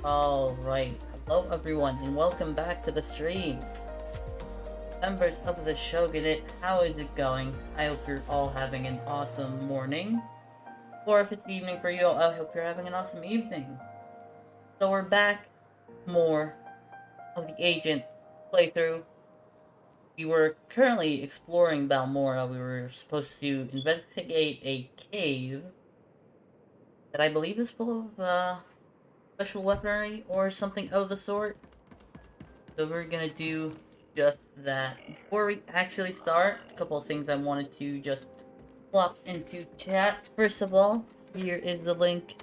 Alright, hello everyone and welcome back to the stream. Members of the Shogunate, how is it going? I hope you're all having an awesome morning. Or if it's evening for you, I hope you're having an awesome evening. So we're back, more of the Agent playthrough. We were currently exploring Balmora. We were supposed to investigate a cave that I believe is full of special weaponry or something of the sort. So we're gonna do just that. Before we actually start, a couple of things I wanted to just plop into chat. First of all, here is the link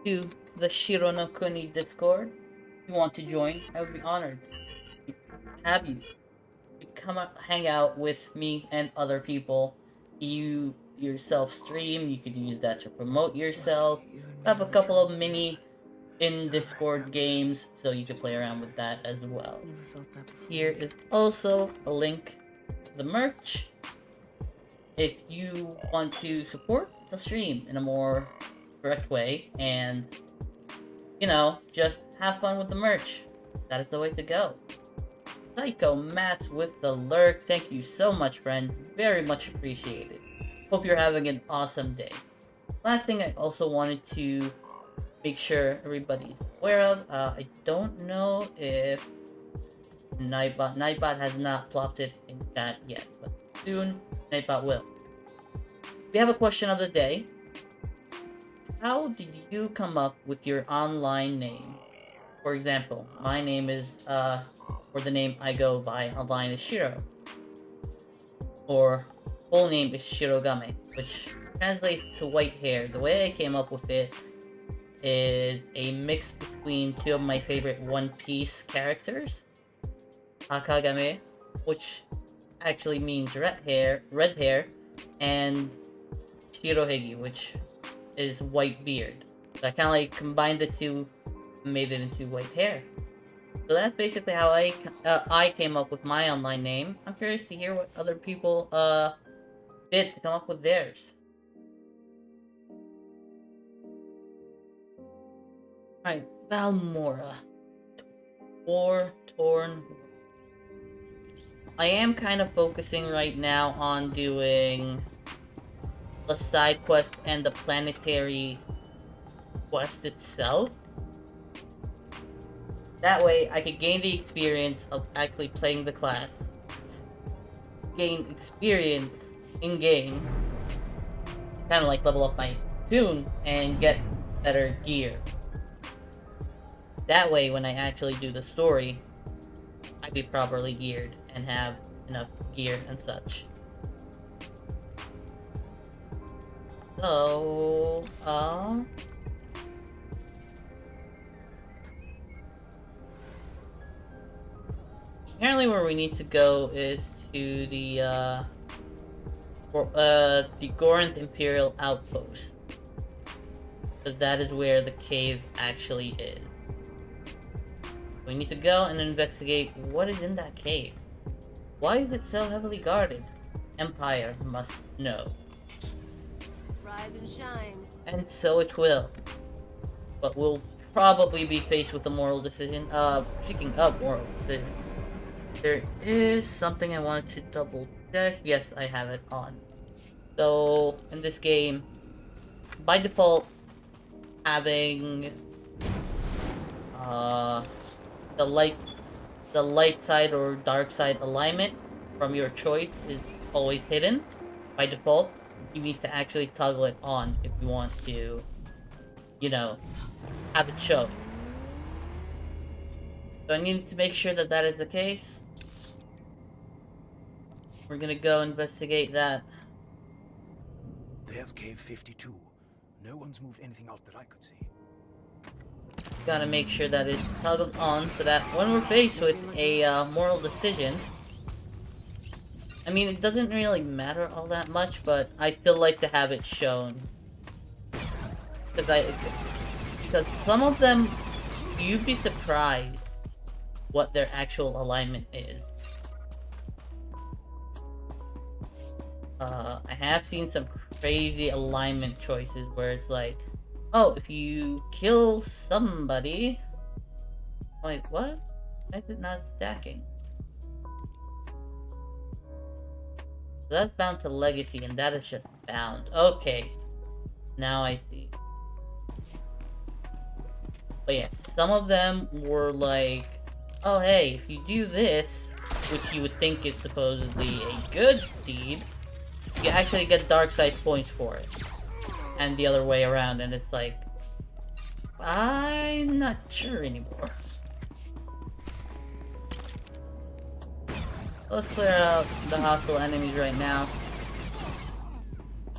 to the Shiro no Kuni Discord. If you want to join, I would be honored to have you. You come out, hang out with me and other people. You yourself stream, you could use that to promote yourself. Have a couple of mini in Discord games, so you can play around with that as well. Here is also a link to the merch. If you want to support the stream in a more direct way and, just have fun with the merch, that is the way to go. Psycho Mats with the lurk, thank you so much, friend. Very much appreciated. Hope you're having an awesome day. Last thing I also wanted to make sure everybody's aware of. I don't know if Nightbot has not plopped it in chat yet, but soon Nightbot will. We have a question of the day. How did you come up with your online name? For example, my name is, or the name I go by online is Shiro. Or full name is Shirogame, which translates to white hair. The way I came up with it is a mix between two of my favorite One Piece characters, Akagame, which actually means red hair, and Shirohige, which is white beard. So I kind of like combined the two, and made it into white hair. So that's basically how I came up with my online name. I'm curious to hear what other people did to come up with theirs. Alright, Balmora. Torn. I am kind of focusing right now on doing the side quest and the planetary quest itself. That way, I could gain the experience of actually playing the class. Gain experience in-game. Kind of like level up my tune and get better gear. That way, when I actually do the story, I'd be properly geared and have enough gear and such. So, apparently where we need to go is to the Gorinth Imperial Outpost. Because that is where the cave actually is. We need to go and investigate what is in that cave. Why is it so heavily guarded? Empire must know. Rise and shine. And so it will. But we'll probably be faced with a moral decision. Speaking of moral decision, there is something I wanted to double check. Yes, I have it on. So, in this game, by default, having the light side or dark side alignment from your choice is always hidden by default. You need to actually toggle it on if you want to, have it show. So I need to make sure that that is the case. We're gonna go investigate that. There's cave 52. No one's moved anything out that I could see. Gotta make sure that it's toggled on so that when we're faced with a moral decision, I mean, it doesn't really matter all that much, but I still like to have it shown. Because some of them, you'd be surprised what their actual alignment is. I have seen some crazy alignment choices where it's like, oh, if you kill somebody, Wait, what? Why is it not stacking? So that's bound to legacy, and that is just bound. Okay. Now I see. But yeah, some of them were like, oh hey, if you do this, which you would think is supposedly a good deed, you actually get dark side points for it. And the other way around, and it's like, I'm not sure anymore. Let's clear out the hostile enemies right now.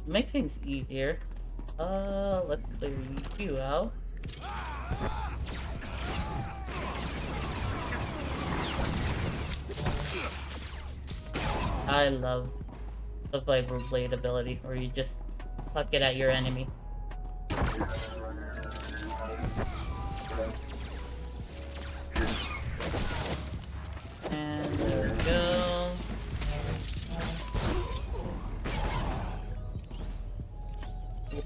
Make things easier. Let's clear you out. I love the Viper Blade ability, where you just pluck it at your enemy. And there we go.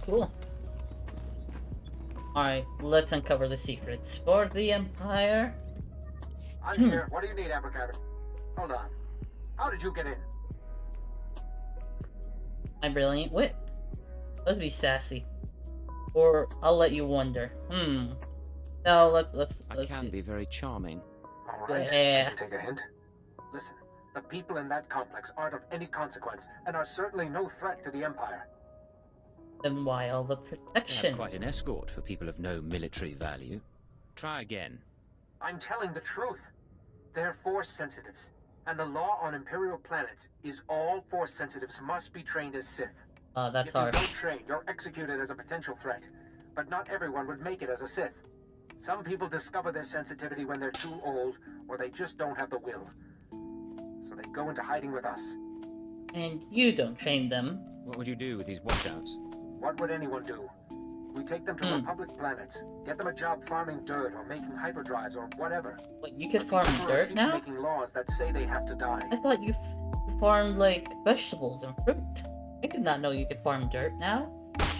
Cool. Alright, let's uncover the secrets for the Empire. I'm here. What do you need, Amber Carter? Hold on. How did you get in? My brilliant wit. Let's be sassy. Or I'll let you wonder. No, let's I can be very charming. All right. Yeah. I can take a hint. Listen, the people in that complex aren't of any consequence and are certainly no threat to the Empire. Then why all the I protection? have quite an escort for people of no military value. Try again. I'm telling the truth. They're Force sensitives, and the law on Imperial planets is all Force sensitives must be trained as Sith. That's If you hard. don't train, you're executed as a potential threat. But not everyone would make it as a Sith. Some people discover their sensitivity when they're too old, or they just don't have the will. So they go into hiding with us. And you don't train them. What would you do with these watchouts? What would anyone do? We take them to Republic planets, get them a job farming dirt or making hyperdrives or whatever. What, you could But the farm Emperor dirt keeps now? making laws that say they have to die. I thought you farmed, like, vegetables and fruit. I did not know you could farm dirt now.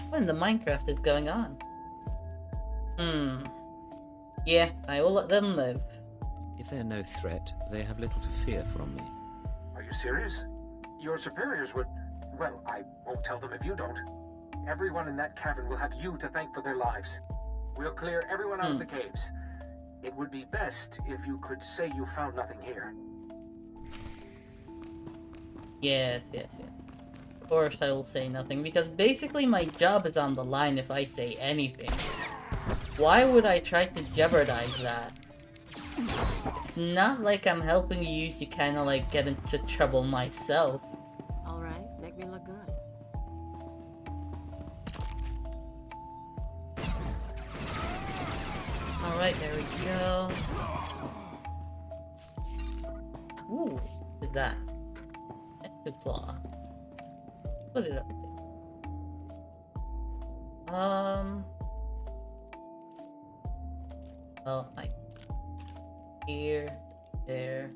What in the Minecraft is going on? Yeah, I will let them live. If they're no threat, they have little to fear from me. Are you serious? Your superiors would... Well, I won't tell them if you don't. Everyone in that cavern will have you to thank for their lives. We'll clear everyone out of the caves. It would be best if you could say you found nothing here. Yes. Of course I will say nothing, because basically my job is on the line if I say anything. Why would I try to jeopardize that? It's not like I'm helping you to kind of like get into trouble myself. All right, make me look good. Alright, there we go. Ooh, what is that? Extra claw. Put it up there. Well, here, there.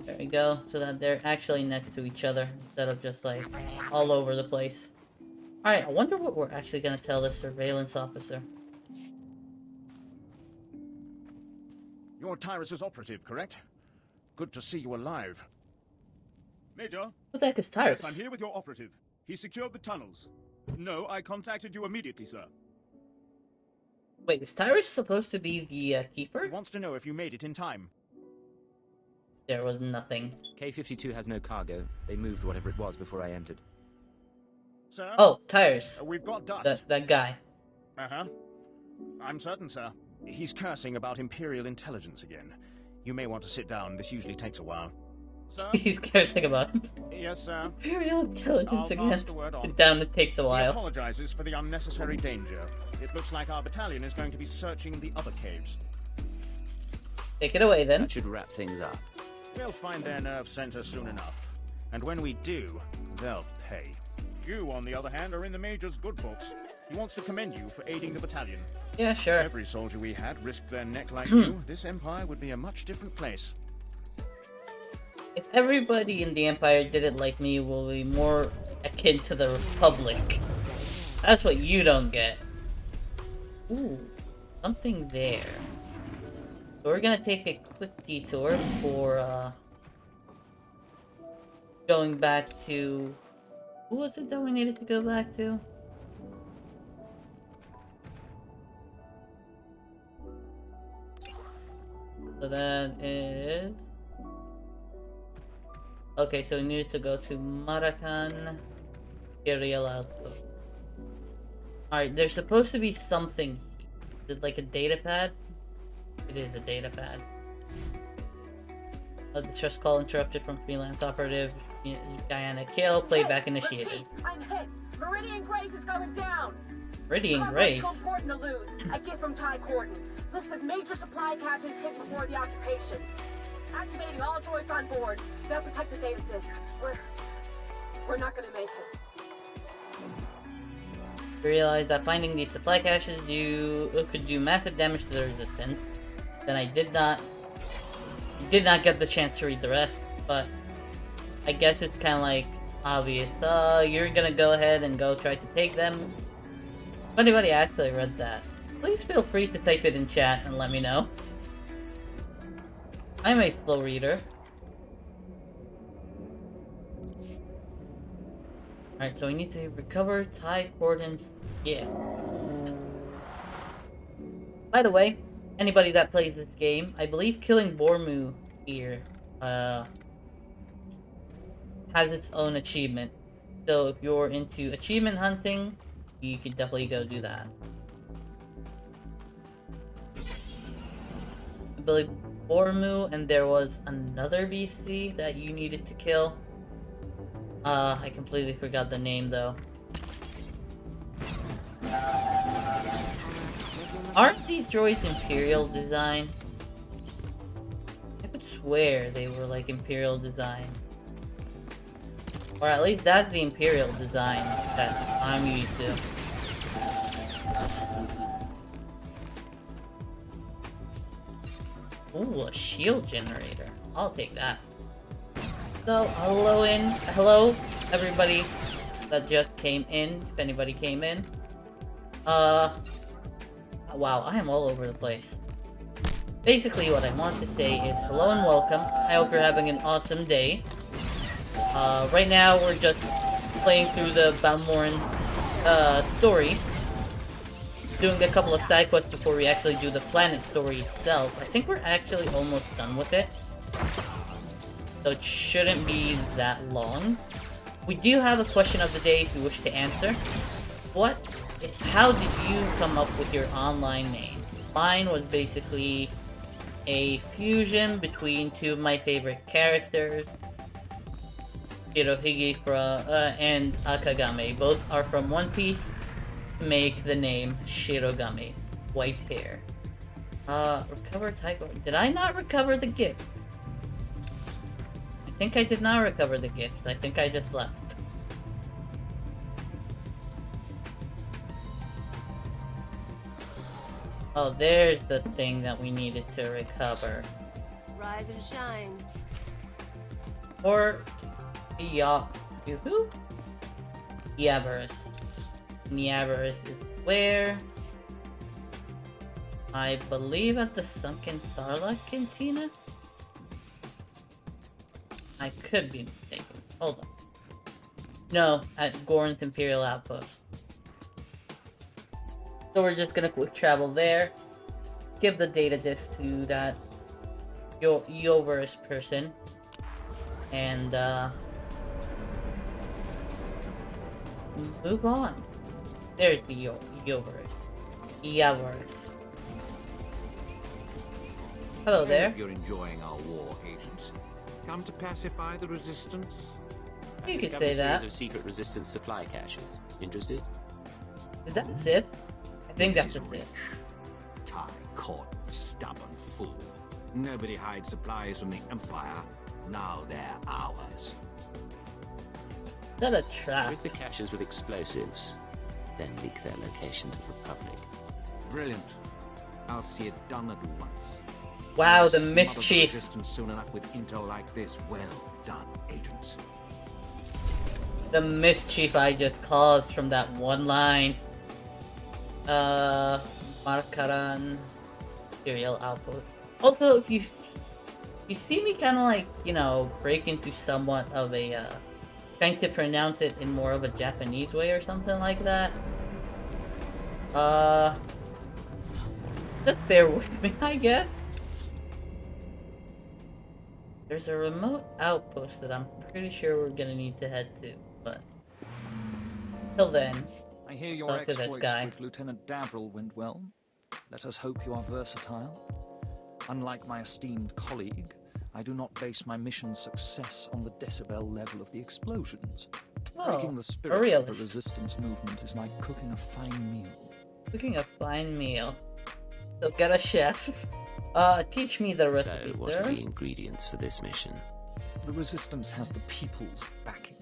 There we go, so that they're actually next to each other, instead of just like, all over the place. Alright, I wonder what we're actually gonna tell this surveillance officer. You're Tyrus's operative, correct? Good to see you alive. Major? What the heck is Tyrus? Yes, I'm here with your operative. He secured the tunnels. No, I contacted you immediately, sir. Wait, is Tyrus supposed to be the keeper? He wants to know if you made it in time. There was nothing. K-52 has no cargo. They moved whatever it was before I entered. Sir? Oh, Tyrus. We've got dust. That guy. Uh-huh. I'm certain, sir. He's cursing about Imperial intelligence again. You may want to sit down. This usually takes a while. Sir? He's cursing about Yes, sir. Imperial intelligence I'll again. pass the word on. Down, it takes a He while. apologizes for the unnecessary danger. It looks like our battalion is going to be searching the other caves. Take it away then. That should wrap things up. We'll find their nerve center soon enough. And when we do, they'll pay. You, on the other hand, are in the Major's good books. He wants to commend you for aiding the battalion. Yeah, sure. If every soldier we had risked their neck like you, this empire would be a much different place. If everybody in the Empire did it like me, we'll be more akin to the Republic. That's what you don't get. Ooh, something there. So we're gonna take a quick detour for going back to... Who was it that we needed to go back to? So that is... Okay, so we needed to go to Maracan Imperial Outpost. Alright, there's supposed to be something. Is it like a data pad? It is a data pad. A distress call interrupted from freelance operative. Guyana kill. Playback initiated. Repeat, I'm hit. Meridian Grace is going down. Meridian Grace? Trump Gordon to lose. A gift from Ty Gordon. List of major supply caches hit before the occupation. Activating all droids on board. Gotta protect the data disk. We're not gonna make it. Realized that finding these supply caches could do massive damage to the resistance. Then I did not get the chance to read the rest, but I guess it's kind of like obvious. You're gonna go ahead and go try to take them. If anybody actually read that, please feel free to type it in chat and let me know. I'm a slow reader. Alright, so we need to recover Ty Gordon's gift. By the way, anybody that plays this game, I believe killing Bormu here has its own achievement. So if you're into achievement hunting, you could definitely go do that. I believe Bormu, and there was another BC that you needed to kill. I completely forgot the name though. Aren't these droids Imperial design? I could swear they were like Imperial design. Or at least that's the Imperial design that I'm used to. Ooh, a shield generator. I'll take that. So, hello everybody that just came in, if anybody came in. Wow, I am all over the place. Basically, what I want to say is hello and welcome. I hope you're having an awesome day. Right now, we're just playing through the Balmoran, story. Doing a couple of side quests before we actually do the planet story itself. I think we're actually almost done with it. So it shouldn't be that long. We do have a question of the day if you wish to answer. How did you come up with your online name? Mine was basically a fusion between two of my favorite characters, Shirohige and Akagame. Both are from One Piece. To make the name Shirogami. White hair. Recover Tiger. Did I not recover the gift? I think I did not recover the gift. I think I just left. Oh, there's the thing that we needed to recover. Rise and shine. Or Yavarus. Yavarus is where? I believe at the Sunken Sarlacc Cantina? I could be mistaken. Hold on. No, at Goran's Imperial Outpost. So we're just gonna quick travel there. Give the data disk to that Yavarus person. And, move on. There's the Yavarus. Hello there. Hope you're enjoying our war, agents. Come to pacify the resistance? You could Discovered say a series that. of secret resistance supply caches. Interested? Is that Sith? I think that's This a is Sith. rich. Ty Gordon, stubborn fool. Nobody hides supplies from the Empire. Now they're ours. Is that a trap? Rig the caches with explosives, then leak their location to the public. Brilliant. I'll see it done at once. Wow, the Smother the mischief. resistance soon enough with intel like this. Well done, agents. The mischief I just caused from that one line. Markaran Imperial Outpost. Also, if you see me kind of like, you know, break into somewhat of a, trying to pronounce it in more of a Japanese way or something like that, just bear with me, I guess. There's a remote outpost that I'm pretty sure we're gonna need to head to, but till then, I hear your talk to this exploits guy. with Lieutenant Davril went well. Let us hope you are versatile. Unlike my esteemed colleague, I do not base my mission's success on the decibel level of the explosions. Breaking the spirit of the realist. resistance movement is like cooking a fine meal. Cooking a fine meal. So get a chef. Teach me the recipe, So, what sir. are the ingredients for this mission? The resistance has the people's backing.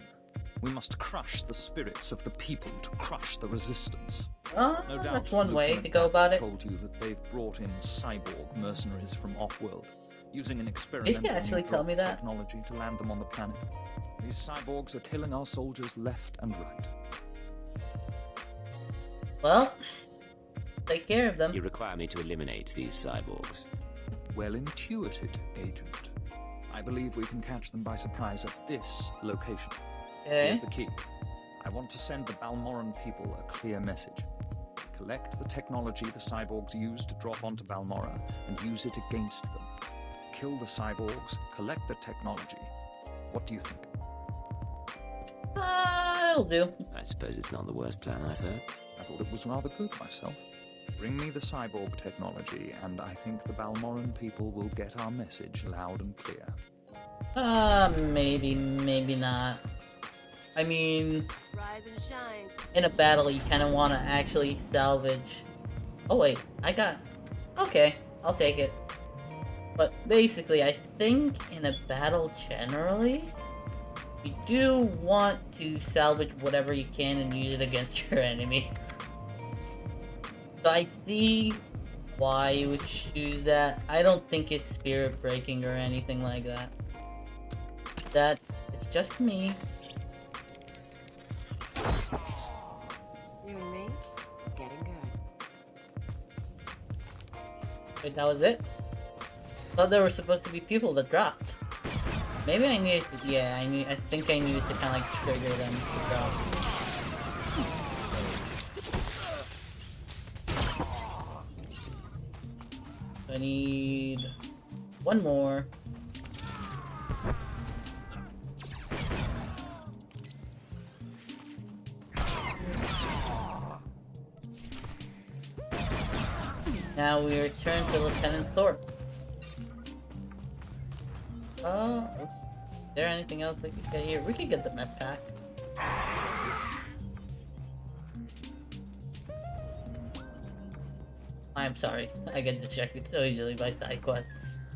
We must crush the spirits of the people to crush the resistance. No doubt, That's one way Lieutenant to go Davril about it. told you that they've brought in cyborg mercenaries from off-world, using an experimental actually tell me that? technology to land them on the planet. These cyborgs are killing our soldiers left and right. Well, take care of them. You require me to eliminate these cyborgs. Well intuited, Agent. I believe we can catch them by surprise at this location. Okay. Here's the key. I want to send the Balmoran people a clear message. Collect the technology the cyborgs use to drop onto Balmora and use it against them. Kill the cyborgs, collect the technology. What do you think? It'll do. I suppose it's not the worst plan I've heard. I thought it was rather good myself. Bring me the cyborg technology, and I think the Balmoran people will get our message loud and clear. Maybe, maybe not. I mean, Rise and shine. in a battle, you kind of want to actually salvage. Oh wait, I got. Okay, I'll take it. But basically, I think in a battle generally, you do want to salvage whatever you can and use it against your enemy. So I see why you would choose that. I don't think it's spirit breaking or anything like that. It's just me. You and me, getting good. Wait, that was it? Thought there were supposed to be people that dropped. Maybe I needed to, yeah, I think I needed to kind of like trigger them to drop. I need one more. Now we return to Lieutenant Thorpe. Is there anything else we could get here? We could get the med pack. I'm sorry, I get distracted so easily by side quests.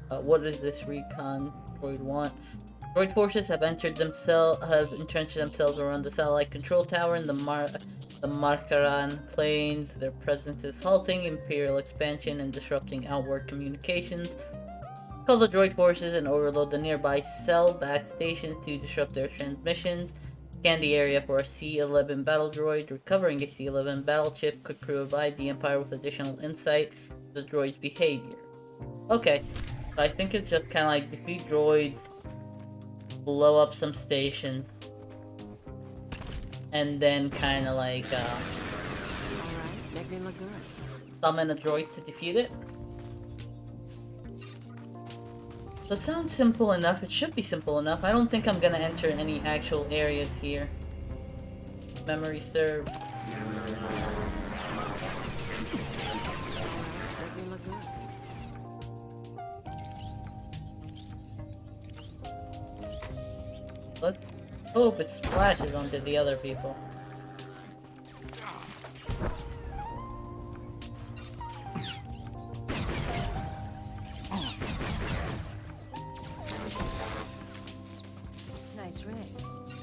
What does this recon droid want? Droid forces have entrenched themselves around the satellite control tower in the Markaran plains. Their presence is halting Imperial expansion and disrupting outward communications. Call the droid forces and overload the nearby cell-back stations to disrupt their transmissions. Scan the area for a C-11 battle droid. Recovering a C-11 battle chip could provide the Empire with additional insight into the droid's behavior. Okay, so I think it's just kind of like defeat droids, blow up some stations, and then kind of like Alright, make me look good. summon a droid to defeat it. So it sounds simple enough. It should be simple enough. I don't think I'm gonna enter any actual areas here. Memory serve. Make me look good. Let's hope it splashes onto the other people. Nice rig.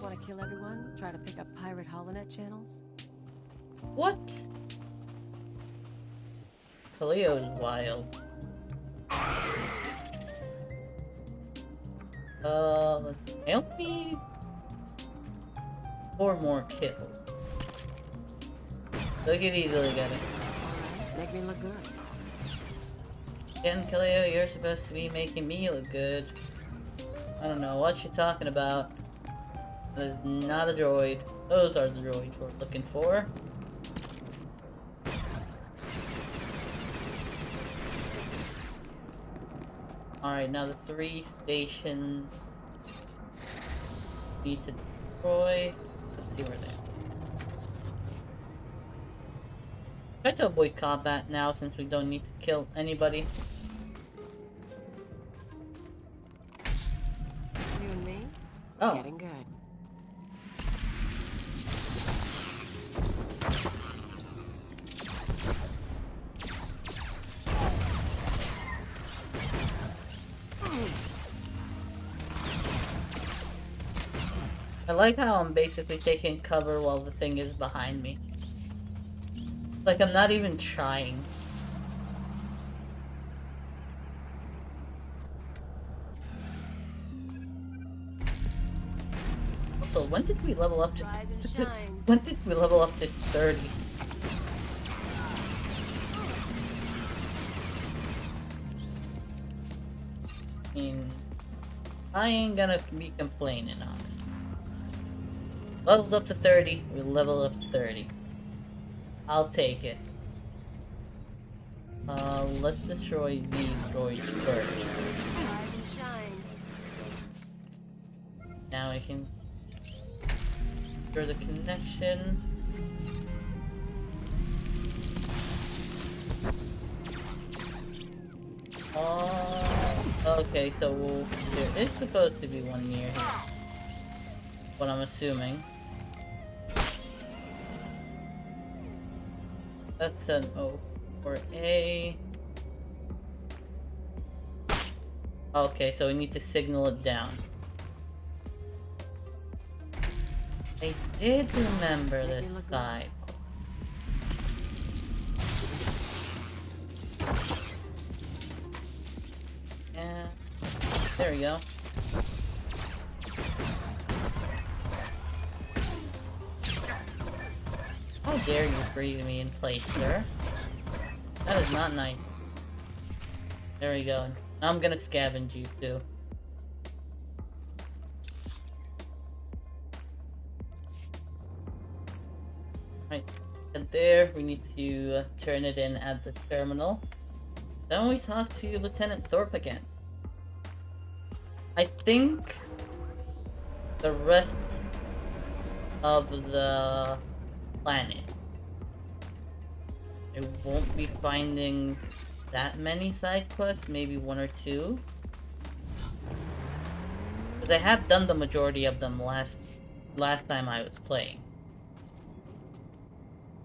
Want to kill everyone? Try to pick up pirate holonet channels? What? Cleo's wild. Let's help me. 4 more kills. So we could easily get it. Alright, make me look good. Again, Kaleo, you're supposed to be making me look good. I don't know what you're talking about. That is not a droid. Those are the droids we're looking for. Alright, now the 3 stations need to destroy. Let's see where they are. Try to avoid combat now since we don't need to kill anybody. You and me? Oh. Getting good. I like how I'm basically taking cover while the thing is behind me. Like I'm not even trying. Also, when did we level up to Rise and shine. when did we level up to 30? I mean, I ain't gonna be complaining, honestly. Leveled up to 30, we leveled up to 30. I'll take it. Let's destroy these droids first. Rise and shine. Now I can destroy the connection. Okay, so there is supposed to be one near here. What I'm assuming. That's an O for A. Okay, so we need to signal it down. I did remember this side. Yeah, there we go. How dare you freeze me in place, sir? That is not nice. There we go. Now I'm gonna scavenge you too. Right, and there we need to turn it in at the terminal. Then we talk to Lieutenant Thorpe again. I think the rest of the planet, I won't be finding that many side quests, maybe 1 or 2. Because I have done the majority of them last time I was playing.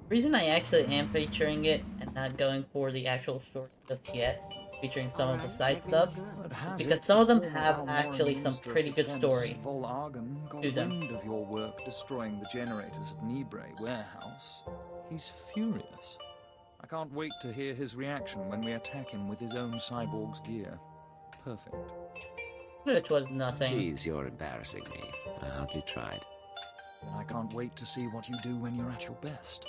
The reason I actually am featuring it and not going for the actual story just yet, featuring some of the side stuff, because some of them have actually some pretty good story to them. Wind of your work destroying the generators at Nibre warehouse. He's furious. I can't wait to hear his reaction when we attack him with his own cyborg's gear. Perfect. It was nothing. Jeez, you're embarrassing me. I hardly tried. I can't wait to see what you do when you're at your best.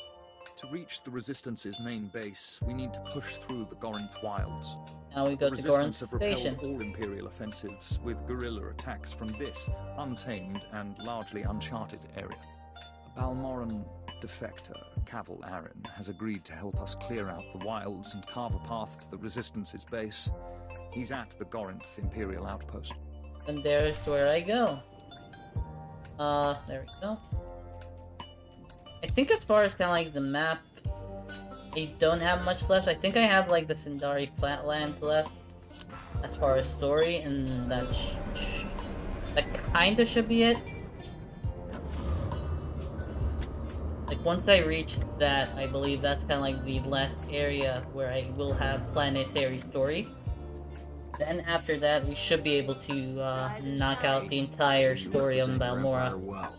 To reach the Resistance's main base, we need to push through the Gorinth wilds. Now we go The to Resistance Gorinth have repelled Station. all Imperial offensives with guerrilla attacks from this untamed and largely uncharted area. A Balmoran defector, Cavil Aaron, has agreed to help us clear out the wilds and carve a path to the Resistance's base. He's at the Gorinth Imperial outpost. And there's where I go. There we go. I think as far as kind of like the map, I don't have much left. I think I have like the Sindari Flatlands left as far as story, and that kinda should be it. Like once I reach that, I believe that's kind of like the last area where I will have planetary story. Then after that, we should be able to knock out the entire story of Balmora. Well,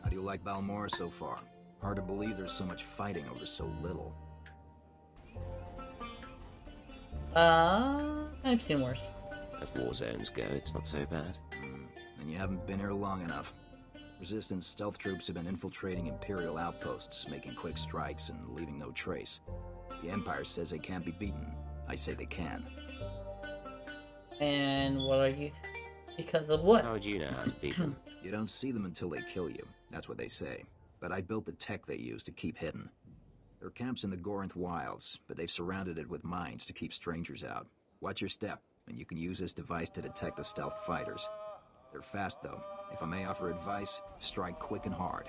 how do you like Balmora so far? Hard to believe there's so much fighting over so little. I've seen worse. As war zones go, it's not so bad. And you haven't been here long enough. Resistance stealth troops have been infiltrating Imperial outposts, making quick strikes and leaving no trace. The Empire says they can't be beaten. I say they can. And what are you? Because of what? How would you know how to beat them? You don't see them until they kill you. That's what they say. But I built the tech they use to keep hidden. There are camps in the Gorinth wilds, but they've surrounded it with mines to keep strangers out. Watch your step, and you can use this device to detect the stealth fighters. They're fast, though. If I may offer advice, strike quick and hard.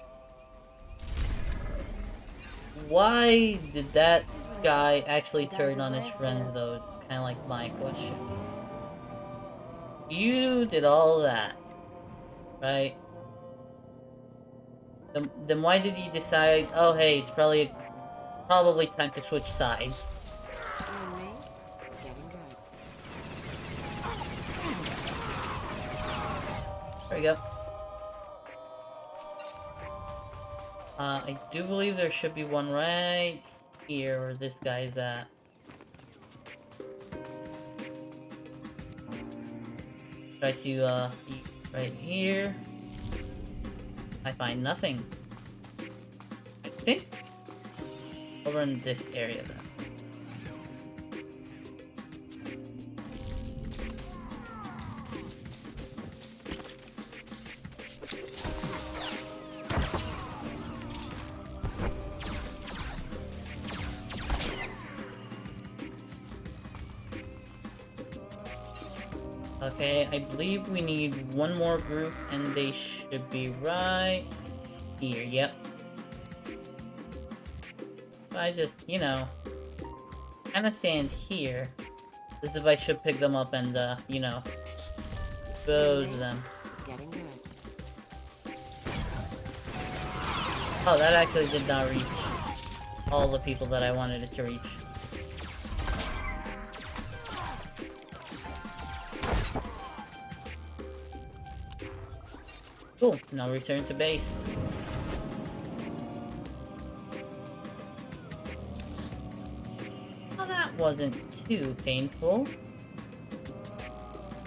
Why did that guy actually turn on his friend, though? It's kind of like my question. You did all that, right? Then why did you decide, oh hey, it's probably time to switch sides? There we go. I do believe there should be one right here where this guy's at. Try to be right here. I find nothing. I think over in this area then. Okay, I believe we need one more group, and they should be right here. Yep. I just, you know, kind of stand here. This device should pick them up and, you know, expose them. Getting good. Oh, that actually did not reach all the people that I wanted it to reach. Cool, now return to base. Well, that wasn't too painful. We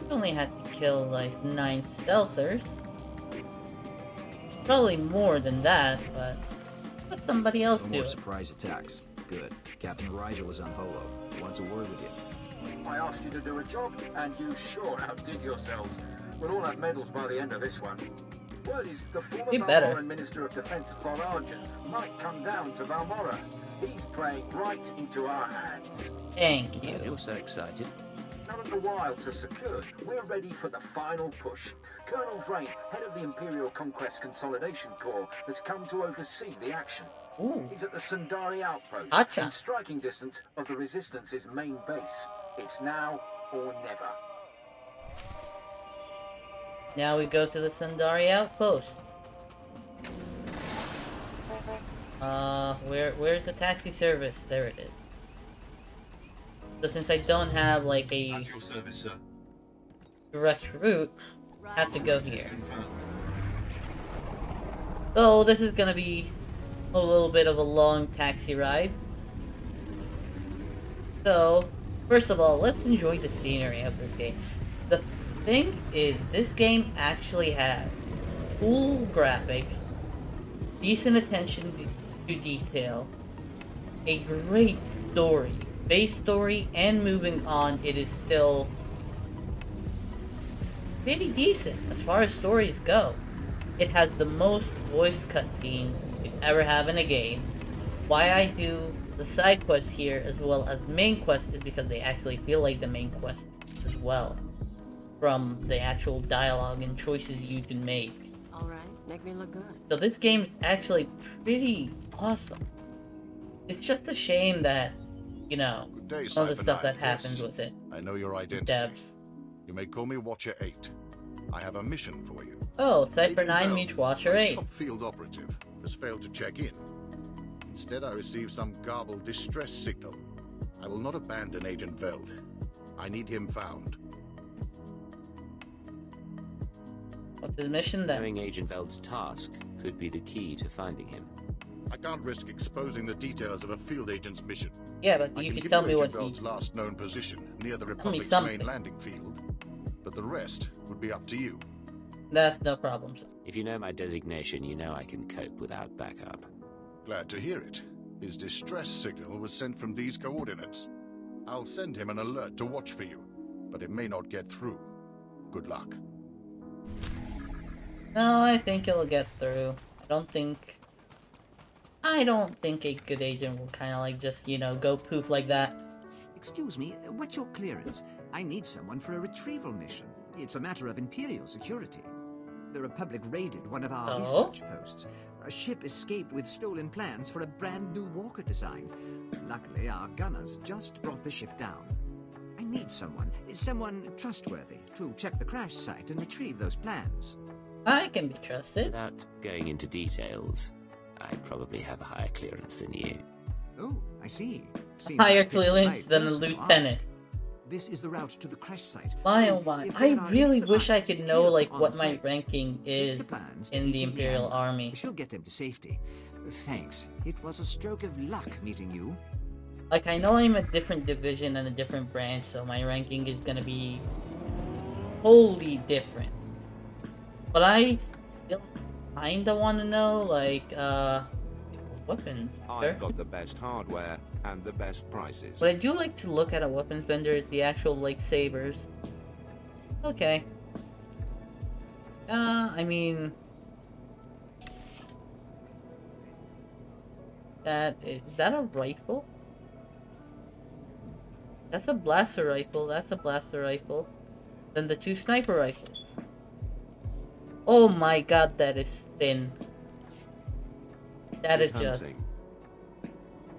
only had to kill like 9 stealthers. Probably more than that, but let somebody else No do more it. surprise attacks. Good. Captain Rigel is on Holo. He wants a word with you. I asked you to do a job, and you sure outdid yourselves. We'll all have medals by the end of this one. Word is the former Be better. Balmoran Minister of Defense for Agent might come down to Balmora. He's playing right into our hands. Thank you. You're so excited. Now that the wilds are secured, we're ready for the final push. Colonel Vrain, head of the Imperial Conquest Consolidation Corps, has come to oversee the action. Ooh. He's at the Sundari outpost, Gotcha. in striking distance of the Resistance's main base. It's now or never. Now we go to the Sundari outpost. Where's the taxi service? There it is. So since I don't have like a At your service, sir. direct route, I have to go here. So this is gonna be a little bit of a long taxi ride. So, first of all, let's enjoy the scenery of this game. The thing is, this game actually has cool graphics, decent attention to detail, a great story. Base story and moving on, it is still pretty decent as far as stories go. It has the most voice cutscenes you could ever have in a game. Why I do the side quests here as well as main quest is because they actually feel like the main quest as well, from the actual dialogue and choices you can make. Alright, make me look good. So this game is actually pretty awesome. It's just a shame that, you know, Good day, some of the Cypher stuff that 9, happens yes. with it. I know your identity. Devs. You may call me Watcher 8. I have a mission for you. Oh, Cypher Agent 9 Bell, meets Watcher my 8. top field operative, has failed to check in. Instead, I received some garbled distress signal. I will not abandon Agent Veld. I need him found. What's his mission then? Knowing Agent Veld's task could be the key to finding him. I can't risk exposing the details of a field agent's mission. Yeah, but I you can could give tell you me what Agent Veld's last known position near the me Republic's something. main landing field. But the rest would be up to you. That's no problem. If you know my designation, you know I can cope without backup. Glad to hear it. His distress signal was sent from these coordinates. I'll send him an alert to watch for you, but it may not get through. Good luck. No, I think it'll get through. I don't think a good agent will kind of like just, you know, go poof like that. Excuse me, what's your clearance? I need someone for a retrieval mission. It's a matter of Imperial security. The Republic raided one of our research posts. A ship escaped with stolen plans for a brand new walker design. Luckily, our gunners just brought the ship down. I need someone trustworthy, to check the crash site and retrieve those plans. I can be trusted. Without going into details, I probably have a higher clearance than you. Oh, I see. Seems Higher like you're the clearance right than a person to lieutenant. ask. This is the route to the crash site. My oh my, If I there are really any wish I survivors, could know kill like them on what my site. ranking Take is the plans to in the Agent Imperial Leanne. Army. She'll get them to safety. Thanks. It was a stroke of luck meeting you. Like, I know I'm a different division and a different branch, so my ranking is gonna be wholly different. But I still kinda wanna know, like, weapons. Sure. I've got the best hardware and the best prices. What I do like to look at a weapons vendor is the actual, like, sabers. Okay. I mean... Is that a rifle? That's a blaster rifle, that's a blaster rifle. Then the 2 sniper rifles. Oh my god, that is thin. That is just...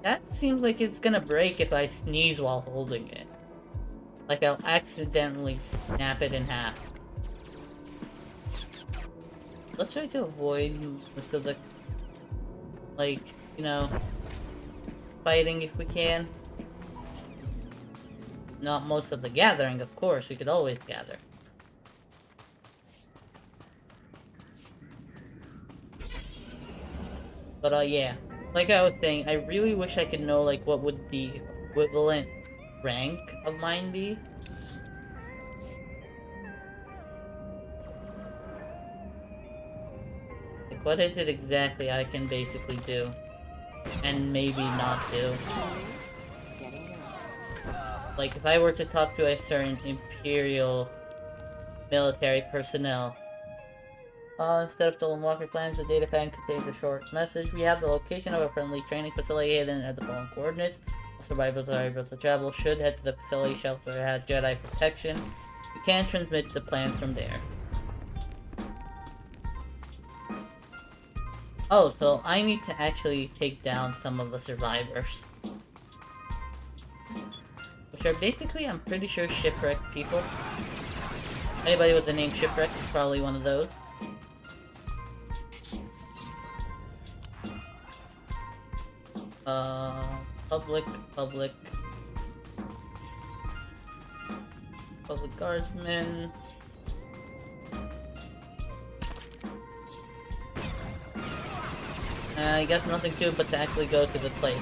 That seems like it's gonna break if I sneeze while holding it. Like I'll accidentally snap it in half. Let's try to avoid most of the... like, you know... fighting if we can. Not most of the gathering, of course. We could always gather. But, yeah. Like I was saying, I really wish I could know, like, what would the equivalent rank of mine be. Like, what is it exactly I can basically do? And maybe not do. Like, if I were to talk to a certain Imperial military personnel. Instead of stolen walker plans, the data pan contains a short message. We have the location of a friendly training facility hidden at the following coordinates. Survivors are able to travel should head to the facility shelter that has Jedi protection. You can transmit the plans from there. Oh, so I need to actually take down some of the survivors. Which are basically, I'm pretty sure, shipwrecked people. Anybody with the name Shipwreck is probably one of those. Public guardsmen. I guess nothing to it but to actually go to the place.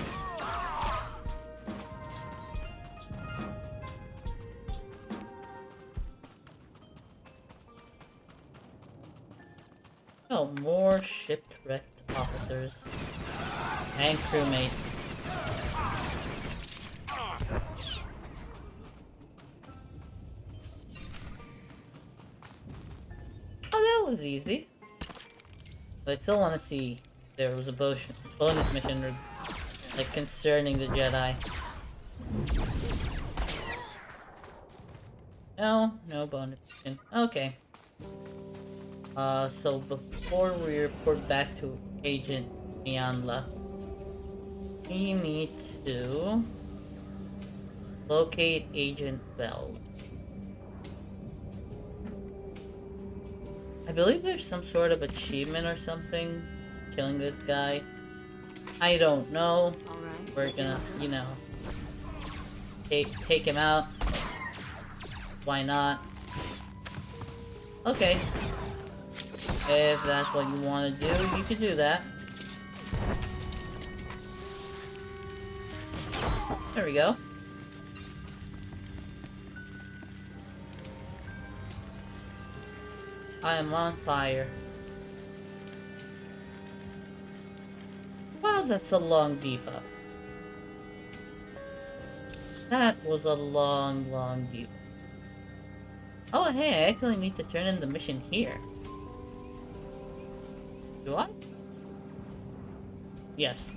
Oh, more shipwrecked officers. And crewmates. Oh, that was easy. But I still want to see if there was a bonus mission like concerning the Jedi. No bonus mission. Okay. So before we report back to Agent Mianla, we need to locate Agent Veld. I believe there's some sort of achievement or something killing this guy. I don't know. Alright. We're gonna, you know, take him out. Why not? Okay. If that's what you want to do, you can do that. There we go. I am on fire. Wow, that's a long debuff. That was a long, long view. Oh, hey, I actually need to turn in the mission here. Do I? Yes.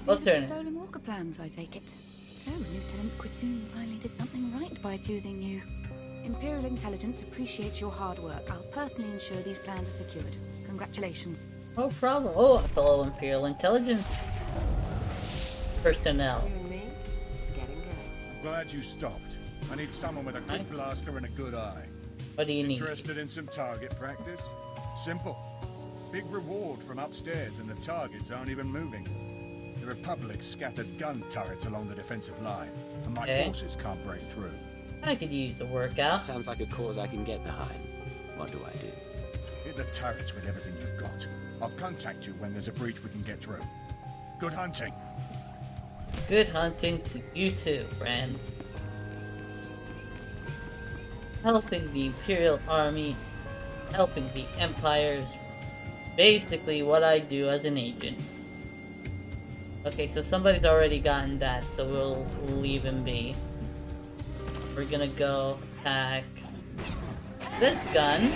Let's turn it. Stolen walker plans, I take it. So, Lieutenant Quissoon finally did something right by choosing you. Imperial Intelligence appreciates your hard work. I'll personally ensure these plans are secured. Congratulations. No problem. Oh, fellow Imperial Intelligence personnel. Glad you stopped. I need someone with a good blaster and a good eye. What do you need? Interested in some target practice? Simple. Big reward from upstairs and the targets aren't even moving. The Republic scattered gun turrets along the defensive line, and my forces can't break through. I could use a workout. Sounds like a cause I can get behind. What do I do? Hit the turrets with everything you've got. I'll contact you when there's a breach we can get through. Good hunting. Good hunting to you too, friend. Helping the Imperial Army, helping the Empire is basically what I do as an agent. Okay, so somebody's already gotten that, so we'll leave him be. We're gonna go attack this gun.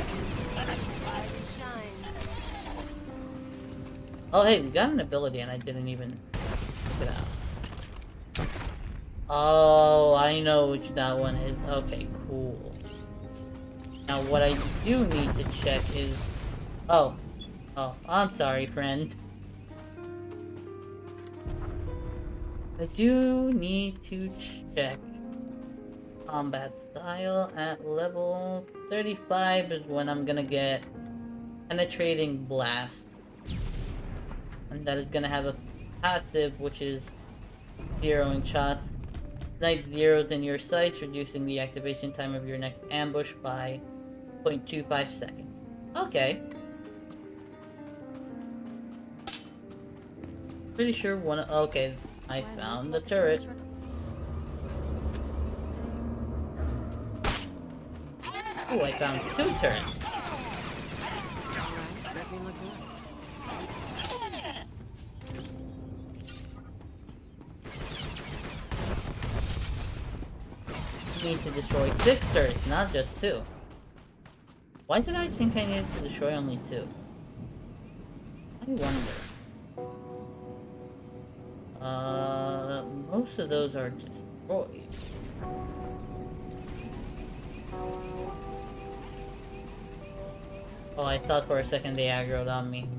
Oh hey, we got an ability and I didn't even check it out. Oh, I know which that one is. Okay, cool. Now what I do need to check is... Oh, I'm sorry, friend. I do need to check combat style at level 35 is when I'm gonna get penetrating blast. And that is gonna have a passive which is zeroing shots. Snipe zeros in your sights, reducing the activation time of your next ambush by 0.25 seconds. Okay. Pretty sure one. Okay, I found the turret. Oh, I found 2 turrets. Need to destroy 6 turrets, not just 2. Why did I think I needed to destroy only 2? I wonder. Most of those are destroyed. Oh, I thought for a second they aggroed on me.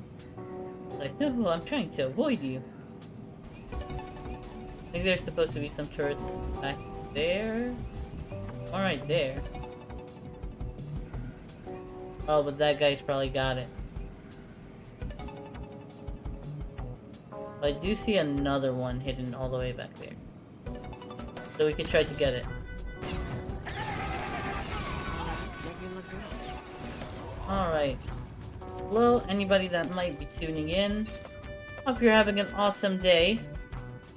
Like, no, I'm trying to avoid you. I think there's supposed to be some turrets back there. Or right there. Oh, but that guy's probably got it. I do see another one hidden all the way back there. So we could try to get it. Alright. Hello, anybody that might be tuning in. Hope you're having an awesome day.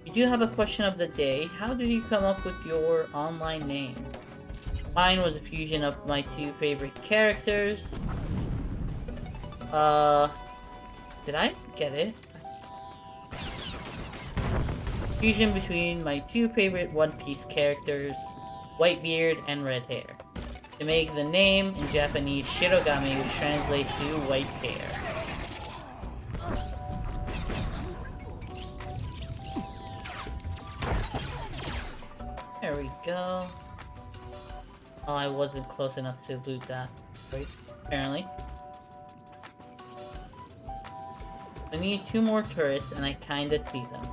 We do have a question of the day. How did you come up with your online name? Mine was a fusion of my 2 favorite characters. Did I get it? Fusion between my 2 favorite One Piece characters, Whitebeard and Red Hair. To make the name in Japanese, Shirogami, which translates to white hair. There we go. Oh, I wasn't close enough to loot that. Right, apparently. I need 2 more turrets, and I kinda see them.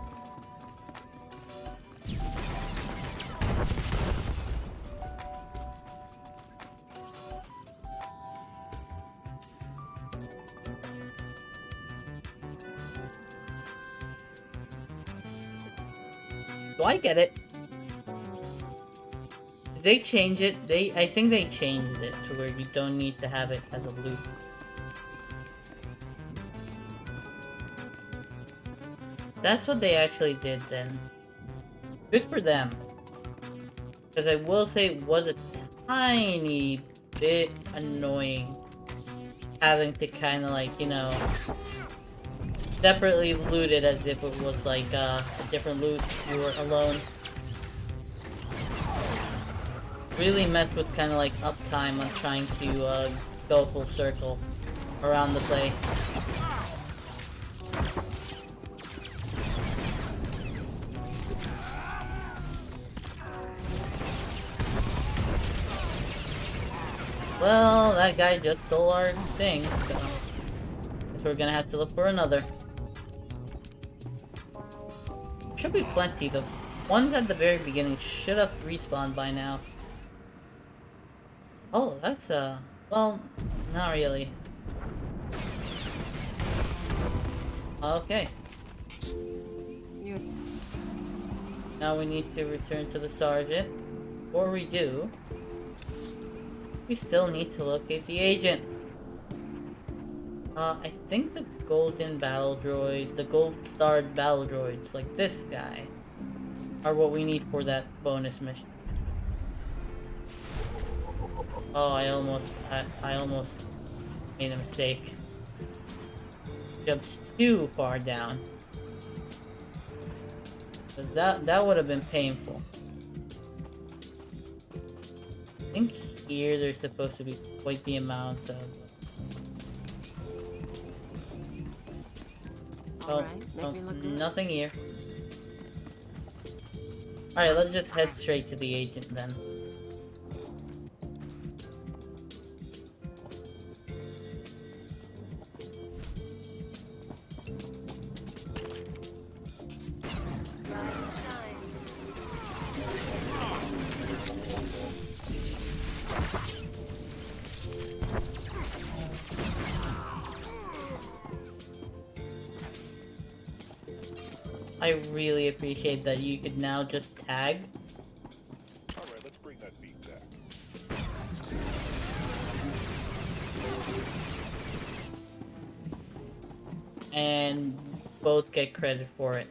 Do I get it? Did they change it? I think they changed it to where you don't need to have it as a loop. That's what they actually did then. Good for them. Because I will say it was a tiny bit annoying having to kind of like, you know, separately loot it as if it was like a different loot. You were alone. really mess with kind of like uptime on trying to go full circle around the place. Well, that guy just stole our thing, so we're gonna have to look for another. Should be plenty. The ones at the very beginning should have respawned by now. Oh, that's well, not really. Okay. Now we need to return to the sergeant. Before we do, we still need to locate the agent. I think the golden battle droid, the gold-starred battle droids, like this guy, are what we need for that bonus mission. Oh, I almost made a mistake. Jumped too far down. That would have been painful. I think here there's supposed to be quite the amount of... Oh, no, nothing here. Alright, let's just head straight to the agent then. I really appreciate that you could now just tag. Alright, let's bring that beat back. And both get credit for it.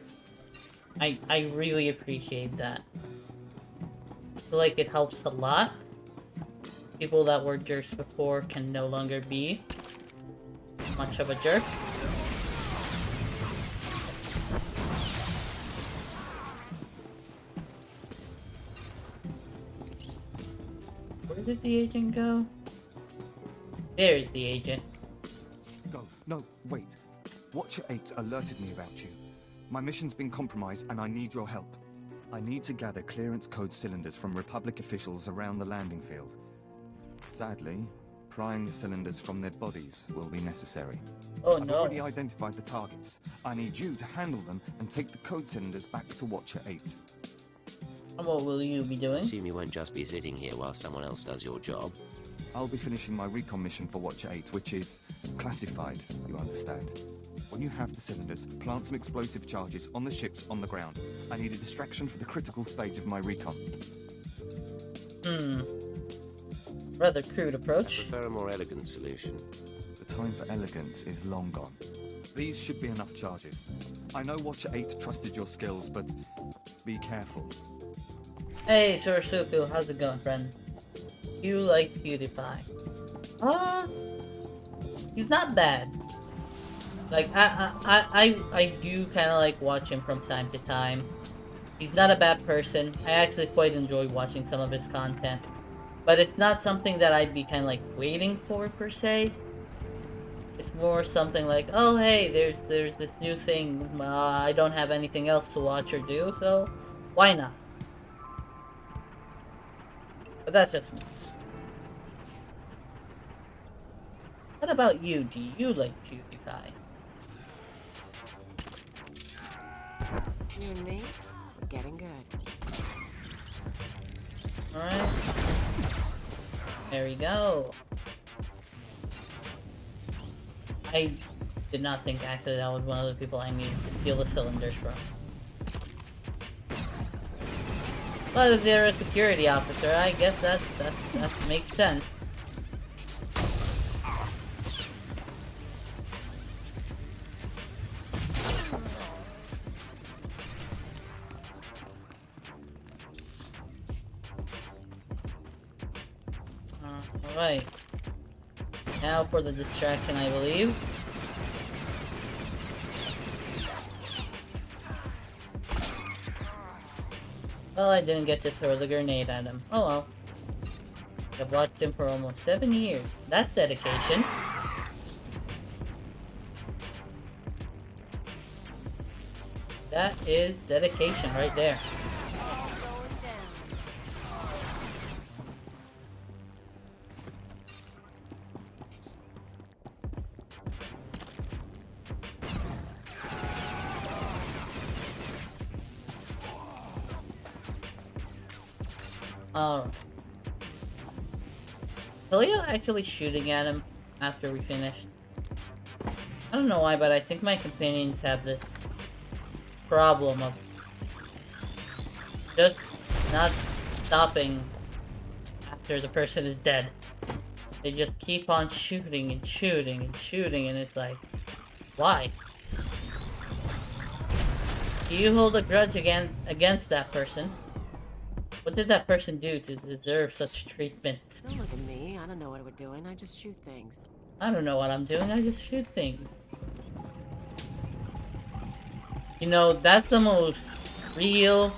I really appreciate that. I feel like it helps a lot. People that were jerks before can no longer be much of a jerk. Where did the agent go? There's the agent. Go. No, wait. Watcher 8 alerted me about you. My mission's been compromised and I need your help. I need to gather clearance code cylinders from Republic officials around the landing field. Sadly, prying the cylinders from their bodies will be necessary. Oh I've no. already identified the targets. I need you to handle them and take the code cylinders back to Watcher 8. And what will you be doing? Assume you won't just be sitting here while someone else does your job. I'll be finishing my recon mission for Watcher 8, which is classified, you understand. When you have the cylinders, plant some explosive charges on the ships on the ground. I need a distraction for the critical stage of my recon. Rather crude approach. I prefer a more elegant solution. The time for elegance is long gone. These should be enough charges. I know Watcher 8 trusted your skills, but be careful. Hey, SWTOR, how's it going, friend? You like PewDiePie? He's not bad. Like, I do kind of like watch him from time to time. He's not a bad person. I actually quite enjoy watching some of his content. But it's not something that I'd be kind of like waiting for, per se. It's more something like, oh hey, there's this new thing. I don't have anything else to watch or do, so why not? But that's just me. What about you? Do you like PewDiePie? You and me, we're getting good. Alright. There we go. I did not think actually that was one of the people I needed to steal the cylinders from. But if they're a security officer, I guess that makes sense. Alright. Now for the distraction, I believe. Well, I didn't get to throw the grenade at him. Oh well. I've watched him for almost 7 years. That's dedication. That is dedication right there. Leo actually shooting at him after we finished. I don't know why, but I think my companions have this problem of just not stopping after the person is dead. They just keep on shooting and shooting and shooting, and it's like, why? Do you hold a grudge against that person? What did that person do to deserve such treatment? Don't look at me. I don't know what we're doing. I just shoot things. I don't know what I'm doing. I just shoot things. You know, that's the most real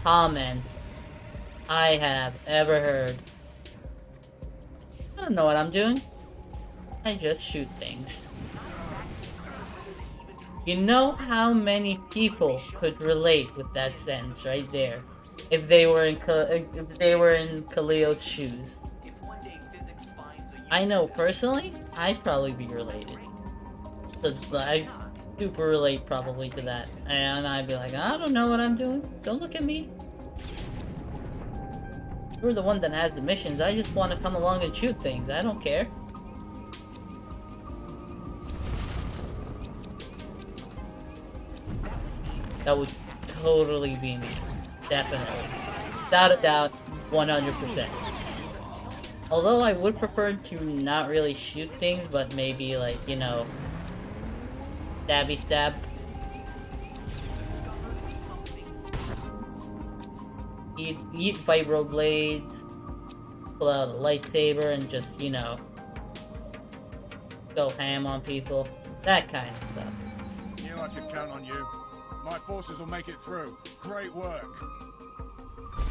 comment I have ever heard. I don't know what I'm doing. I just shoot things. You know how many people could relate with that sentence right there, if they were in Khalil's shoes. I know personally, I'd probably be related. So I super relate probably to that, and I'd be like, I don't know what I'm doing. Don't look at me. You're the one that has the missions. I just want to come along and shoot things. I don't care. That would totally be me. Definitely. Without a doubt, 100%. Although I would prefer to not really shoot things, but maybe like, you know, stabby stab. Eat vibroblades, pull out a lightsaber and just, you know, go ham on people. That kind of stuff. Knew I could count on you. My forces will make it through. Great work.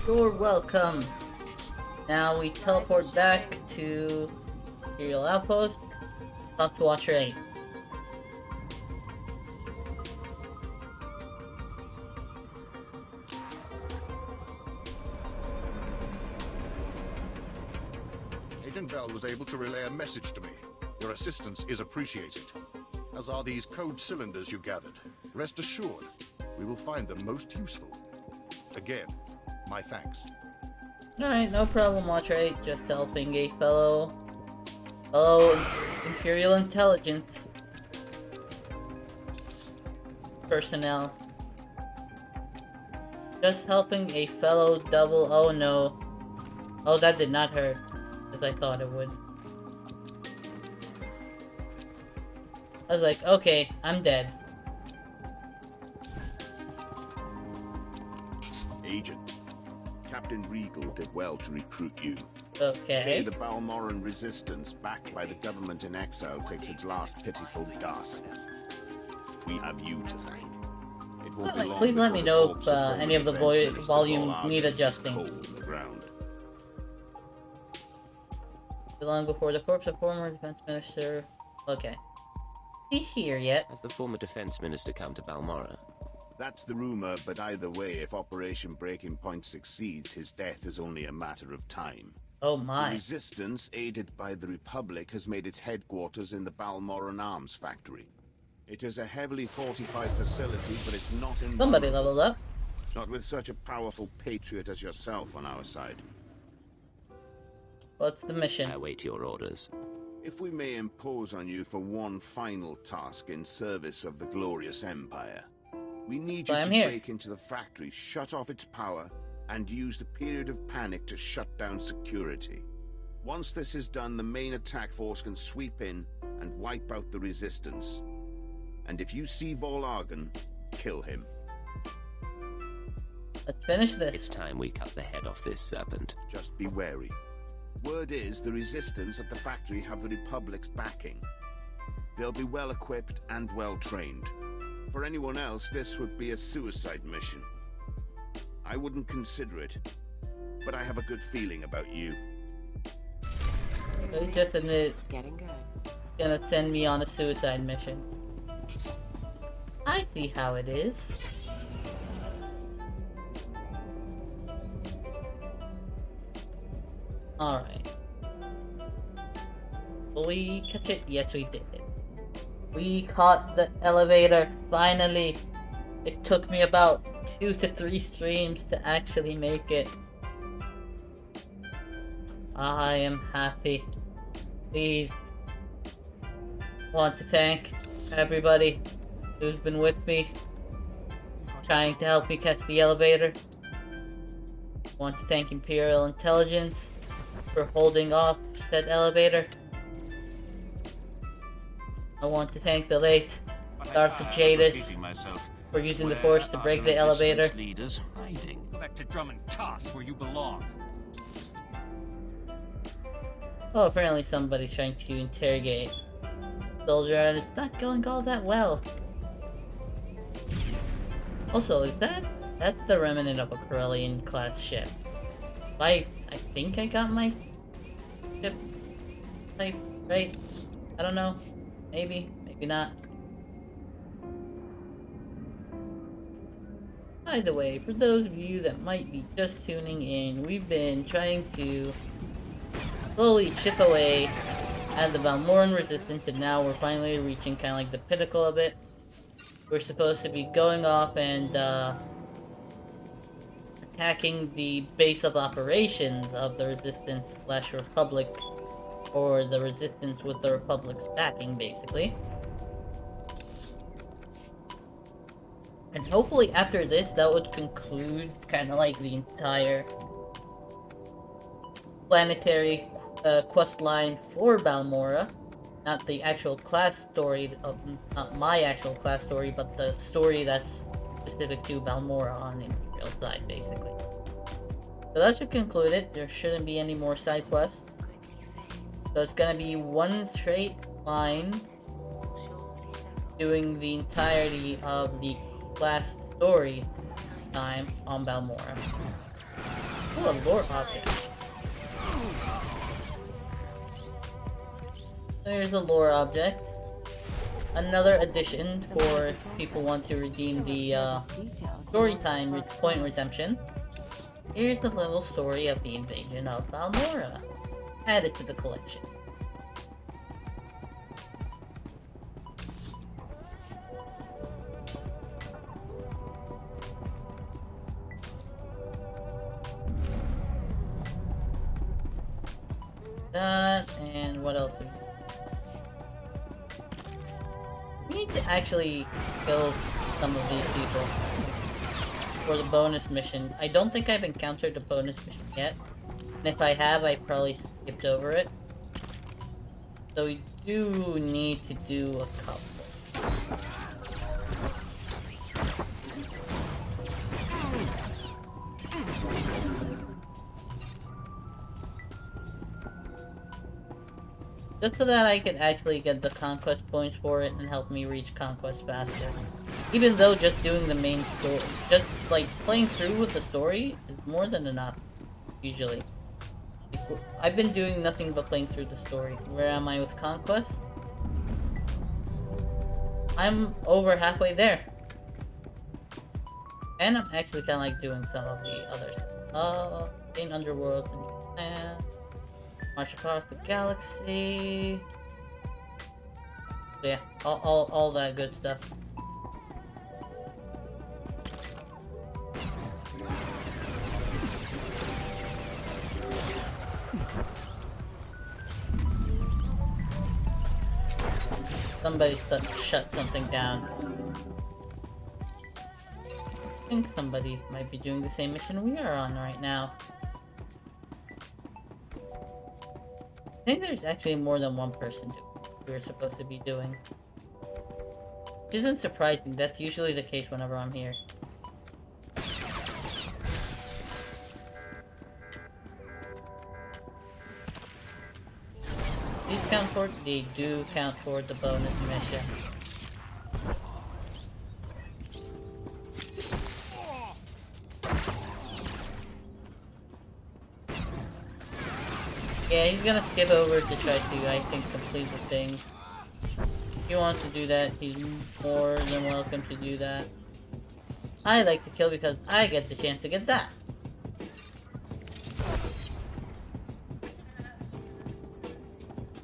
You're welcome. Now we teleport back to Imperial Outpost. Talk to Watcher 8. Agent Bell was able to relay a message to me. Your assistance is appreciated, as are these code cylinders you gathered. Rest assured, we will find them most useful. Again, my thanks. Alright, no problem, Watcher 8. Just helping a fellow Imperial Intelligence personnel. Just helping a fellow double... Oh no. Oh, that did not hurt, as I thought it would. I was like, okay, I'm dead. Agent, Captain Regal did well to recruit you. Okay. Today, the Balmoran resistance, backed by the government in exile, takes its last pitiful gasp. We have you to thank. It will be long please let me know if before the any of the Defense Minister volumes Paul need Arden adjusting. cold in the ground. Long before the corpse of former defense minister. Okay. He's here yet? Has the former defense minister come to Balmora? That's the rumor, but either way, if Operation Breaking Point succeeds, his death is only a matter of time. Oh my. The resistance, aided by the Republic, has made its headquarters in the Balmoran Arms Factory. It is a heavily fortified facility, but it's not in... Somebody leveled up. Not with such a powerful patriot as yourself on our side. What's the mission? I await your orders. If we may impose on you for one final task in service of the glorious Empire, we need you to break into the factory, shut off its power, and use the period of panic to shut down security. Once this is done, the main attack force can sweep in and wipe out the resistance. And if you see Vol Argon, kill him. Let's finish this. It's time we cut the head off this serpent. Just be wary. Word is the resistance at the factory have the Republic's backing. They'll be well equipped and well trained. For anyone else, this would be a suicide mission. I wouldn't consider it. but I have a good feeling about you. So he just admitted Getting good. gonna send me on a suicide mission. I see how it is. Alright. Will we catch it? Yes, we did. We caught the elevator, finally! It took me about 2 to 3 streams to actually make it. I am happy. Please. Want to thank everybody who's been with me, trying to help me catch the elevator. Want to thank Imperial Intelligence for holding off said elevator. I want to thank the late Darcy Jadis for using the Force to break the elevator. Leaders hiding. Go back to Drummond Task where you belong. Oh, apparently somebody's trying to interrogate Soldier and it's not going all that well. Also, that's the remnant of a Corellian class ship. I think I got my ship type right. I don't know. Maybe not. By the way, for those of you that might be just tuning in, we've been trying to slowly chip away at the Balmoran resistance, and now we're finally reaching kind of like the pinnacle of it. We're supposed to be going off and attacking the base of operations of the Resistance / Republic, or the Resistance with the Republic's backing, basically. And hopefully after this, that would conclude kind of like the entire planetary quest line for Balmora. Not the actual class story, not my actual class story, but the story that's specific to Balmora on the Imperial side, basically. So that should conclude it. There shouldn't be any more side quests. So it's gonna be one straight line doing the entirety of the class story time on Balmora. Ooh, a lore object. There's a lore object. Another addition for people who want to redeem the story time point redemption. Here's the little story of the invasion of Balmora. Added to the collection. That, and what else? We need to actually kill some of these people for the bonus mission. I don't think I've encountered the bonus mission yet. And if I have, I probably skipped over it. So we do need to do a couple. Just so that I could actually get the conquest points for it and help me reach conquest faster. Even though just doing the main story, just like playing through with the story is more than enough, usually. I've been doing nothing but playing through the story. Where am I with conquest? I'm over halfway there. And I'm actually kind of like doing some of the others. In Underworld and Japan. March across the galaxy. So yeah, all that good stuff. Somebody shut something down. I think somebody might be doing the same mission we are on right now. I think there's actually more than one person we're supposed to be doing. Which isn't surprising, that's usually the case whenever I'm here. These count for it? They do count for the bonus mission. Yeah, he's gonna skip over to try to, I think, complete the thing. If he wants to do that, he's more than welcome to do that. I like to kill because I get the chance to get that.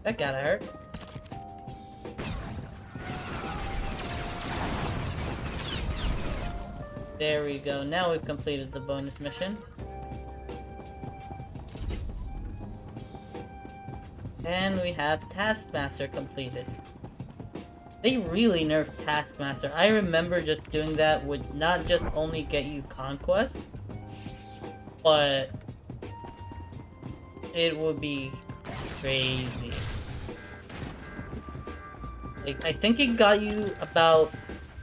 That gotta hurt. There we go. Now we've completed the bonus mission. And we have Taskmaster completed. They really nerfed Taskmaster. I remember just doing that would not just only get you conquest, but it would be crazy. Like, I think it got you about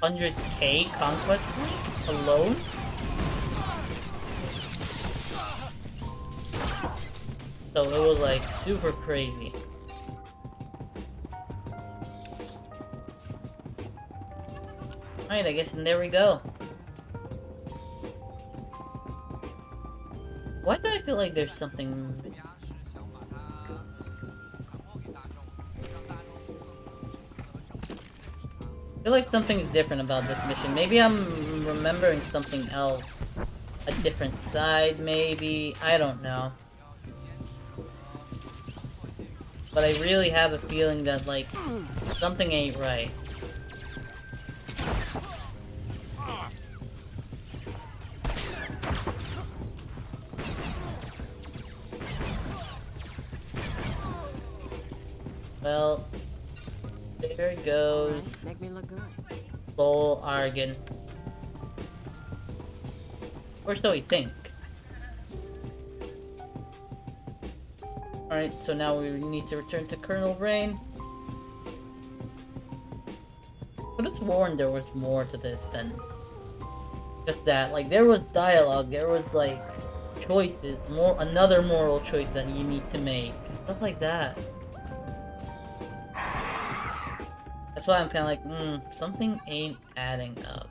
100k conquest points alone. So it was like super crazy. Alright, I guess, and there we go. Why do I feel like there's something... I feel like something's different about this mission. Maybe I'm remembering something else. A different side, maybe. I don't know. But I really have a feeling that, like, something ain't right. Well, there goes Make me look good. Bull Argon. Or so we think. Alright, so now we need to return to Colonel Rain. But it's warned there was more to this than just that. Like, there was dialogue, there was, like, choices, another moral choice that you need to make. Stuff like that. That's why I'm kind of like, something ain't adding up.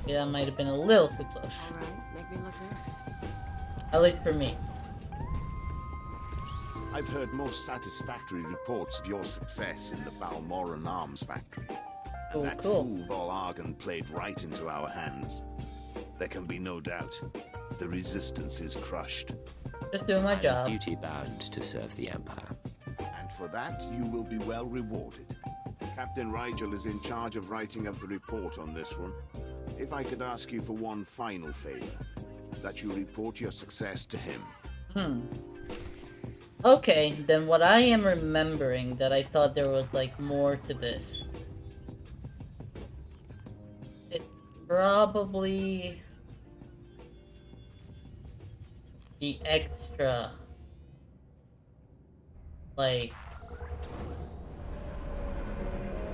Yeah, that might have been a little too close. Alright, make me look good. At least for me. I've heard most satisfactory reports of your success in the Balmoran Arms Factory. And that fool Vol'argan played right into our hands. There can be no doubt. The resistance is crushed. Just doing my job. Duty bound to serve the Empire. And for that, you will be well rewarded. Captain Rigel is in charge of writing up the report on this one. If I could ask you for one final favor, that you report your success to him. Okay, then what I am remembering that I thought there was, like, more to this. It's probably the extra, like,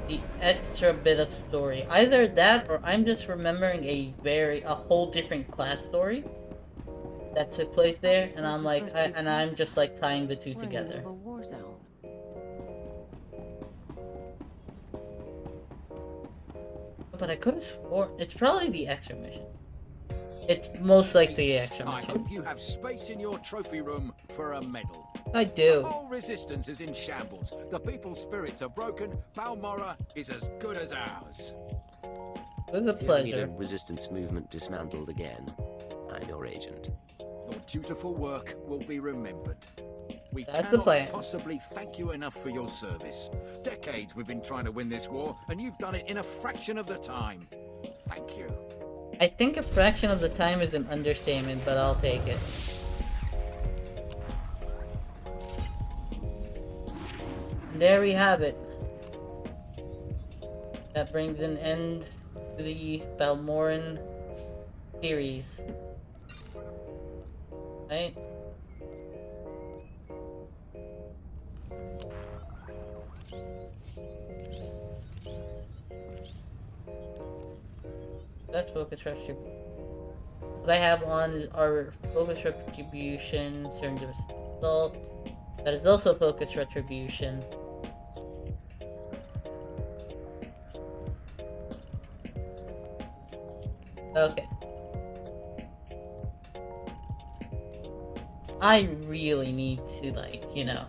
the extra bit of story. Either that, or I'm just remembering a whole different class story that took place there, and I'm like, I'm just like tying the two together. A war zone. But I could have sworn it's probably the extra mission. It's most likely the extra I mission. hope you have space in your trophy room for a medal. I do. The whole resistance is in shambles. The people's spirits are broken. Balmora is as good as ours. It was a If you need pleasure. a resistance movement dismantled again, I'm your agent. Your dutiful work will be remembered. We That's the cannot plan. possibly thank you enough for your service. Decades we've been trying to win this war, and you've done it in a fraction of the time. Thank you. I think a fraction of the time is an understatement, but I'll take it. There we have it. That brings an end to the Balmoran series. Right? That's focus retribution. What I have on is our focus retribution, serendipitous assault. That is also focus retribution. Okay. I really need to, like, you know,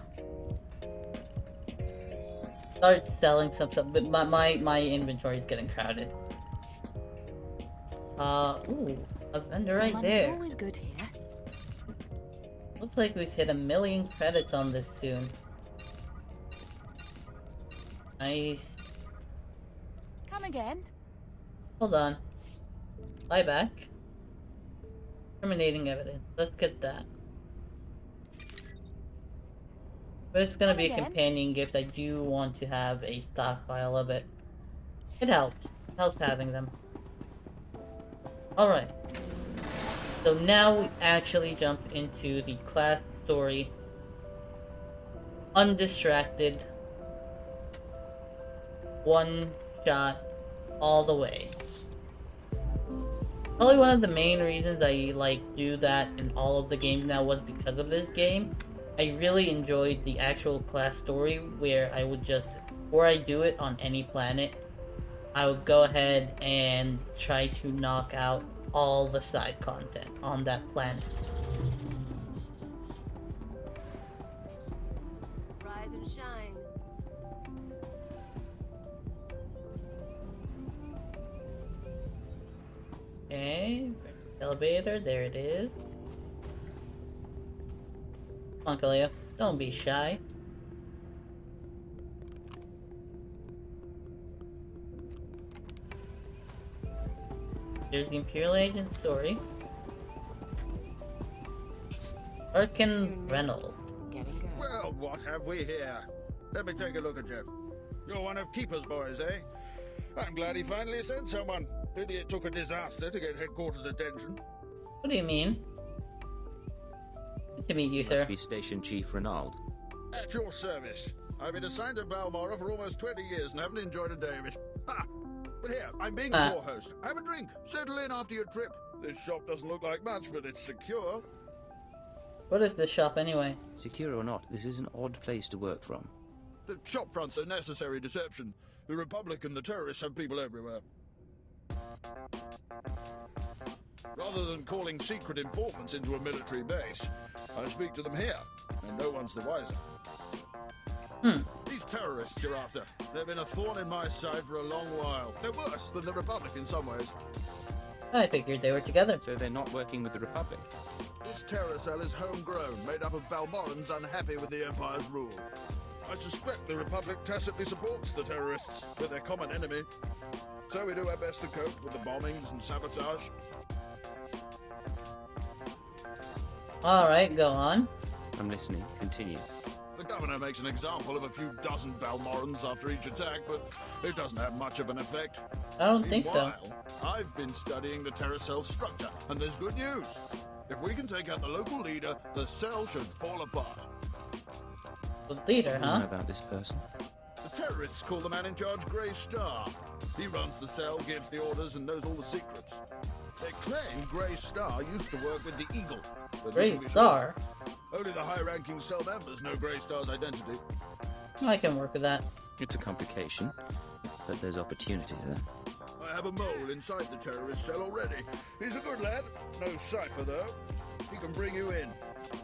start selling some stuff, but my inventory is getting crowded. Ooh, a vendor right there. Always good here. Looks like we've hit 1 million credits on this soon. Nice. Come again. Hold on. Buyback. Terminating evidence. Let's get that. But it's gonna be a companion gift. I do want to have a stockpile of it. It helps. It helps having them. Alright. So now we actually jump into the class story. Undistracted. One shot all the way. Probably one of the main reasons I do that in all of the games now was because of this game. I really enjoyed the actual class story where I would just, before I do it on any planet, I would go ahead and try to knock out all the side content on that planet. Rise and shine. Okay, elevator, there it is. Come on, Kalia, don't be shy. Here's the Imperial Agent story. Arkin Reynolds. Well, what have we here? Let me take a look at you. You're one of Keeper's boys, eh? I'm glad he finally sent someone. Pity it took a disaster to get headquarters attention. What do you mean? Good to meet you, sir. Must be Station Chief Renaud. At your service. I've been assigned to Balmora for almost 20 years and haven't enjoyed a day of it. Ha! But here, I'm being your host. Have a drink. Settle in after your trip. This shop doesn't look like much, but it's secure. What is this shop anyway? Secure or not, this is an odd place to work from. The shop front's a necessary deception. The Republic and the terrorists have people everywhere. Rather than calling secret informants into a military base, I speak to them here, and no one's the wiser. These terrorists you're after, they've been a thorn in my side for a long while. They're worse than the Republic in some ways. I figured they were together. So they're not working with the Republic? This terror cell is homegrown, made up of Balmorans unhappy with the Empire's rule. I suspect the Republic tacitly supports the terrorists. We're their common enemy. So we do our best to cope with the bombings and sabotage. Alright, go on. I'm listening. Continue. The governor makes an example of a few dozen Balmorans after each attack, but it doesn't have much of an effect. I don't think so. I've been studying the terror cell structure, and there's good news. If we can take out the local leader, the cell should fall apart. The leader, huh? I don't know about this person. The terrorists call the man in charge Grey Star. He runs the cell, gives the orders, and knows all the secrets. They claim Grey Star used to work with the Eagle. Grey Star? Only the high-ranking cell members know Grey Star's identity. I can work with that. It's a complication, but there's opportunity there. I have a mole inside the terrorist cell already. He's a good lad. No cipher, though. He can bring you in.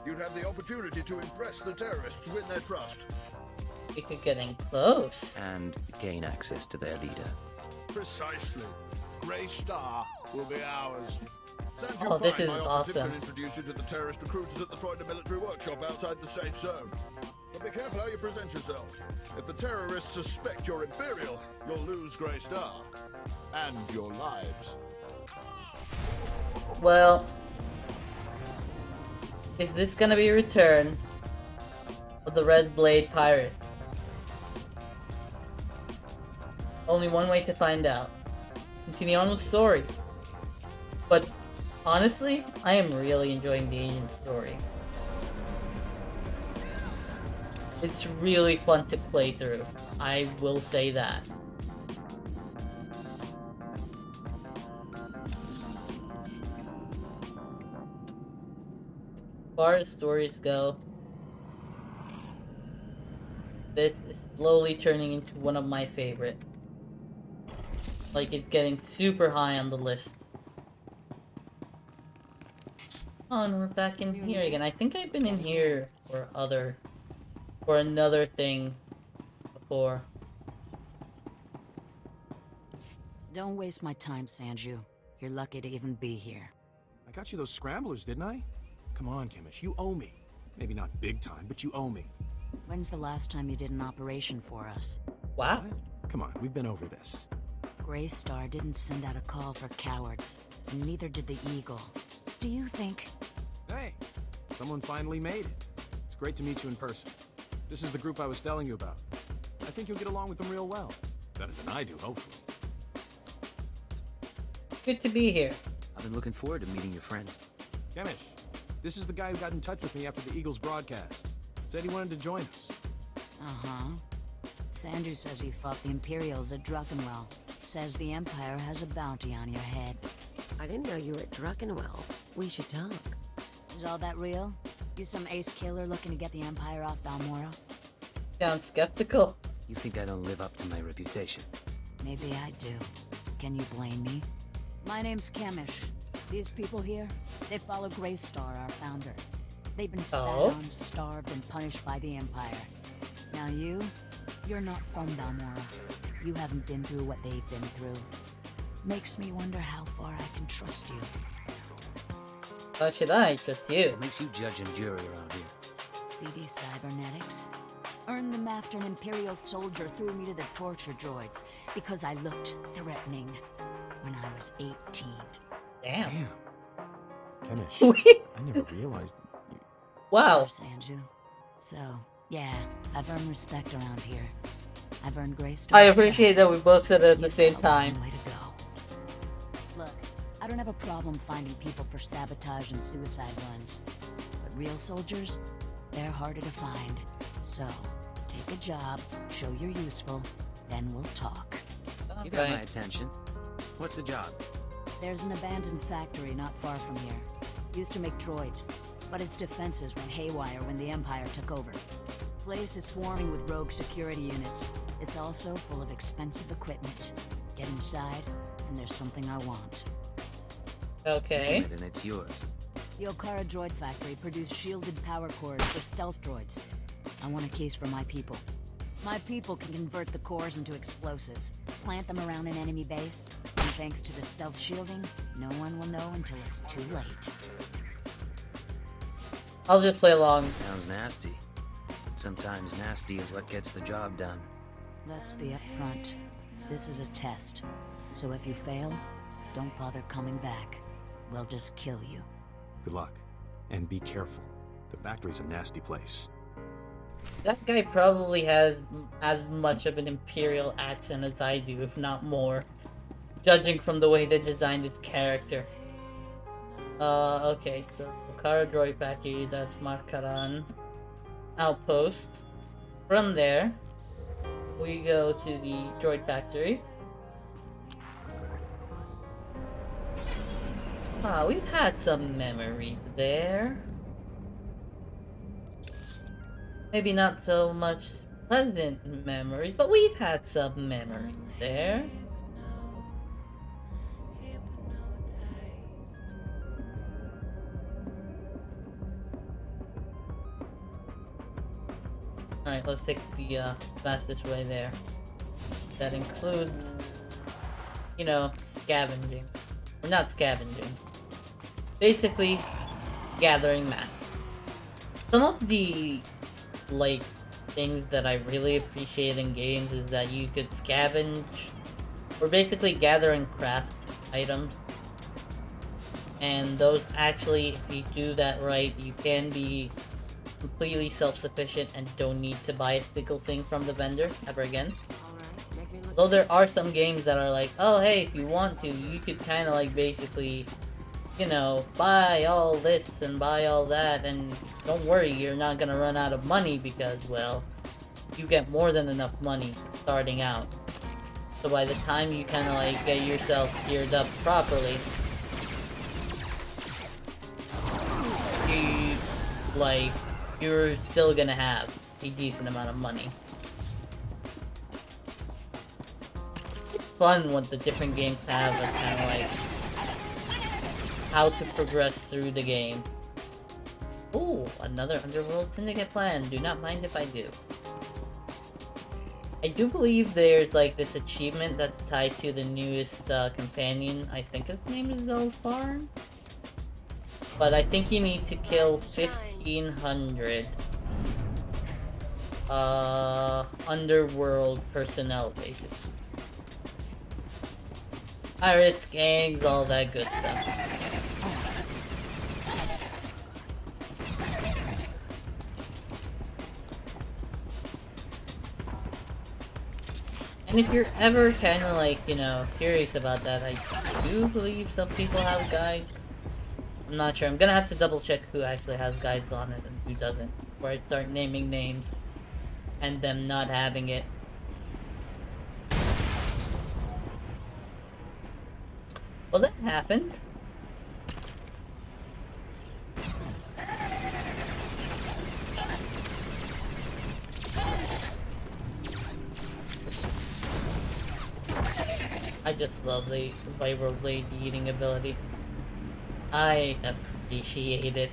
You'd have the opportunity to impress the terrorists, win their trust. We could get in close. And gain access to their leader. Precisely. Grey Star will be ours. Oh, this is awesome. Can introduce you to the terrorist recruiters at the Troida military workshop outside the safe zone. But be careful how you present yourself. If the terrorists suspect you're Imperial, you'll lose Grey Star. And your lives. Well, is this gonna be a return of the Red Blade Pirate? Only one way to find out. Continue on with the story. But honestly, I am really enjoying the Agent story. It's really fun to play through. I will say that. As far as stories go, this is slowly turning into one of my favorite. Like, it's getting super high on the list Oh, and we're back in here again. I think I've been in here for another thing before. Don't waste my time, Sanju. You're lucky to even be here. I got you those scramblers, didn't I? Come on, Chemish, you owe me. Maybe not big time, but you owe me. When's the last time you did an operation for us? Wow. What? Come on, we've been over this. Greystar didn't send out a call for cowards, and neither did the Eagle. Do you think... Hey, someone finally made it. It's great to meet you in person. This is the group I was telling you about. I think you'll get along with them real well. Better than I do, hopefully. Good to be here. I've been looking forward to meeting your friends. Chemish, this is the guy who got in touch with me after the Eagles broadcast. Said he wanted to join us. Uh-huh. Sanju says he fought the Imperials at Druckenwell. Says the Empire has a bounty on your head. I didn't know you were at Druckenwell. We should talk. Is all that real? You some ace killer looking to get the Empire off Balmora? Sounds skeptical. You think I don't live up to my reputation? Maybe I do. Can you blame me? My name's Chemish. These people here, they follow Greystar, our founder. They've been spat on, starved, and punished by the Empire. Now you're not from Balmora. You haven't been through what they've been through. Makes me wonder how far I can trust you. How should I trust you? What makes you judge and jury around here? See these cybernetics? Earned them after an Imperial soldier threw me to the torture droids because I looked threatening when I was 18. Damn. Chemish, I never realized you... Wow. Sure, Sanju. So, yeah, I've earned respect around here. I've earned Greystar's I appreciate trust. that we both said it at the same time. Way to go. Look, I don't have a problem finding people for sabotage and suicide runs. But real soldiers, they're harder to find. So, take a job, show you're useful, then we'll talk. You got my attention. What's the job? There's an abandoned factory not far from here. Used to make droids, but its defenses went haywire when the Empire took over. Place is swarming with rogue security units. It's also full of expensive equipment. Get inside, and there's something I want. Okay. Name it and it's yours. The Okara Droid Factory produced shielded power cores for stealth droids. I want a case for my people. My people can convert the cores into explosives, plant them around an enemy base, and thanks to the stealth shielding, no one will know until it's too late. I'll just play along. Sounds nasty. Sometimes nasty is what gets the job done. Let's be upfront. This is a test. So if you fail, don't bother coming back. We'll just kill you. Good luck. And be careful. The factory's a nasty place. That guy probably has as much of an Imperial accent as I do, if not more. Judging from the way they designed his character. Okay, so Okara Droid Factory, that's Markaran Outpost. From there, we go to the Droid Factory. We've had some memories there. Maybe not so much pleasant memories, but we've had some memories there. Alright, let's take the fastest way there. That includes, you know, scavenging. Or not scavenging. Basically, gathering mats. Some of the, like, things that I really appreciate in games is that you could scavenge, or basically gather and craft items. And those actually, if you do that right, you can be completely self-sufficient and don't need to buy a single thing from the vendor ever again. Though there are some games that are like, oh hey, if you want to, you could kind of like basically, you know, buy all this and buy all that, and don't worry, you're not gonna run out of money because, well, you get more than enough money starting out. So by the time you kind of like get yourself geared up properly, you're still gonna have a decent amount of money. It's fun what the different games have as kind of like how to progress through the game. Oh, another Underworld Syndicate plan. Do not mind if I do. I do believe there's like this achievement that's tied to the newest companion. I think his name is Zelfar. But I think you need to kill 1,500 Underworld personnel, basically. Pirates, gangs, all that good stuff. And if you're ever kind of like, you know, curious about that, I do believe some people have guides. I'm not sure. I'm gonna have to double check who actually has guides on it and who doesn't, before I start naming names and them not having it. Well, that happened. I just love the Vibro Blade eating ability. I appreciate it.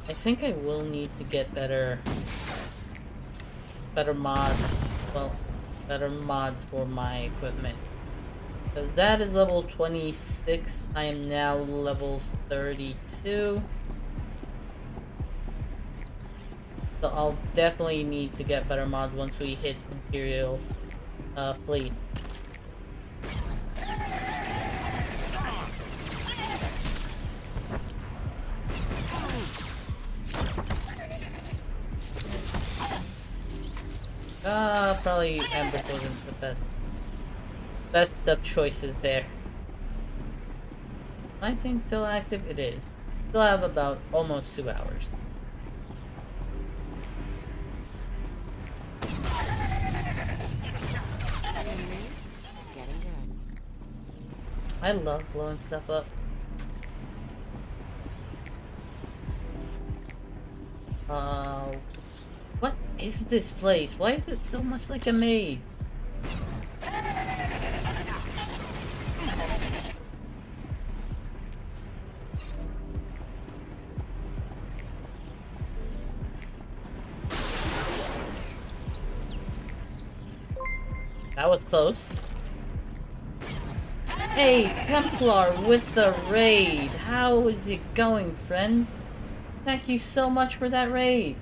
I think I will need to get better mods. Well, better mods for my equipment. Because that is level 26. I am now level 32. So I'll definitely need to get better mods once we hit Imperial fleet. Probably Ember wasn't the best of choices there. My thing's still active? It is. Still have about almost 2 hours. Getting good. I love blowing stuff up. What is this place? Why is it so much like a maze? That was close. Hey, Templar with the raid. How is it going, friend? Thank you so much for that raid.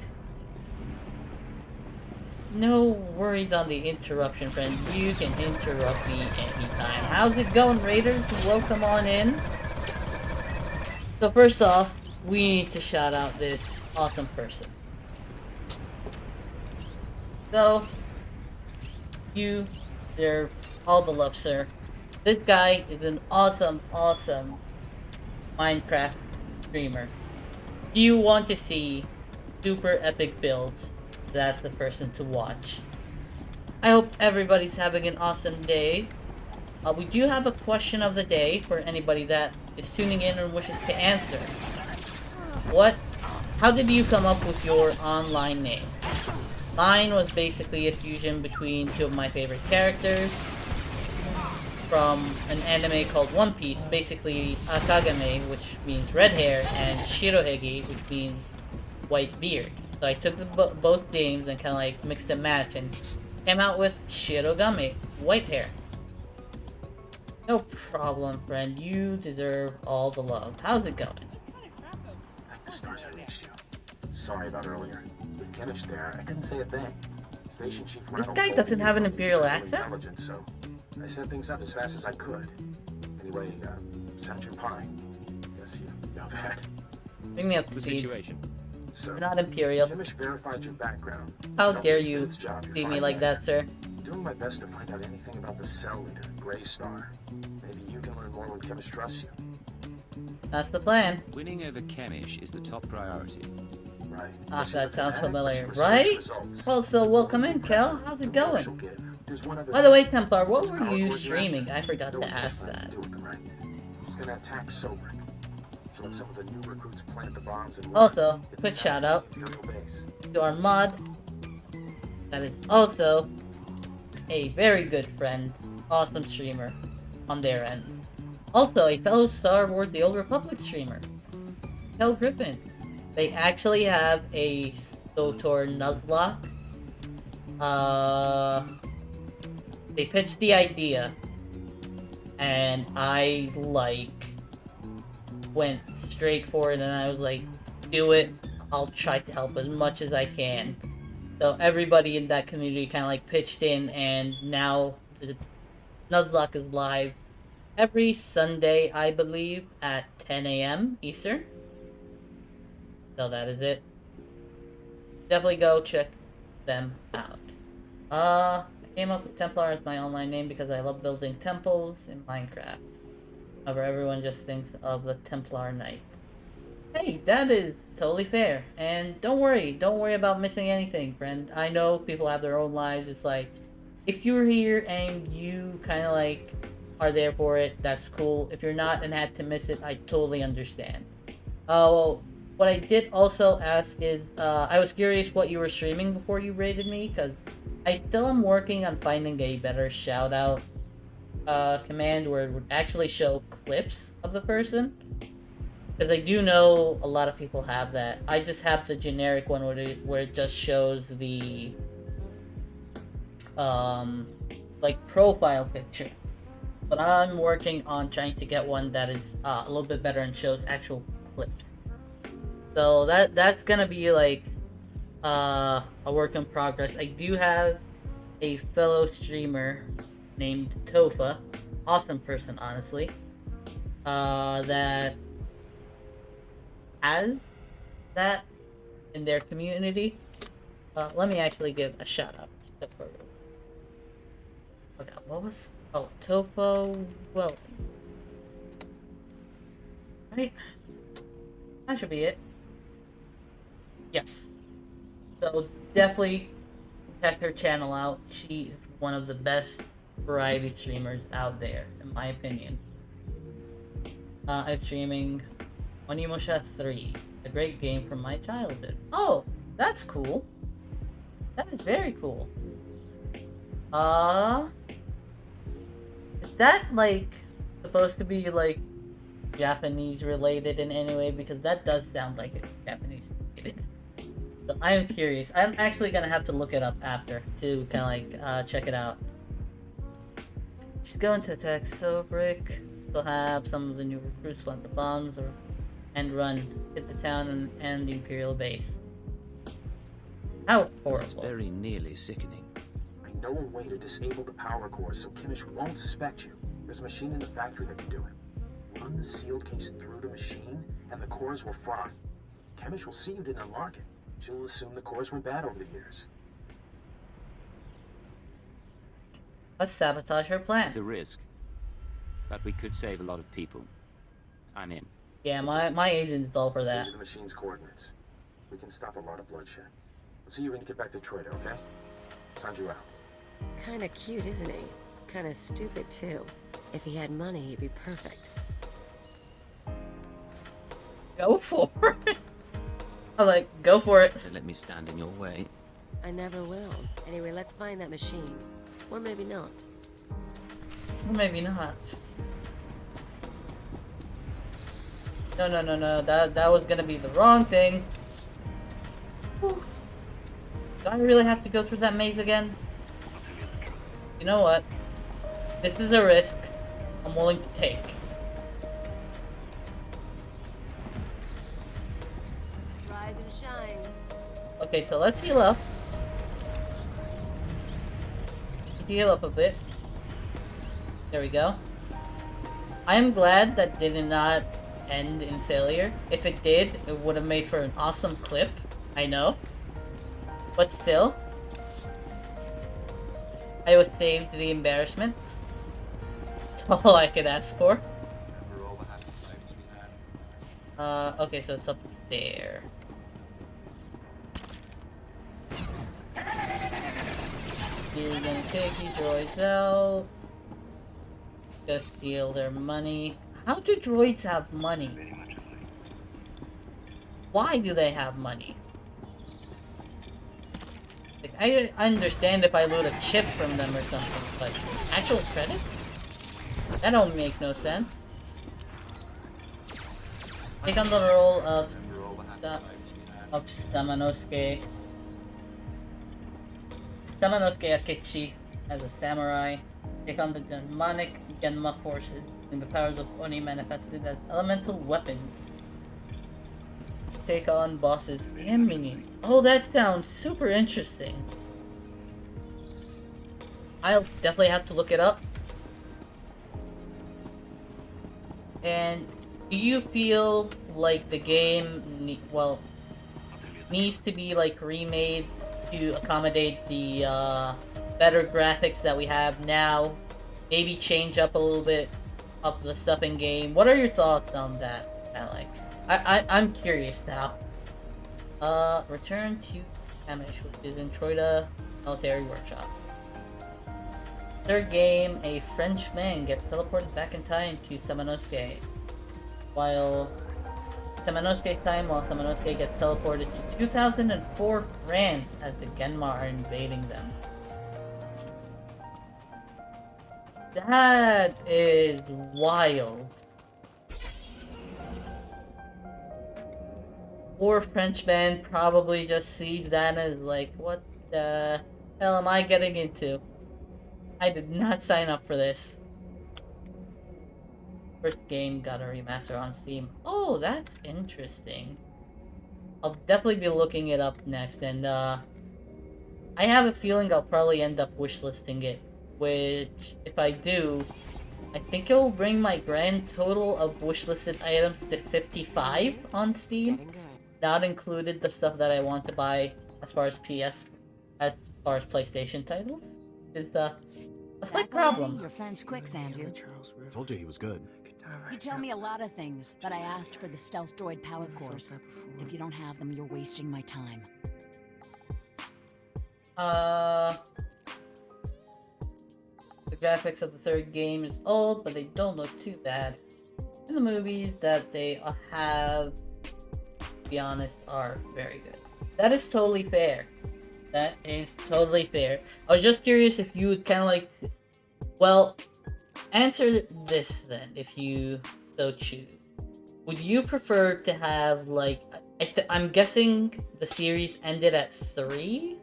No worries on the interruption, friend. You can interrupt me anytime. How's it going, raiders? Welcome on in. So first off, we need to shout out this awesome person. So, you deserve all the love, sir. This guy is an awesome Minecraft streamer. Do you want to see super epic builds? That's the person to watch. I hope everybody's having an awesome day. We do have a question of the day for anybody that is tuning in and wishes to answer. How did you come up with your online name? Mine was basically a fusion between two of my favorite characters from an anime called One Piece, basically Akagame, which means red hair, and Shirohige, which means white beard. So I took both names and kind of like mixed and matched and came out with Shirogame, white hair. No problem, friend. You deserve all the love. How's it going? Thank the stars I reached you. Sorry about earlier. With Kimmich there, I couldn't say a thing. Station Chief This guy doesn't have an Imperial accent? So I set things up as fast as I could. Anyway, Sancho Pie. Guess you know that. Bring me up to speed. Situation. So, not Imperial. Kimmich verified your background. How dare you see me like that, sir? Doing my best to find out anything about the cell leader, Grey Star. Maybe you can learn more when Kimmich trusts you. That's the plan. Winning over Chemish is the top priority. Right. Ah, that sounds familiar, right? Well, so welcome in, Kel. How's it going? By the way, Templar, what were you streaming? I forgot to ask that. She's gonna attack Sobrik. She'll have some of the new recruits plant the bombs and also, quick shout out to our mod that is also a very good friend, awesome streamer on their end. Also, a fellow Star Wars The Old Republic streamer, Kel Griffin. They actually have a SWTOR Nuzlocke. They pitched the idea, and I went straight for it, and I was like, do it. I'll try to help as much as I can. So everybody in that community kind of pitched in, and now the Nuzlocke is live every Sunday, I believe, at 10 a.m. Eastern. So that is it. Definitely go check them out. I came up with Templar as my online name because I love building temples in Minecraft. However, everyone just thinks of the Templar Knight. Hey, that is totally fair. And don't worry about missing anything, friend. I know people have their own lives. It's like, if you're here and you kind of are there for it, that's cool. If you're not and had to miss it, I totally understand. Well, what I did also ask is, I was curious what you were streaming before you raided me, because I still am working on finding a better shout-out command where it would actually show clips of the person. Because I do know a lot of people have that. I just have the generic one where it just shows the profile picture. But I'm working on trying to get one that is a little bit better and shows actual clips. So that's gonna be a work in progress. I do have a fellow streamer named Tofa, awesome person, honestly, that has that in their community. Let me actually give a shout out. Okay, what was? Oh, Tofa Welding. Right? That should be it. Yes. So definitely check her channel out. She is one of the best variety streamers out there, in my opinion. I'm streaming Onimusha 3, a great game from my childhood. Oh, that's cool. That is very cool. Is that supposed to be Japanese related in any way? Because that does sound like it's Japanese related. So I am curious. I'm actually gonna have to look it up after to kind of check it out. She's going to attack Sobrik. She'll have some of the new recruits plant the bombs and hit the town and the Imperial base. How horrible. That's very nearly sickening. I know a way to disable the power cores so Kimish won't suspect you. There's a machine in the factory that can do it. Run the sealed case through the machine, and the cores will fry. Kimish will see you didn't unlock it. She'll assume the cores went bad over the years. Let's sabotage her plan. It's a risk, but we could save a lot of people. I'm in. Yeah, my agent is all for that. Send you the machine's coordinates. We can stop a lot of bloodshed. I'll see you when you get back to Detroit, okay? Sanju out. Kinda cute, isn't he? Kinda stupid, too. If he had money, he'd be perfect. Go for it. I'm go for it. Don't let me stand in your way. I never will. Anyway, let's find that machine. Or maybe not. Or maybe not. No. That was gonna be the wrong thing. Whew. Do I really have to go through that maze again? You know what? This is a risk I'm willing to take. Rise and shine. Okay, so let's heal up. Let's heal up a bit. There we go. I am glad that did not end in failure. If it did, it would have made for an awesome clip. I know. But still, I was saved the embarrassment. That's all I could ask for. Okay, so it's up there. You're gonna take these droids out. Just steal their money. How do droids have money? Why do they have money? Like, I understand if I loot a chip from them or something, but actual credits? That don't make no sense. Take on the role of Samanosuke. Samanosuke Akechi as a samurai. Take on the demonic Genma forces, and the powers of Oni manifested as elemental weapons. Take on bosses and minions. Oh, that sounds super interesting. I'll definitely have to look it up. And do you feel like the game, needs to be like remade to accommodate the better graphics that we have now? Maybe change up a little bit of the stuff in game. What are your thoughts on that, Alec? I'm curious now. Return to Kamish, which is in Troida Military Workshop. Third game, a French man gets teleported back in time to Samanosuke. While Samanosuke gets teleported to 2004 France as the Genma are invading them. That is wild. Poor Frenchman probably just sees that as like, what the hell am I getting into? I did not sign up for this. First game got a remaster on Steam. Oh, that's interesting. I'll definitely be looking it up next, and I have a feeling I'll probably end up wishlisting it, which, if I do, I think it will bring my grand total of wishlisted items to 55 on Steam. Not included the stuff that I want to buy as far as PlayStation titles. It's a slight problem. Your friend's quick, Sanju. Told you he was good. You tell me a lot of things, but I asked for the stealth droid power cores. If you don't have them, you're wasting my time. The graphics of the third game is old, but they don't look too bad. And the movies that they have, to be honest, are very good. That is totally fair. That is totally fair. I was just curious if you would kind of like... Well, answer this then, if you so choose. Would you prefer to have, like... I'm guessing the series ended at 3?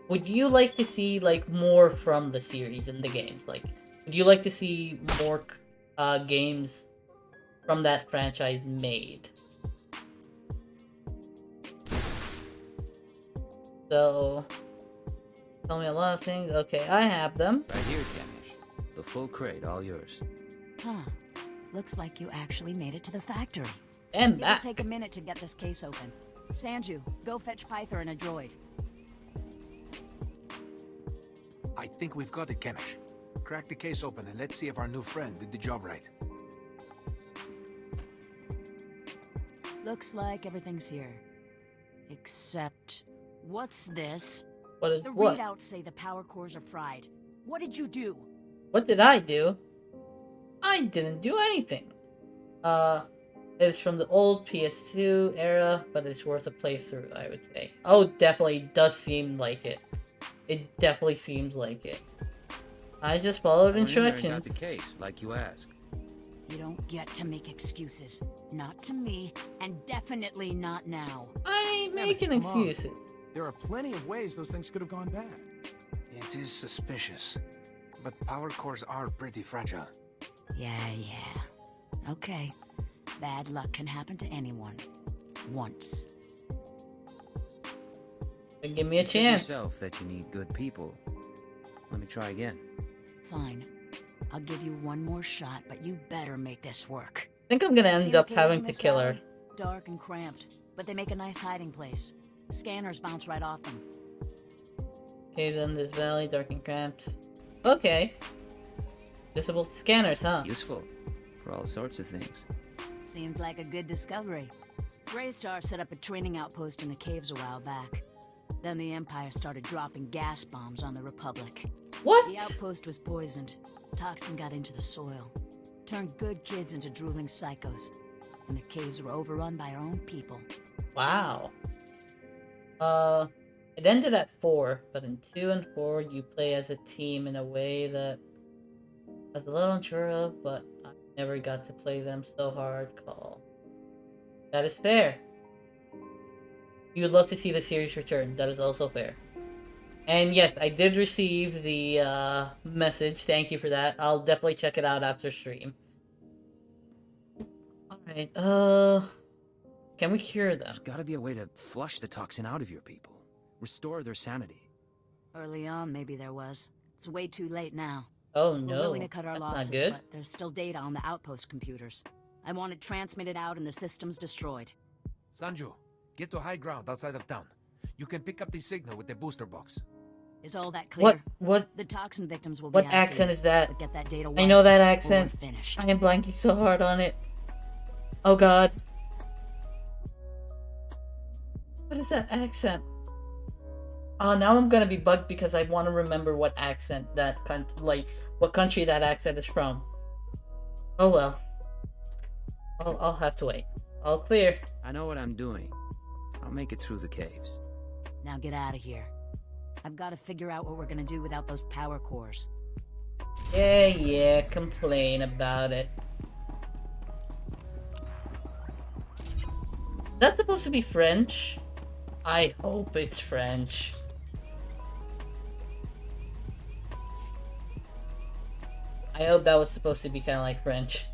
Would you like to see, like, more from the series in the games? Like, would you like to see more games from that franchise made? So, tell me a lot of things. Okay, I have them. Right here, Kamish. The full crate, all yours. Huh. Looks like you actually made it to the factory. And It'll take a minute to get this case open. Sanju, go fetch Pythor and a droid. I think we've got it, Kamish. Crack the case open and let's see if our new friend did the job right. Looks like everything's here. Except... what's this? What is the what? readouts say the power cores are fried. What did you do? What did I do? I didn't do anything. It's from the old PS2 era, but it's worth a playthrough, I would say. Oh, definitely does seem like it. It definitely seems like it. I just followed instructions. Got the case, like you asked. You don't get to make excuses. Not to me, and definitely not now. I ain't making excuses. There are plenty of ways those things could have gone bad. It is suspicious, but power cores are pretty fragile. Yeah. Okay. Bad luck can happen to anyone. Once. Give me a chance. You said yourself that you need good people. Let me try again. Fine. I'll give you one more shot, but you better make this work. I think I'm gonna end up having to kill her. Dark and cramped, but they make a nice hiding place. Scanners bounce right off them. Caves in this valley, dark and cramped. Okay. Visible scanners, huh? Useful for all sorts of things. Seemed like a good discovery. Greystar set up a training outpost in the caves a while back. Then the Empire started dropping gas bombs on the Republic. What? The outpost was poisoned. Toxin got into the soil. Turned good kids into drooling psychos. And the caves were overrun by our own people. Wow. It ended at 4, but in 2 and 4 you play as a team in a way that I was a little unsure of, but I never got to play them so hard. Call. That is fair. You would love to see the series return. That is also fair. And yes, I did receive the message. Thank you for that. I'll definitely check it out after stream. Alright, can we cure them? There's gotta be a way to flush the toxin out of your people. Restore their sanity. Early on, maybe there was. It's way too late now. Oh We're no, willing to cut our that's losses, not good. but there's still data on the outpost computers. I want it transmitted out and the systems destroyed. Sanju, get to high ground outside of town. You can pick up the signal with the booster box. Is all that clear? What? The toxin victims will What be accent is that? But get that data I know that wiped, or we're accent. finished. I am blanking so hard on it. Oh god. What is that accent? Oh, now I'm gonna be bugged because I want to remember what accent that what country that accent is from. Oh well. I'll have to wait. All clear. I know what I'm doing. I'll make it through the caves. Now get out of here. I've got to figure out what we're gonna do without those power cores. Yeah, complain about it. Is that supposed to be French? I hope it's French. I hope that was supposed to be kind of like French.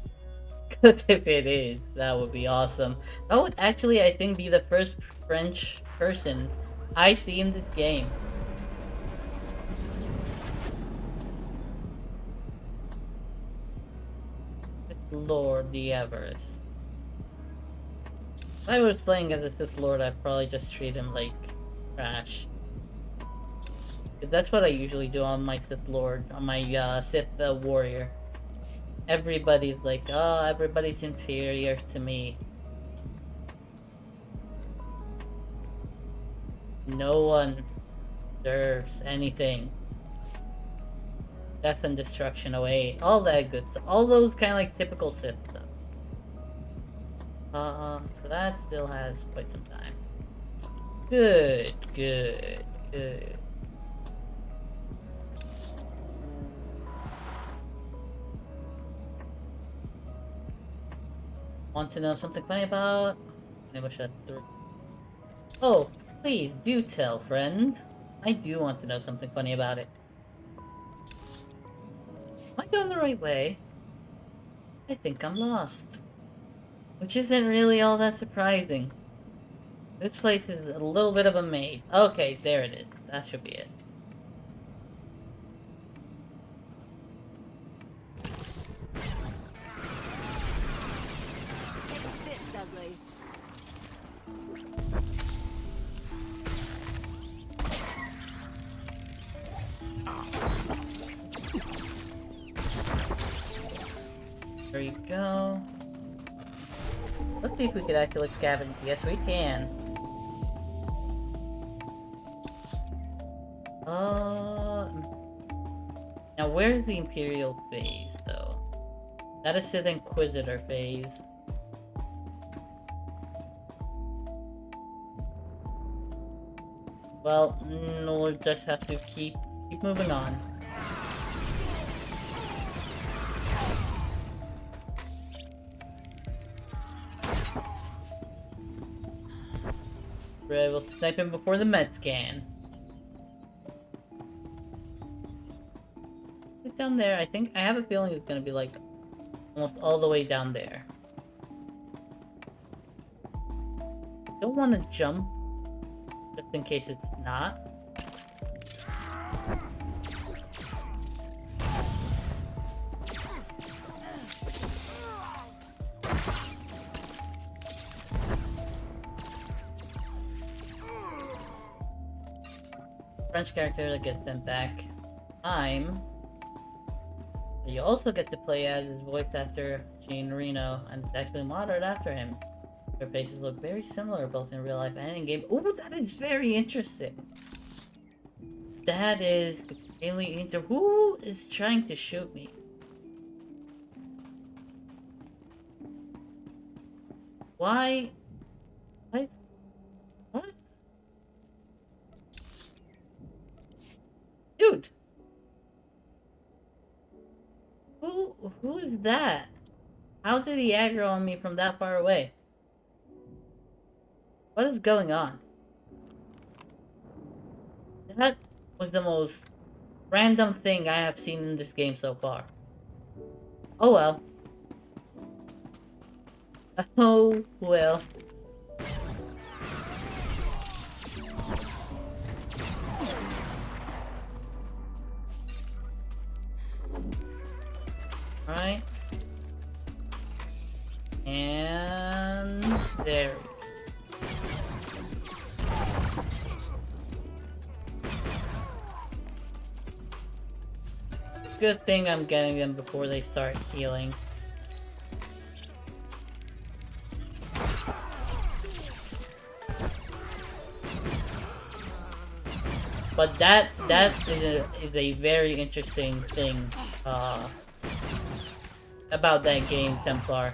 Because if it is, that would be awesome. That would actually, I think, be the first French person I see in this game. Lord the Everest. If I was playing as a Sith Lord, I'd probably just treat him like trash. That's what I usually do on my Sith Lord, on my Sith Warrior. Everybody's like, oh, everybody's inferior to me. No one deserves anything. Death and destruction away. All that good stuff. All those kind of like typical Sith stuff. So that still has quite some time. Good. Want to know something funny about? Maybe I should Oh, please do tell, friend. I do want to know something funny about it. Am I going the right way? I think I'm lost. Which isn't really all that surprising. This place is a little bit of a maze. Okay, there it is. That should be it. Take this, ugly. There you go. Let's see if we could actually scavenge. Yes, we can. Now where's the Imperial phase, though? That is Sith Inquisitor phase. Well, no, we'll just have to keep moving on. We're able to snipe him before the med scan. It's down there. I think I have a feeling it's gonna be like almost all the way down there. Don't want to jump just in case it's not. French character that gets sent back. You also get to play as his voice actor, Gene Reno, and it's actually modeled after him. Their faces look very similar both in real life and in game. Oh, that is very interesting. That is extremely interesting. Who is trying to shoot me? Why? What? Who is that? How did he aggro on me from that far away? What is going on? That was the most random thing I have seen in this game so far. Oh well. Oh well. Right. And there. Good thing I'm getting them before they start healing. But that is a very interesting thing about that game, Templar.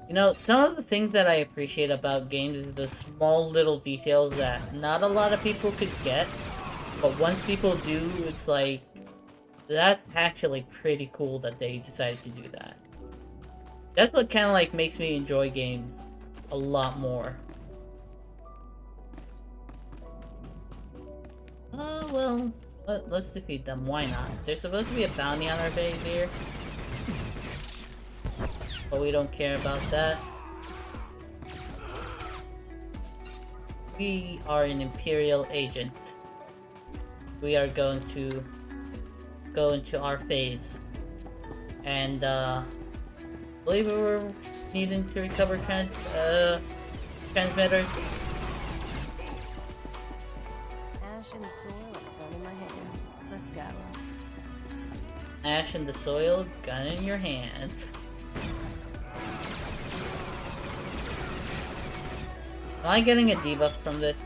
You know, some of the things that I appreciate about games is the small little details that not a lot of people could get, but once people do, it's like, that's actually pretty cool that they decided to do that. That's what kind of like makes me enjoy games a lot more. Oh, well, let's defeat them. Why not? There's supposed to be a bounty on our base here. But we don't care about that. We are an Imperial agent. We are going to go into our phase. And, I believe we were needing to recover transmitters. Ash in the soil, gun in my hands. Let's go. Ash in the soil, gun in your hands. Am I getting a debuff from this?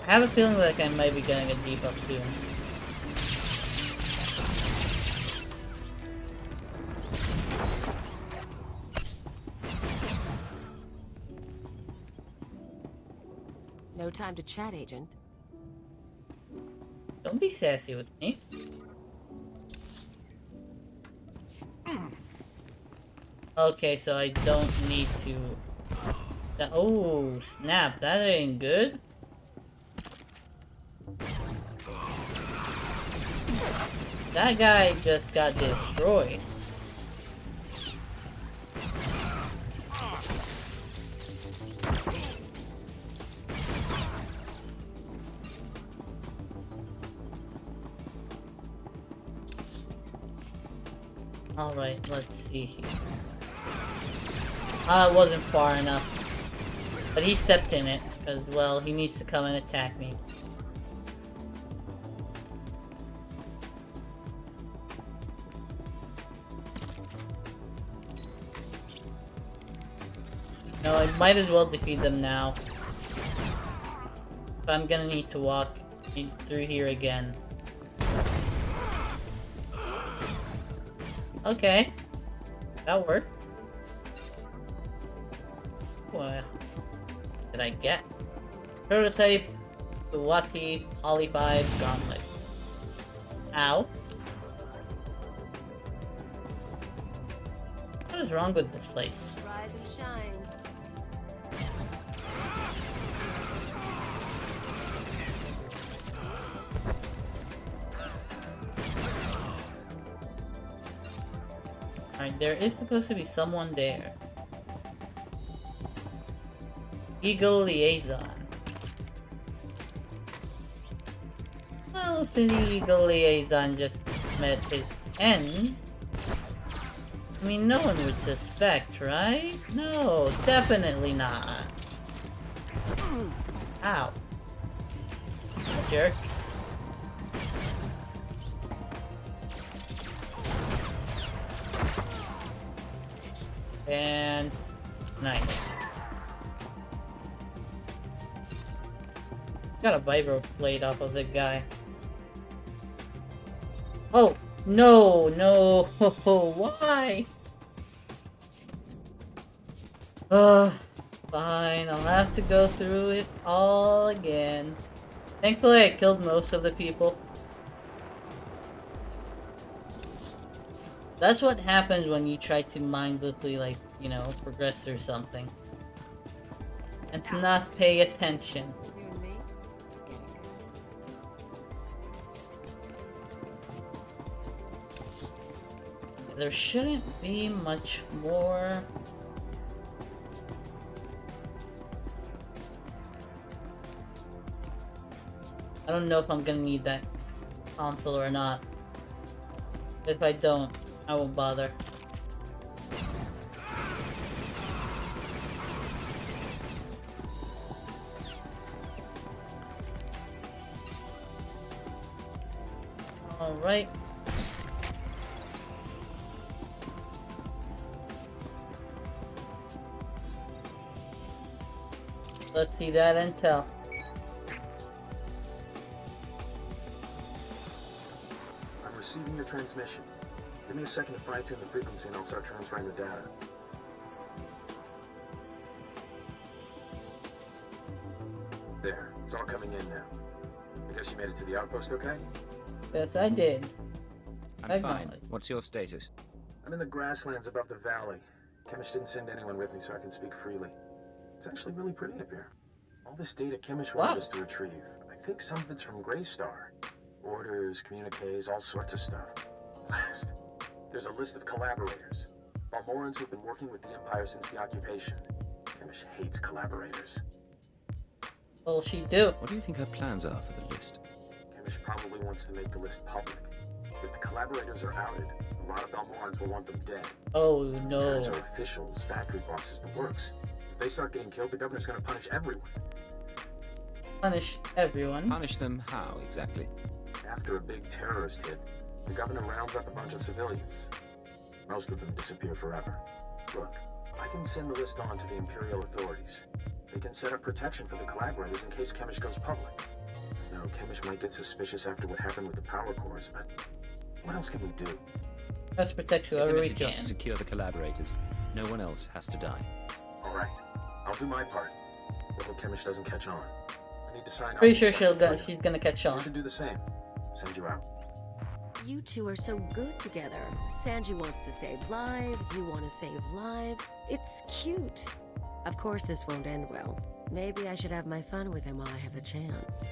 I have a feeling like I might be getting a debuff soon. No time to chat, Agent. Don't be sassy with me. Okay, so I don't need to... Oh, snap, that ain't good. That guy just got destroyed. Alright, let's see here. It wasn't far enough. But he stepped in it, because, well, he needs to come and attack me. No, I might as well defeat them now. If I'm gonna need to walk through here again. Okay. That worked. What did I get? Prototype, Suwati, Holly 5, Gauntlet. Ow. What is wrong with this place? Rise and shine. Alright, there is supposed to be someone there. Eagle Liaison. Well, if the Eagle Liaison just met his end, I mean, no one would suspect, right? No, definitely not. Ow. Jerk. And... nice. Got a vibro blade off of the guy. Oh! No! No! Why? Fine. I'll have to go through it all again. Thankfully I killed most of the people. That's what happens when you try to mindlessly, like, you know, progress through something. And to not pay attention. You and me? There shouldn't be much more. I don't know if I'm gonna need that console or not. If I don't, I won't bother. Alright. Let's see that intel. I'm receiving your transmission. Give me a second to fine-tune the frequency and I'll start transferring the data. There, it's all coming in now. I guess you made it to the outpost okay? Yes, I did. I'm fine. What's your status? I'm in the grasslands above the valley. Chemish didn't send anyone with me so I can speak freely. It's actually really pretty up here. All this data Chemish wanted us to retrieve. I think some of it's from Greystar. Orders, communiques, all sorts of stuff. Blast. There's a list of collaborators. Balmorans who've been working with the Empire since the occupation. Chemish hates collaborators. What'll she do? What do you think her plans are for the list? Chemish probably wants to make the list public. If the collaborators are outed, a lot of Balmorans will want them dead. Oh no. These guys are officials, factory bosses, the works. If they start getting killed, the governor's gonna punish everyone. Punish everyone? Punish them how, exactly? After a big terrorist hit, the governor rounds up a bunch of civilians. Most of them disappear forever. Look, I can send the list on to the Imperial authorities. They can set up protection for the collaborators in case Chemish goes public. No, Chemish might get suspicious after what happened with the power cores, but what else can we do? Let's protect Get whoever the we message out can. to secure the collaborators. No one else has to die. All right, I'll do my part. I hope Chemish doesn't catch on. I need to sign Pretty off. sure she's gonna catch on. You should do the same. Send you out. You two are so good together. Sanji wants to save lives, you want to save lives. It's cute. Of course this won't end well. Maybe I should have my fun with him while I have the chance.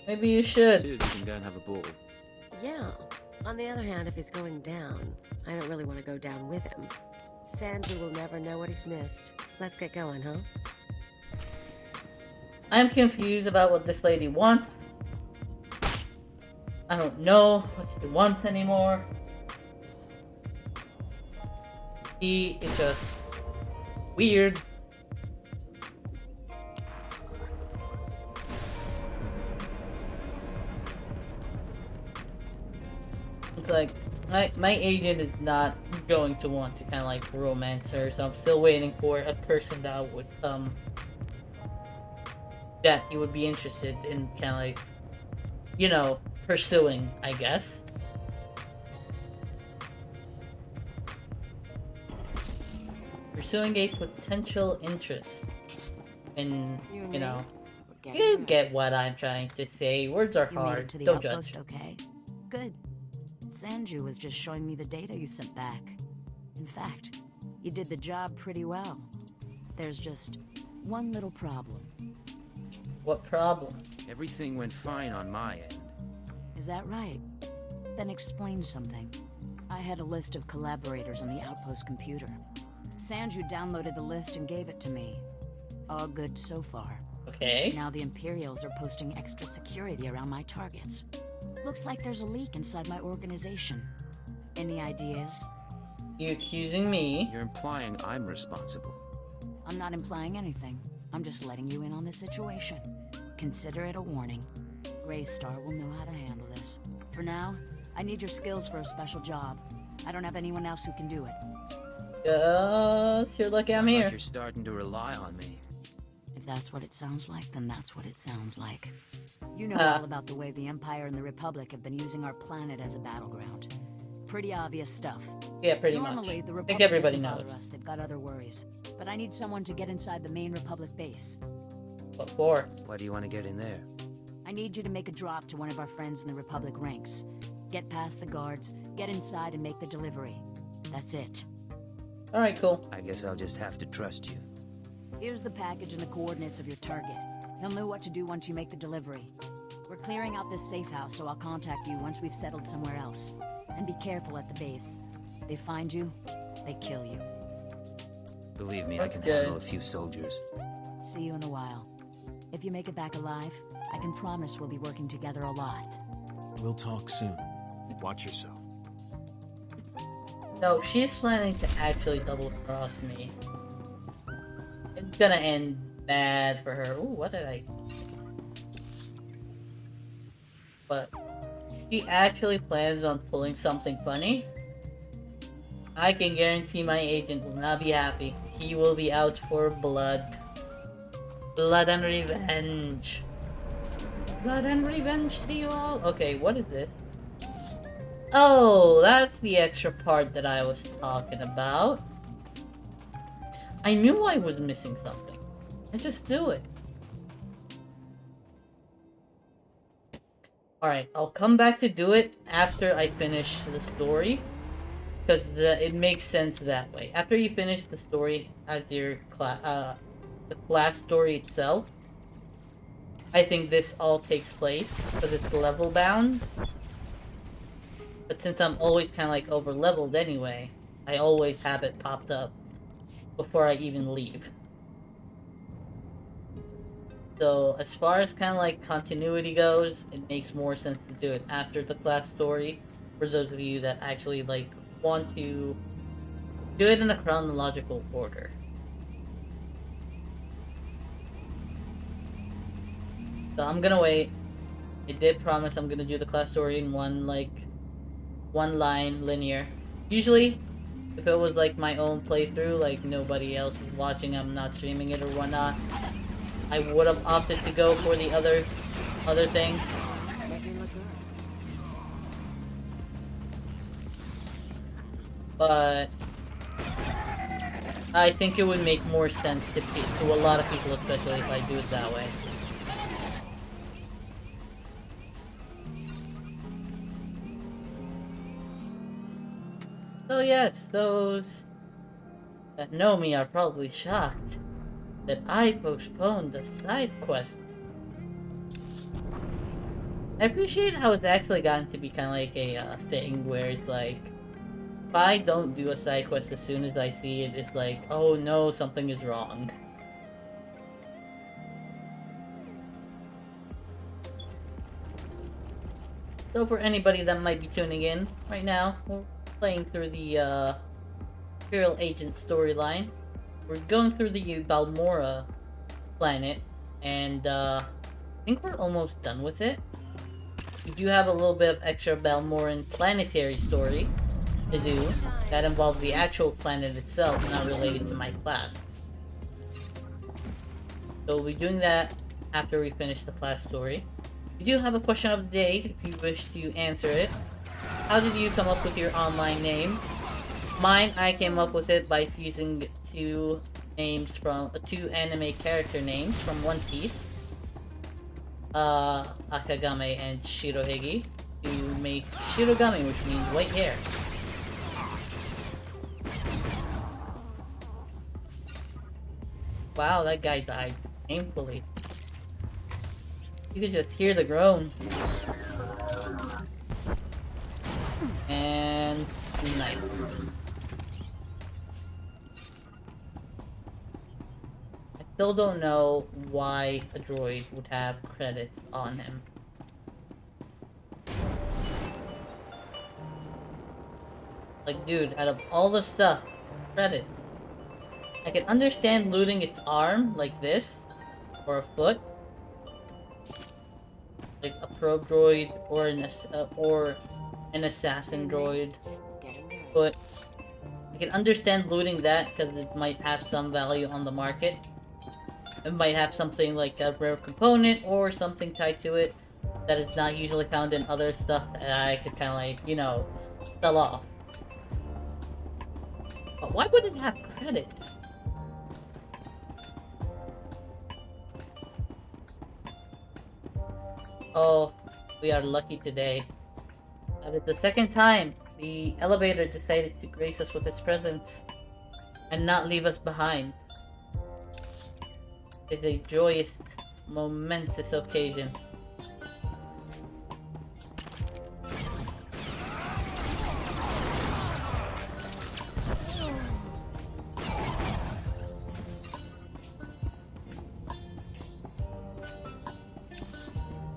Maybe you should. Two of you can go and have a ball. Yeah. On the other hand, if he's going down, I don't really want to go down with him. Sanji will never know what he's missed. Let's get going, huh? I'm confused about what this lady wants. I don't know what she wants anymore. He is just weird. It's like, my agent is not going to want to kind of like romance her, so I'm still waiting for a person that would that he would be interested in kind of like, you know, pursuing, I guess. Pursuing a potential interest. And, you know, you get what I'm trying to say. Words are You made hard. it to the Don't outpost, judge. okay? Good. Sanju was just showing me the data you sent back. In fact, you did the job pretty well. There's just one little problem. What problem? Everything went fine on my end. Is that right? Then explain something. I had a list of collaborators on the outpost computer. Sanju downloaded the list and gave it to me. All good so far. Okay. Now the Imperials are posting extra security around my targets. Looks like there's a leak inside my organization. Any ideas? You accusing me? You're implying I'm responsible. I'm not implying anything. I'm just letting you in on the situation. Consider it a warning. Greystar will know how to handle this. For now, I need your skills for a special job. I don't have anyone else who can do it. Yes, you're lucky I'm Sounds here. like you're starting to rely on me. If that's what it sounds like, then that's what it sounds like. You know all about the way the Empire and the Republic have been using our planet as a battleground. Pretty obvious stuff. Yeah, pretty Normally, much. the I Republic think everybody doesn't bother knows. us. They've got other worries. But I need someone to get inside the main Republic base. What for? Why do you want to get in there? I need you to make a drop to one of our friends in the Republic ranks. Get past the guards, get inside and make the delivery. That's it. Alright, cool. I guess I'll just have to trust you. Here's the package and the coordinates of your target. He'll know what to do once you make the delivery. We're clearing out this safe house, so I'll contact you once we've settled somewhere else. And be careful at the base. They find you, they kill you. Believe me, I can handle a few soldiers. See you in a while. If you make it back alive, I can promise we'll be working together a lot. We'll talk soon. Watch yourself. No, she's planning to actually double-cross me. It's gonna end bad for her. Ooh, what did I... But she actually plans on pulling something funny. I can guarantee my agent will not be happy. He will be out for blood. Blood and revenge. Blood and revenge to you all. Okay, what is this? Oh, that's the extra part that I was talking about. I knew I was missing something. I just do it. Alright, I'll come back to do it after I finish the story. Because it makes sense that way. After you finish the story as your the class story itself, I think this all takes place because it's level bound. But since I'm always kind of like over leveled anyway, I always have it popped up before I even leave. So as far as kind of like continuity goes, it makes more sense to do it after the class story. For those of you that actually like want to do it in a chronological order. So I'm gonna wait. I did promise I'm gonna do the class story in one line linear. Usually, if it was like my own playthrough, like nobody else is watching, I'm not streaming it or whatnot, I would have opted to go for the other thing. But I think it would make more sense to a lot of people, especially if I do it that way. So yes, those that know me are probably shocked that I postponed the side quest. I appreciate how it's actually gotten to be kind of like a thing where it's like, if I don't do a side quest as soon as I see it, it's like, oh no, something is wrong. So for anybody that might be tuning in right now, we're playing through the Imperial Agent storyline. We're going through the Balmora planet, and I think we're almost done with it. We do have a little bit of extra Balmoran planetary story to do that involves the actual planet itself, not related to my class. So we'll be doing that after we finish the class story. We do have a question of the day if you wish to answer it. How did you come up with your online name? Mine, I came up with it by fusing two anime character names from One Piece, Akagame and Shirohige, to make Shirogami, which means white hair. Wow, that guy died painfully. You could just hear the groan. And nice. I still don't know why a droid would have credits on him. Like, dude, out of all the stuff, credits. I can understand looting its arm, like this, or a foot. Like a probe droid, or an assassin droid. But I can understand looting that, because it might have some value on the market. It might have something like a rare component, or something tied to it, that is not usually found in other stuff that I could kind of like, you know, sell off. But why would it have credits? Oh, we are lucky today. That is the second time the elevator decided to grace us with its presence and not leave us behind. It's a joyous, momentous occasion.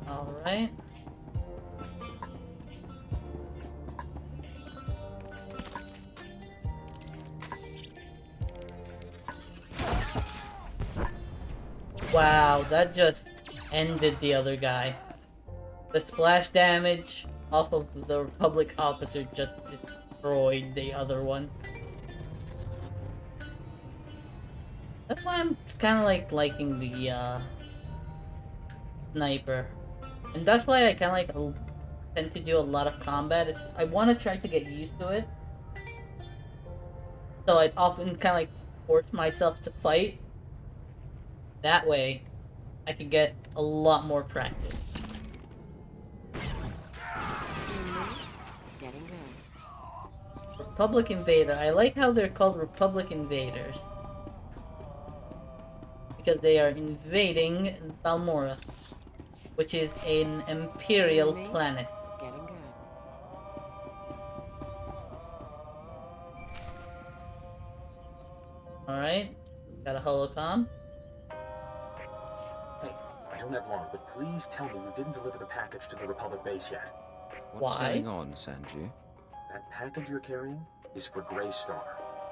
Alright. Wow, that just ended the other guy. The splash damage off of the Republic officer just destroyed the other one. That's why I'm kind of like liking the sniper. And that's why I kind of like tend to do a lot of combat. I want to try to get used to it. So I often kind of like force myself to fight. That way, I can get a lot more practice. Getting good. Republic Invader. I like how they're called Republic Invaders. Because they are invading Balmora, which is an Imperial planet. Getting good. Alright, got a holocom. Hey, I don't have long, but please tell me you didn't deliver the package to the Republic base yet. What's going on, Sanju? That package you're carrying is for Greystar,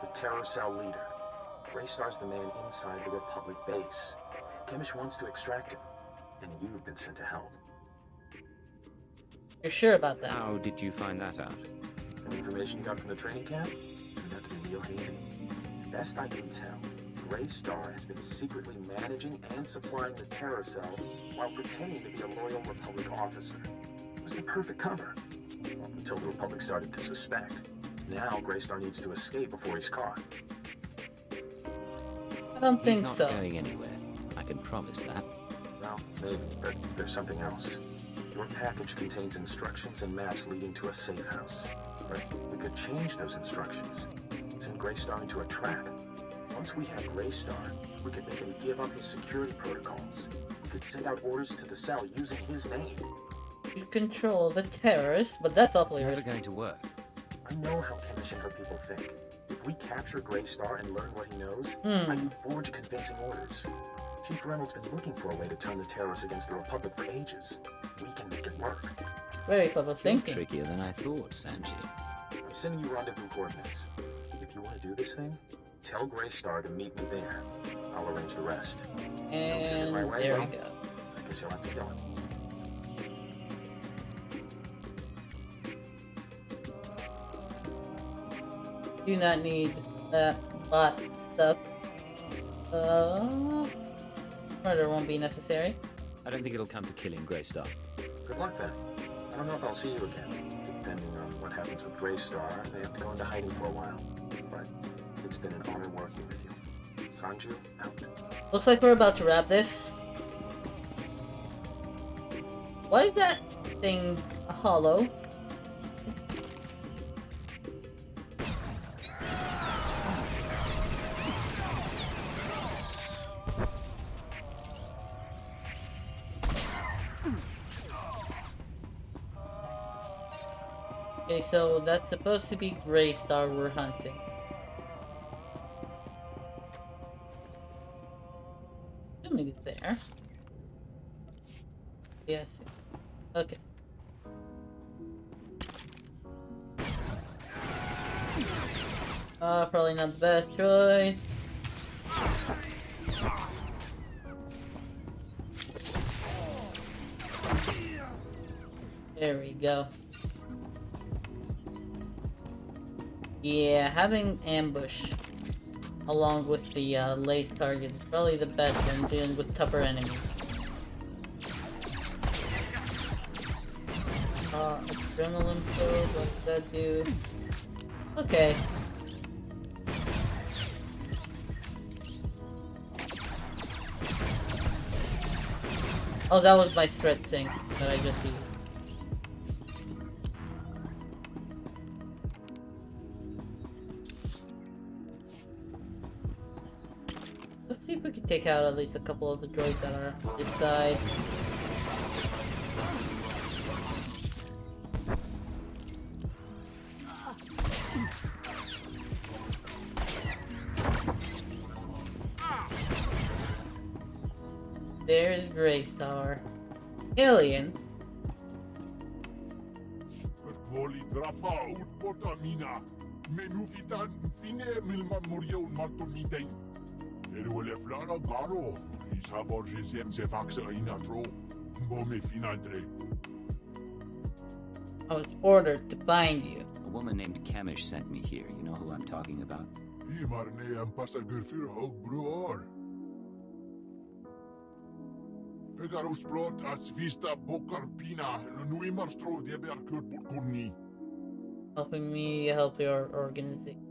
the Terror Cell leader. Greystar's the man inside the Republic base. Chemish wants to extract him, and you've been sent to help. You're sure about that? How did you find that out? From information you got from the training camp? Turned out to be real handy. Best I can tell, Greystar has been secretly managing and supplying the Terror Cell while pretending to be a loyal Republic officer. It was the perfect cover. Well, until the Republic started to suspect. Now Greystar needs to escape before he's caught. I don't think so. He's not going anywhere. I can promise that. Well, maybe, but there's something else. Your package contains instructions and maps leading to a safe house. But we could change those instructions. Send Greystar into a trap. Once we have Greystar, we could make him give up his security protocols. We could send out orders to the cell using his name. You control the terrorists, but that's awfully risky. It's never going to work. I know how Chemish and her people think. If we capture Greystar and learn what he knows, I can forge convincing orders. Chief Reynolds has been looking for a way to turn the terrorists against the Republic for ages. We can make it work. Very clever thinking. Trickier than I thought, Sanji. I'm sending you rendezvous coordinates. If you want to do this thing, tell Greystar to meet me there. I'll arrange the rest. And there we go. I guess you'll have to kill him. Do not need that bot stuff. Murder won't be necessary. I don't think it'll come to killing Greystar. Good luck then. I don't know if I'll see you again. Depending on what happens with Greystar, I may have to go into hiding for a while. But it's been an honor working with you. Sanju, out. Looks like we're about to wrap this. Why is that thing hollow? Okay, so that's supposed to be Greystar we're hunting. Assuming it's there. Yes. Okay. Probably not the best choice. There we go. Yeah, having ambush along with the lace target is probably the best when dealing with tougher enemies. Adrenaline probe, what does that do? Okay. Oh, that was my threat thing that I just used. take out at least a couple of the droids that are on this side. There's Greystar. Alien. I was ordered to find you. A woman named Kamish sent me here. You know who I'm talking about? Helping me help your organization.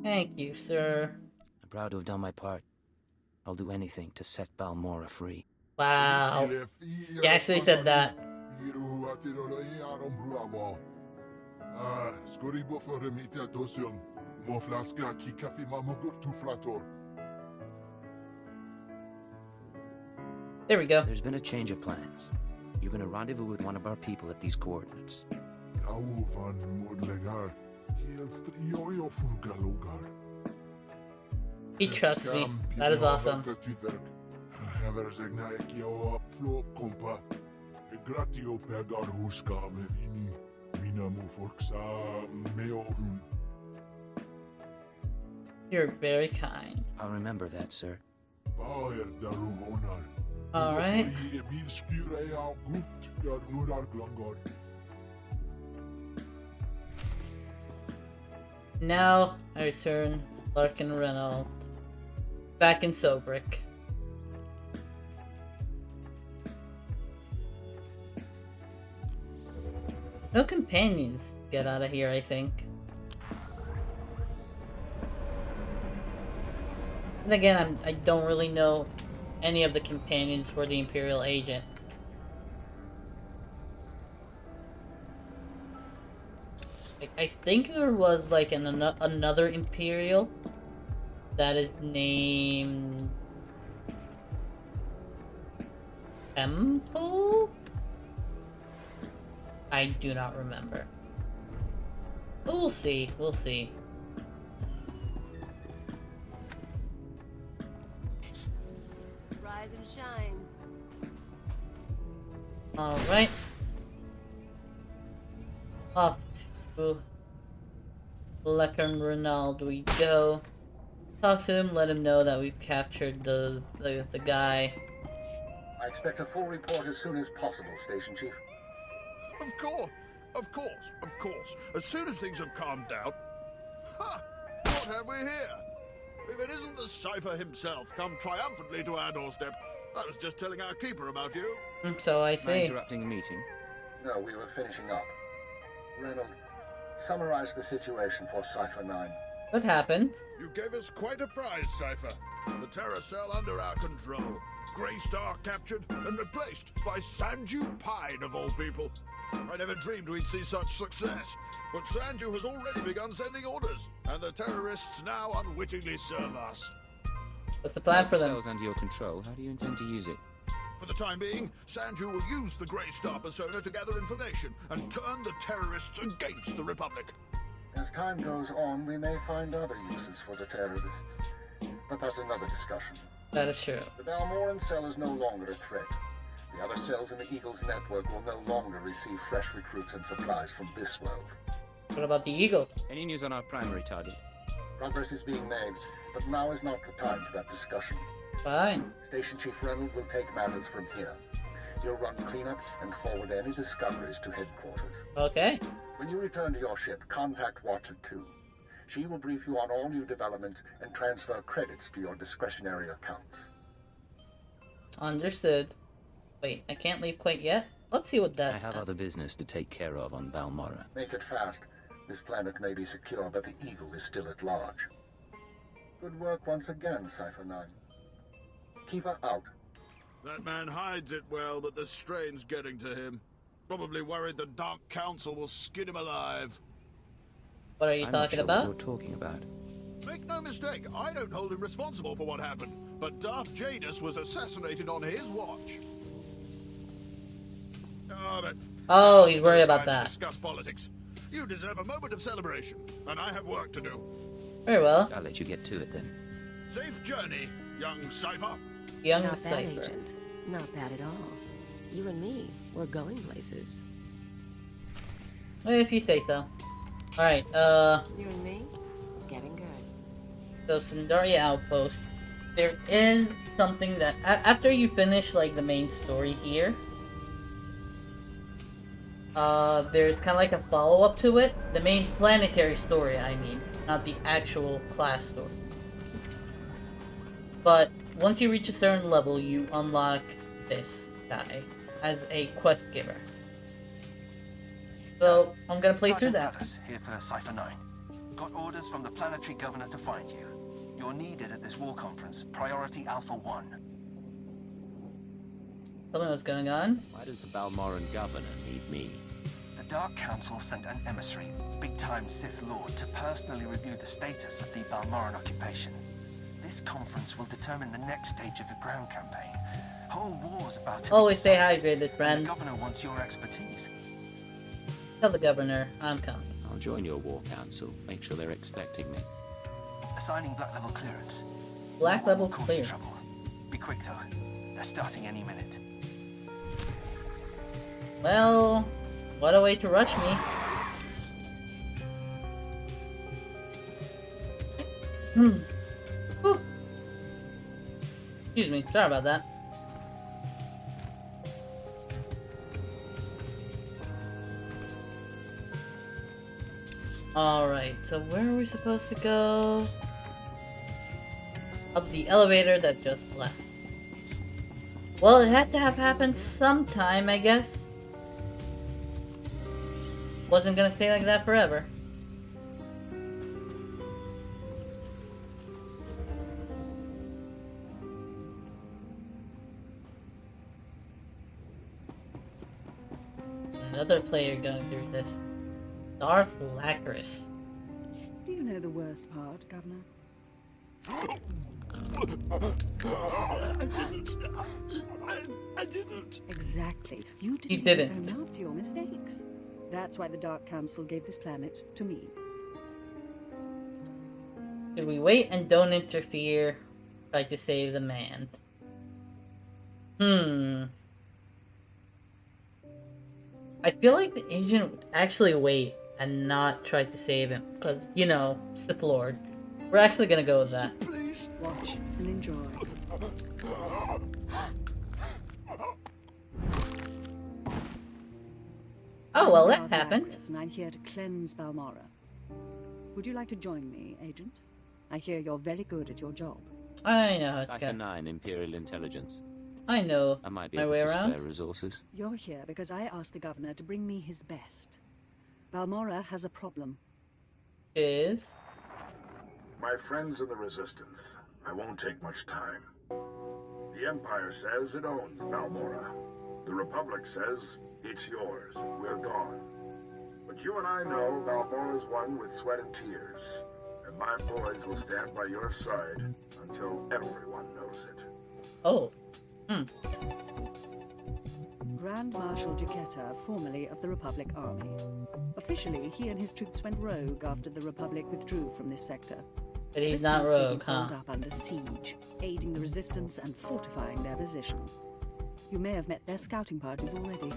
Thank you, sir. I'm proud to have done my part. I'll do anything to set Balmora free. Wow. He actually said that. There we go. There's been a change of plans. You're gonna rendezvous with one of our people at these coordinates. He trusts me. That is awesome. You're very kind. I'll remember that, sir. Alright. Now I return to Clark and Reynolds. Back in Sobrik. No companions get out of here, I think. And again, I don't really know any of the companions for the Imperial agent. I think there was like another Imperial that is named Temple? I do not remember. We'll see, we'll see. Rise and shine. Alright. Off to Leckern Renaud we go. Talk to him, let him know that we've captured the guy. I expect a full report as soon as possible, Station Chief. Of course, of course, of course. As soon as things have calmed down. Ha! What have we here? If it isn't the Cypher himself, come triumphantly to our doorstep. I was just telling our keeper about you. So I see. Interrupting a meeting? No, we were finishing up. Reynolds, summarize the situation for Cypher 9. What happened? You gave us quite a prize, Cypher. The Terror Cell under our control. Greystar captured and replaced by Sanju Pine, of all people. I never dreamed we'd see such success. But Sanju has already begun sending orders, and the terrorists now unwittingly serve us. What's the plan for them? Cells under your control. How do you intend to use it? For the time being, Sanju will use the Greystar persona to gather information and turn the terrorists against the Republic. As time goes on, we may find other uses for the terrorists. But that's another discussion. That is true. The Balmoran cell is no longer a threat. The other cells in the Eagle's network will no longer receive fresh recruits and supplies from this world. What about the Eagle? Any news on our primary target? Progress is being made, but now is not the time for that discussion. Fine. Station Chief Reynolds will take matters from here. He'll run cleanup and forward any discoveries to headquarters. Okay. When you return to your ship, contact Watcher 2. She will brief you on all new developments and transfer credits to your discretionary accounts. Understood. Wait, I can't leave quite yet? Let's see what that... I have other business to take care of on Balmora. Make it fast. This planet may be secure, but the Eagle is still at large. Good work once again, Cypher 9. Keep her out. That man hides it well, but the strain's getting to him. Probably worried the Dark Council will skin him alive. What are you talking about? What you're talking about. Make no mistake, I don't hold him responsible for what happened. but Darth Jadus was assassinated on his watch. Oh, he's worried about that. Discuss politics. You deserve a moment of celebration, and I have work to do. Very well. I'll let you get to it then. Safe journey, young Cypher. Young Not bad, Cypher. Agent. Not bad at all. You and me, we're going places. If you say so. Alright, You and me, getting good. so Sandaria Outpost. There is something that, after you finish, like, the main story here, there's kind of like a follow-up to it. The main planetary story, I mean. Not the actual class story. But once you reach a certain level, you unlock this guy as a quest giver. So, I'm gonna play through that. Here for Cypher 9. Got orders from the planetary governor to find you. You're needed at this war conference, Priority Alpha 1. Tell me what's going on. Why does the Balmoran governor need me? The Dark Council sent an emissary, big-time Sith Lord, to personally review the status of the Balmoran occupation. This conference will determine the next stage of the ground campaign. Whole war's about to Always stay hydrated, friend. The governor wants your expertise. Tell the governor I'm coming. I'll join your war council. Make sure they're expecting me. Assigning black level clearance. Black level Cause clear. trouble. Be quick though. They're starting any minute. Well, what a way to rush me. Whew. Excuse me, sorry about that. Alright, so where are we supposed to go? Up the elevator that just left. Well, it had to have happened sometime, I guess. Wasn't gonna stay like that forever. Another player going through this. Darth Lacris. Do you know the worst part, Governor? I didn't. Exactly. You didn't. He didn't. Own up to your mistakes. That's why the Dark Council gave this planet to me. Should we wait and don't interfere? Try to save the man. I feel like the agent would actually wait and not try to save him. Because, you know, Sith Lord. We're actually gonna go with that. Please. Watch and enjoy. Oh, well, that happened. And I'm here to cleanse Balmora. Would you like to join me, Agent? I hear you're very good at your job. I know. Cypher 9 Imperial Intelligence. I know. I might be my able way to around. spare resources. You're here because I asked the governor to bring me his best. Balmora has a problem. Is? My friends in the Resistance, I won't take much time. The Empire says it owns Balmora. The Republic says it's yours. We're gone. But you and I know Balmora's won with sweat and tears. And my boys will stand by your side until everyone knows it. Oh. Grand Marshal Jaquetta, formerly of the Republic Army. Officially, he and his troops went rogue after the Republic withdrew from this sector. But he's Ever not since, they've rogue, been huh? holed up under siege, aiding the Resistance and fortifying their position. You may have met their scouting parties already.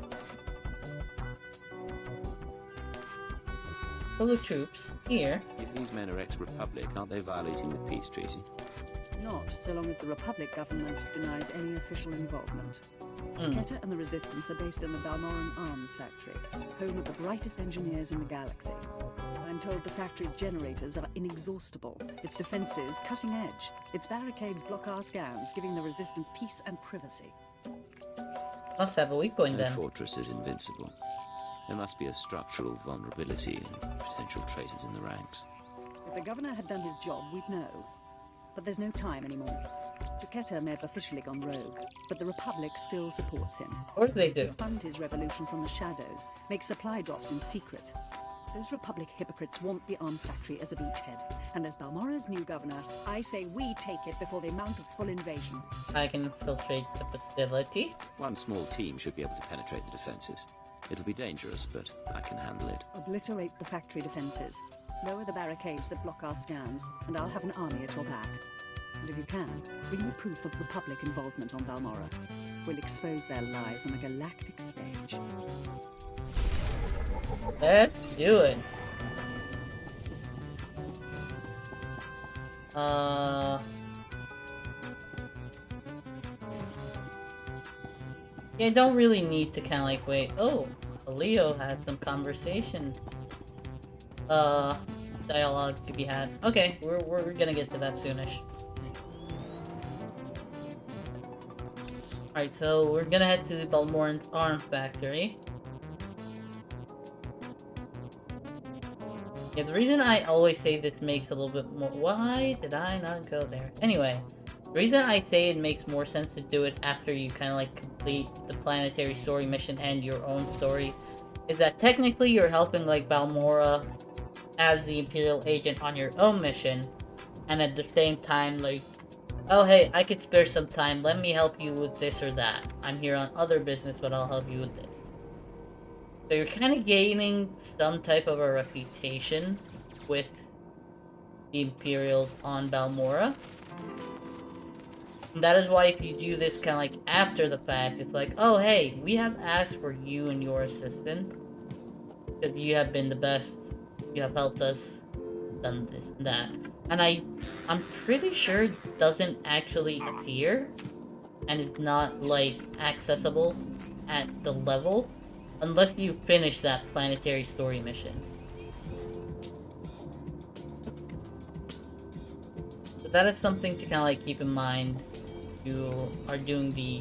Full of troops. Here. If these men are ex-Republic, aren't they violating the peace treaty? Not so long as the Republic government denies any official involvement. Jaquetta and the Resistance are based in the Balmoran Arms Factory, home of the brightest engineers in the galaxy. I'm told the factory's generators are inexhaustible, its defenses cutting edge, its barricades block our scans, giving the Resistance peace and privacy. Must have a weak point No then. fortress is invincible. There must be a structural vulnerability and potential traitors in the ranks. If the governor had done his job, we'd know. But there's no time anymore. Jaquetta may have officially gone rogue, but the Republic still supports him. Of course they do. Fund his revolution from the shadows, make supply drops in secret. Those Republic hypocrites want the arms factory as a beachhead. And as Balmora's new governor, I say we take it before they mount a full invasion. I can infiltrate the facility. One small team should be able to penetrate the defenses. It'll be dangerous, but I can handle it. Obliterate the factory defenses. Lower the barricades that block our scans, and I'll have an army at your back. And if you can, bring me proof of Republic involvement on Balmora. We'll expose their lies on a galactic stage. Let's do it. Yeah, don't really need to kind of like wait. Oh, Leo had some conversation. Dialogue to be had. Okay, we're gonna get to that soonish. Alright, so we're gonna head to the Balmoran's arms factory. Yeah, the reason I always say this makes a little bit more... Why did I not go there? Anyway, the reason I say it makes more sense to do it after you kind of like complete the planetary story mission and your own story is that technically you're helping like Balmora as the Imperial agent on your own mission, and at the same time like, oh hey, I could spare some time, let me help you with this or that. I'm here on other business, but I'll help you with this. So you're kind of gaining some type of a reputation with the Imperials on Balmora. And that is why if you do this kind of like after the fact, it's like, oh hey, we have asked for you and your assistant because you have been the best, you have helped us, done this and that. And I'm pretty sure it doesn't actually appear and is not like accessible at the level unless you finish that planetary story mission. So that is something to kind of like keep in mind. You are doing the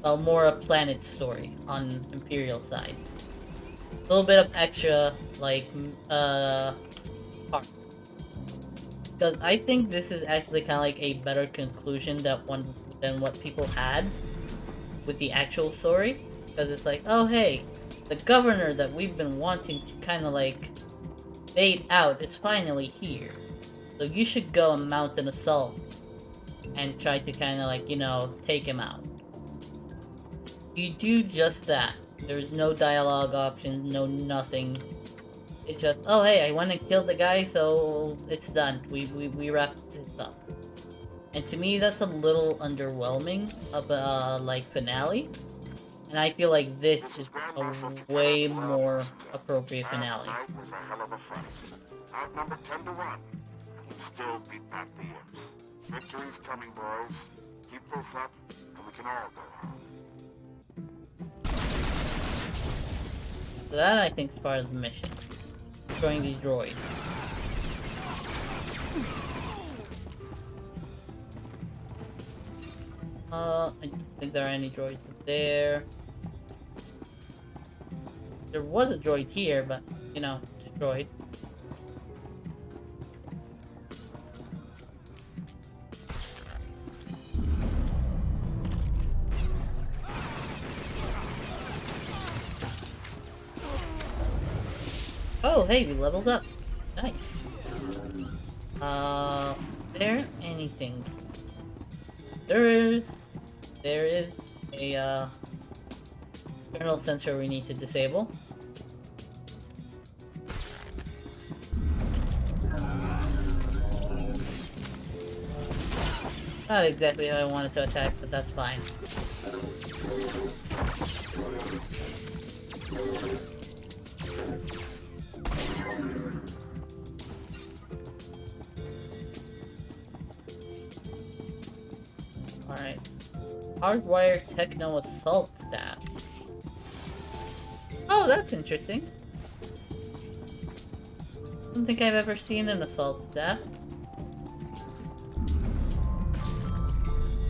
Balmora planet story on Imperial side. A little bit of extra like part. Because I think this is actually kind of like a better conclusion than what people had with the actual story. Because it's like, oh hey, the governor that we've been wanting to kind of like fade out is finally here. So you should go and mount an assault and try to kind of like, you know, take him out. You do just that. There's no dialogue options, no nothing. It's just, oh hey, I went and killed the guy, so it's done. We wrapped this up. And to me, that's a little underwhelming of a like finale. And I feel like this is a way more appropriate finale. Last night was a hell of a fight. Outnumbered 10 to 1. And we still beat back the imps. Victory's coming, boys. Keep this up, and we can all go home. So that, I think, is part of the mission. Destroying these droids. I don't think there are any droids there. There was a droid here, but, you know, destroyed. Oh, hey, we leveled up. Nice. There anything? There is a, external sensor we need to disable. Not exactly how I wanted to attack, but that's fine. Alright. Hardwire Techno Assault Staff. Oh, that's interesting. I don't think I've ever seen an assault staff.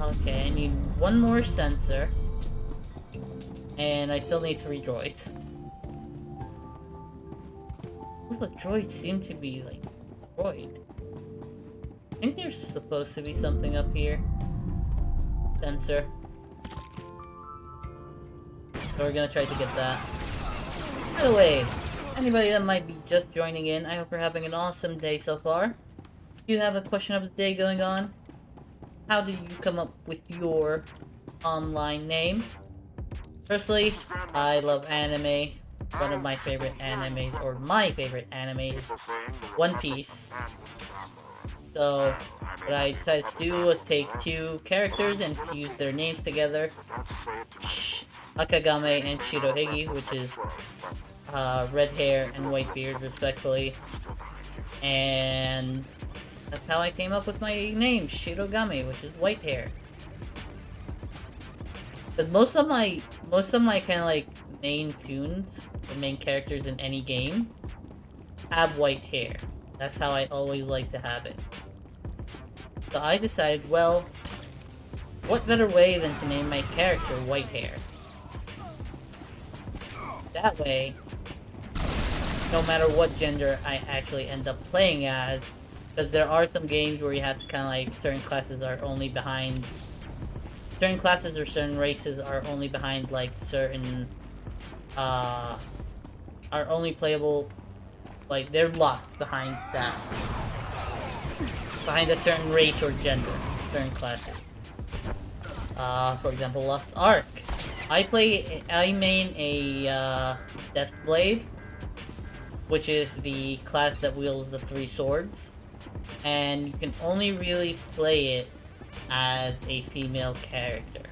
Okay, I need one more sensor. And I still need 3 droids. All the droids seem to be, like, destroyed. I think there's supposed to be something up here. Sensor. So we're gonna try to get that. By the way, anybody that might be just joining in, I hope you're having an awesome day so far. Do you have a question of the day going on? How did you come up with your online name? Firstly, I love anime. One of my favorite animes, or my favorite anime, is One Piece. So, what I decided to do was take two characters and fuse their names together. Akagame and Shirohige, which is red hair and white beard, respectively. And that's how I came up with my name, Shirogame, which is white hair. But most of my kind of like main tunes, the main characters in any game, have white hair. That's how I always like to have it. So I decided, well, what better way than to name my character White Hair? That way, no matter what gender I actually end up playing as, because there are some games where you have to kind of like, certain classes are only behind, certain classes or certain races are only behind like certain, are only playable, like they're locked behind that. Behind a certain race or gender, certain classes. For example, Lost Ark. I main a Deathblade, which is the class that wields the 3 swords, and you can only really play it as a female character.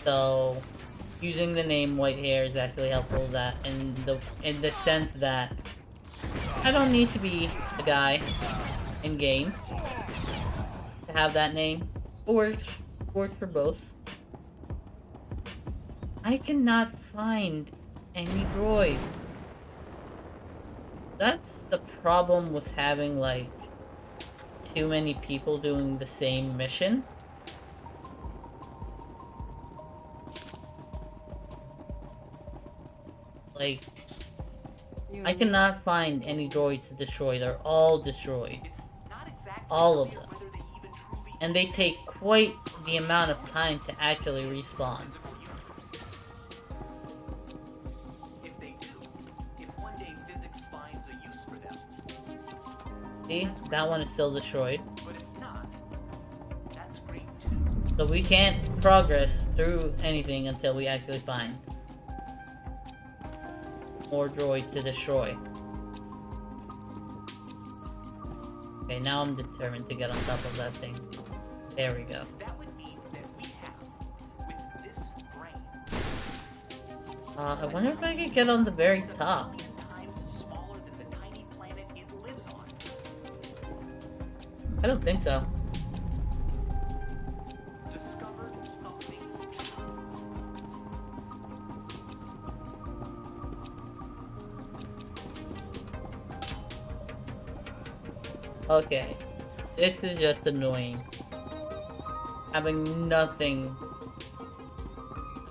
So, using the name White Hair is actually helpful. That in the sense that I don't need to be a guy in game to have that name. It works for both. I cannot find any droids. That's the problem with having like too many people doing the same mission. Like, I cannot find any droids to destroy. They're all destroyed. All of them. And they take quite the amount of time to actually respawn. See? That one is still destroyed. So we can't progress through anything until we actually find more droids to destroy. Okay, now I'm determined to get on top of that thing. There we go. I wonder if I could get on the very top. I don't think so. Okay, this is just annoying. Having nothing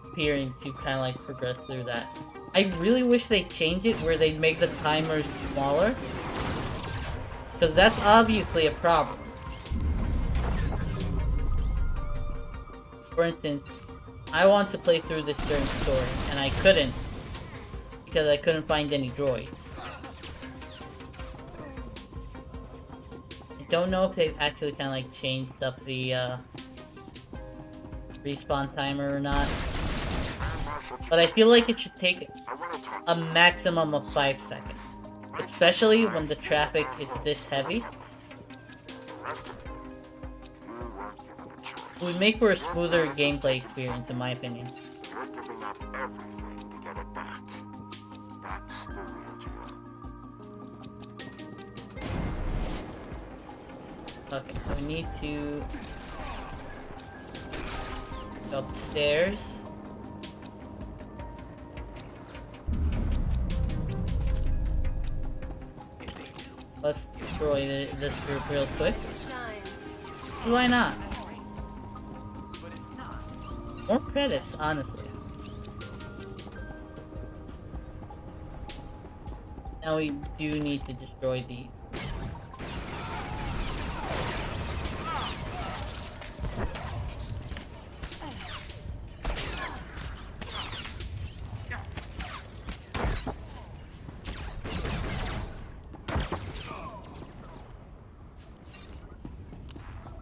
appearing to kind of like progress through that. I really wish they changed it where they make the timers smaller. Because that's obviously a problem. For instance, I want to play through this certain story, and I couldn't. Because I couldn't find any droids. I don't know if they've actually kind of like changed up the respawn timer or not. But I feel like it should take a maximum of 5 seconds. Especially when the traffic is this heavy. It would make for a smoother gameplay experience in my opinion. Okay, so we need to go upstairs. Let's destroy this group real quick. Why not? More credits, honestly. Now we do need to destroy these.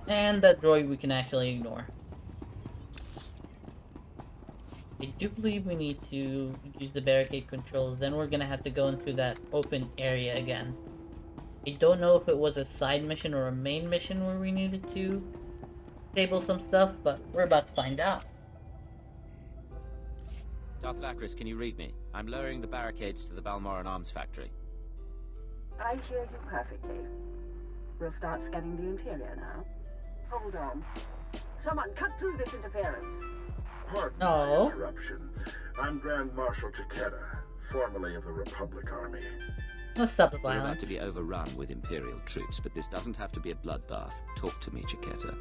And that droid we can actually ignore. I do believe we need to use the barricade controls, then we're gonna have to go into that open area again. I don't know if it was a side mission or a main mission where we needed to disable some stuff, but we're about to find out. Darth Lacris, can you read me? I'm lowering the barricades to the Balmoran arms factory. I hear you perfectly. We'll start scanning the interior now. Hold on. Someone cut through this interference. Pardon my interruption. I'm Grand Marshal Chiquetta, formerly of the Republic Army. Let's stop the We're violence. about to be overrun with Imperial troops, but this doesn't have to be a bloodbath. Talk to me, Chiquetta.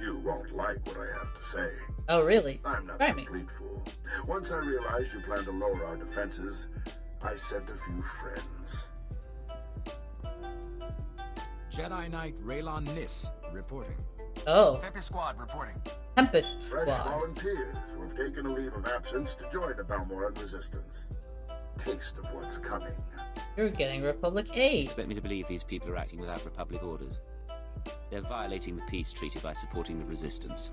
You won't like what I have to say. Oh, really? I'm not a complete fool. Once I realized you plan to lower our defenses, I sent a few friends. Jedi Knight Raylon Nis reporting. Oh. Tempest Squad reporting. Tempest Fresh Squad. volunteers who have taken a leave of absence to join the Balmoran resistance. Taste of what's coming. You're getting Republic aid. Expect me to believe these people are acting without Republic orders? They're violating the peace treaty by supporting the resistance.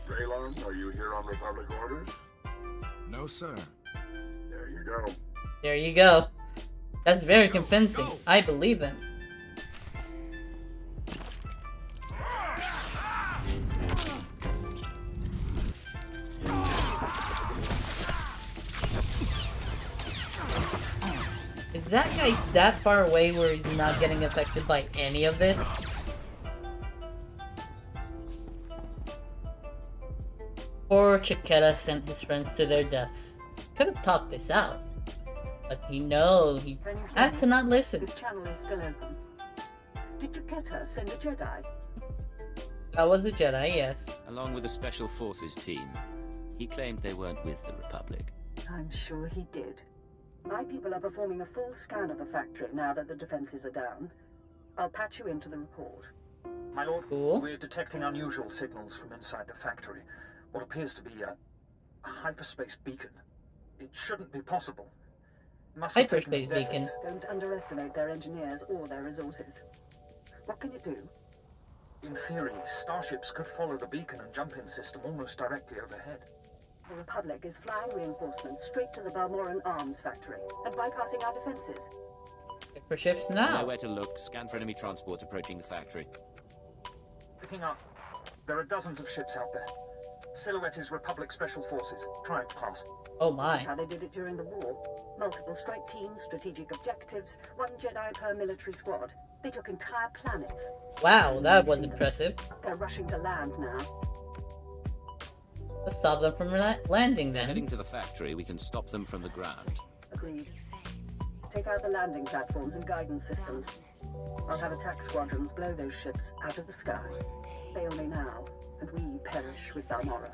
Raylon, are you here on Republic orders? No, sir. There you go. There you go. That's very convincing. I believe him. Is that guy that far away where he's not getting affected by any of this? Poor Chiquetta sent his friends to their deaths. Could have talked this out. But he had to not listen. This channel is still open. Did Chiquetta send a Jedi? That was a Jedi, yes. Along with the Special Forces team. He claimed they weren't with the Republic. I'm sure he did. My people are performing a full scan of the factory now that the defenses are down. I'll patch you into the report. My lord, Cool. we're detecting unusual signals from inside the factory. What appears to be a hyperspace beacon. It shouldn't be possible. Must have taken Hyperspace a day. beacon. Don't underestimate their engineers or their resources. What can it do? In theory, starships could follow the beacon and jump-in system almost directly overhead. The Republic is flying reinforcements straight to the Balmoran arms factory and bypassing our defenses. Check for ships I now. know where to look. Scan for enemy transports approaching the factory. Picking up. There are dozens of ships out there. Silhouette is Republic Special Forces. Triumph class. Oh This my. is how they did it during the war. Multiple strike teams, strategic objectives, one Jedi per military squad. They took entire planets. Wow, that was impressive. They're rushing to land now. Let's stop them from landing then. Heading to the factory, we can stop them from the ground. Agreed. Take out the landing platforms and guidance systems. I'll have attack squadrons blow those ships out of the sky. Fail me now, and we perish with Balmora.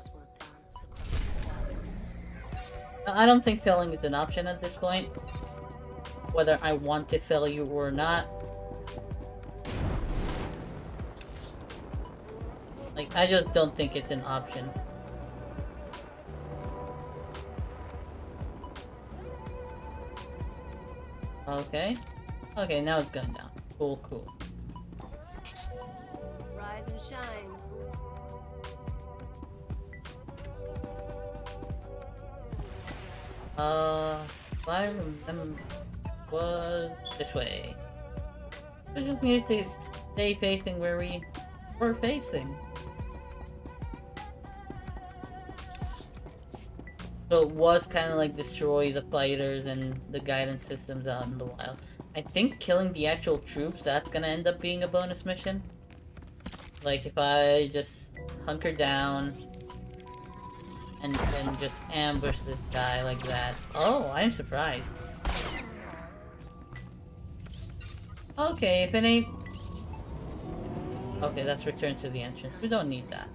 I don't think failing is an option at this point. Whether I want to fail you or not. Like, I just don't think it's an option. Okay. Okay, now it's going down. Cool, cool. Rise and shine. If I remember, was this way. We just needed to stay facing where we were facing. So it was kind of like destroy the fighters and the guidance systems out in the wild. I think killing the actual troops, that's gonna end up being a bonus mission. Like if I just hunker down and then just ambush this guy like that. Oh, I'm surprised. Okay, if it ain't... Okay, let's return to the entrance. We don't need that.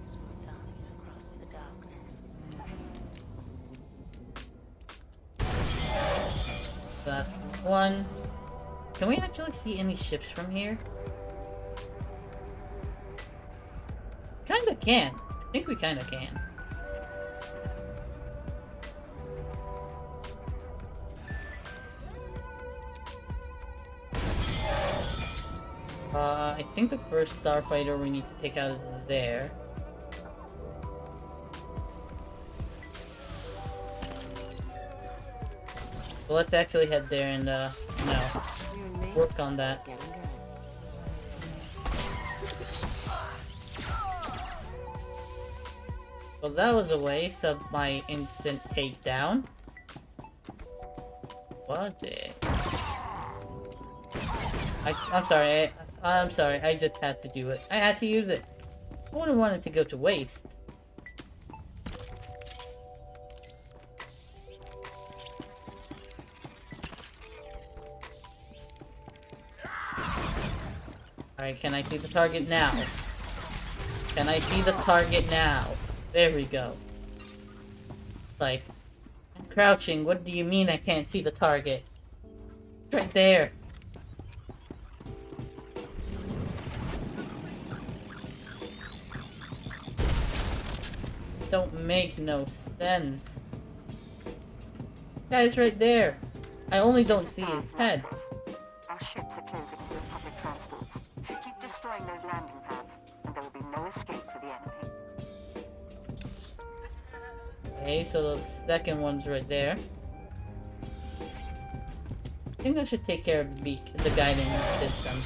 That's one. Can we actually see any ships from here? Kinda can. I think we kinda can. I think the first starfighter we need to take out is there. So let's actually head there and, work on that. Well, that was a waste of my instant takedown. Was it? I'm sorry, I'm sorry, I just had to do it. I had to use it. I wouldn't want it to go to waste. Alright, can I see the target now? Can I see the target now? There we go. Like, I'm crouching. What do you mean I can't see the target? It's right there. Don't make no sense. Guy's right there. I only don't see his head. Our ships are closing for public transports. Keep destroying those landing pads, and there will be no escape for the enemy. Okay, so the second one's right there. I think I should take care of the guiding system.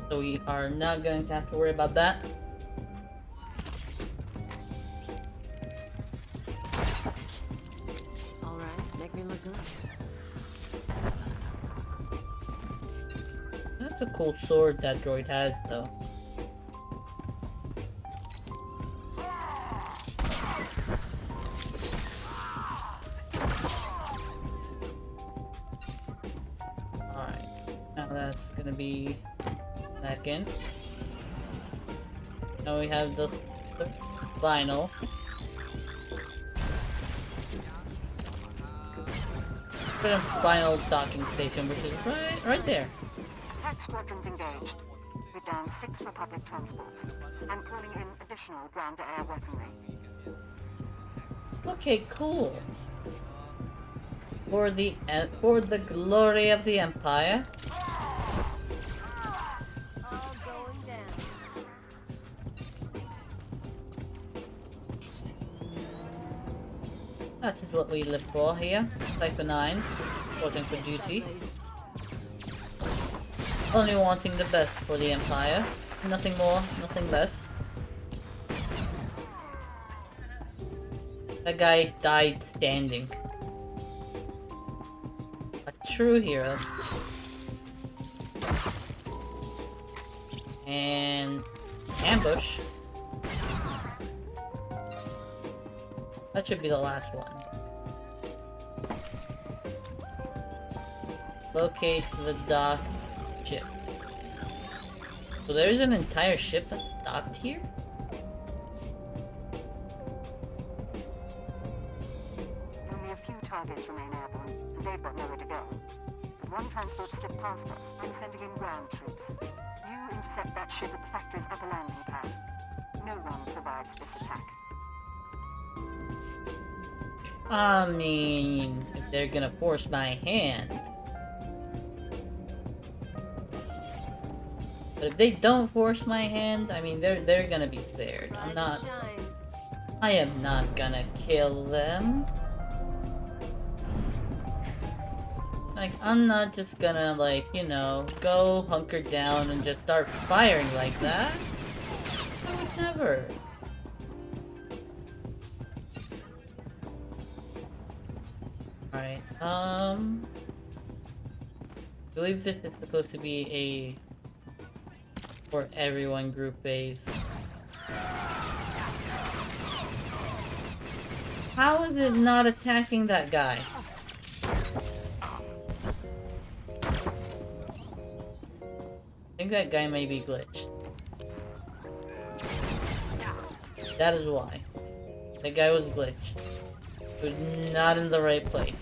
So we are not going to have to worry about that. Alright, make me look good. That's a cool sword that droid has, though. Alright, now that's gonna be second. Now we have the vinyl. Put a final docking station, which is right there. Attack squadrons engaged. We're down 6 Republic transports. I'm calling in additional ground-to-air weaponry. Okay, cool. For the glory of the Empire. All going down. That is what we live for here. Cypher 9, reporting for duty. Only wanting the best for the Empire. Nothing more, nothing less. That guy died standing. A true hero. And ambush. That should be the last one. Locate the dock ship. So there's an entire ship that's docked here? Only a few targets remain airborne, and they've got nowhere to go. But one transport slipped past us. I'm sending in ground troops. You intercept that ship at the factory's upper landing pad. No one survives this attack. I mean, if they're gonna force my hand. But if they don't force my hand, I mean, they're gonna be spared. I am not gonna kill them. Like, I'm not just gonna, like, you know, go hunker down and just start firing like that. I would never. Alright, I believe this is supposed to be a for everyone group base. How is it not attacking that guy? I think that guy may be glitched. That is why. That guy was glitched. He was not in the right place.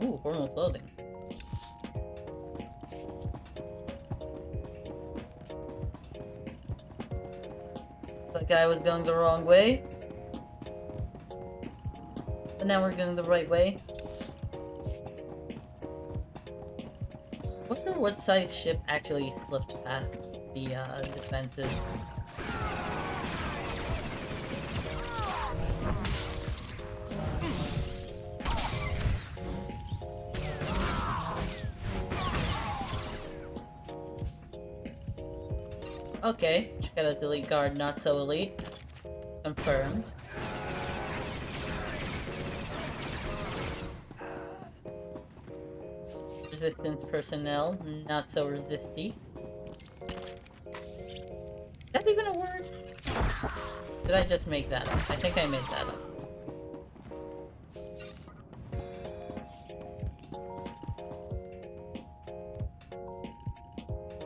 Ooh, formal clothing. That guy was going the wrong way. But now we're going the right way. Wonder what size ship actually slipped past the defenses. Okay, Chiquetta's elite guard, not so elite. Confirmed. Resistance personnel, not so resisty. Is that even a word? Did I just make that up? I think I made that up.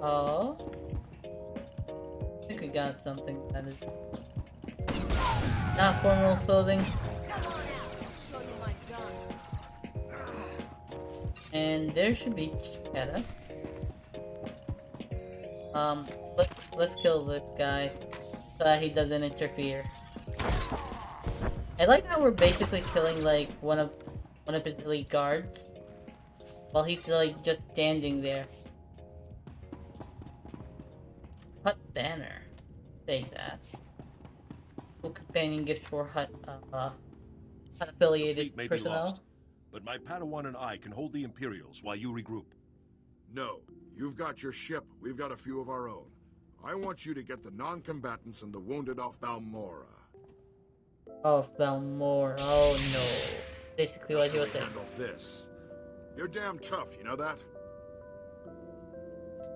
Oh. I think we got something that is not formal clothing. And there should be Chiquetta. Let's kill this guy so that he doesn't interfere. I like how we're basically killing like one of his elite guards while he's like just standing there. Hut banner. Say that. Cool companion gift for Hut affiliated may personnel. Be lost, but my Padawan and I can hold the Imperials while you regroup. No. You've got your ship, we've got a few of our own. I want you to get the non-combatants and the wounded off Balmora. Off Balmora, oh no. Basically what he was saying. Handle this. You're damn tough, you know that?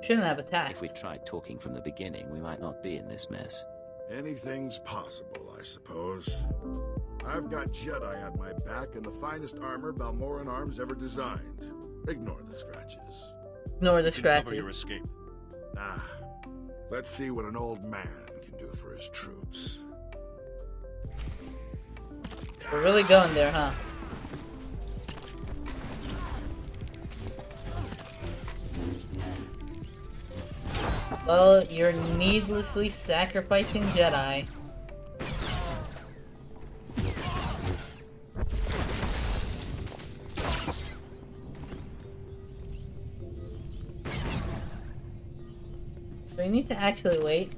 Shouldn't have attacked. If we tried talking from the beginning, we might not be in this mess. Anything's possible, I suppose. I've got Jedi at my back and the finest armor Balmoran arms ever designed. Ignore the scratches. Ignore the You can cover scratches. your escape. Ah, let's see what an old man can do for his troops. We're really going there, huh? Well, you're needlessly sacrificing Jedi. So we need to actually wait.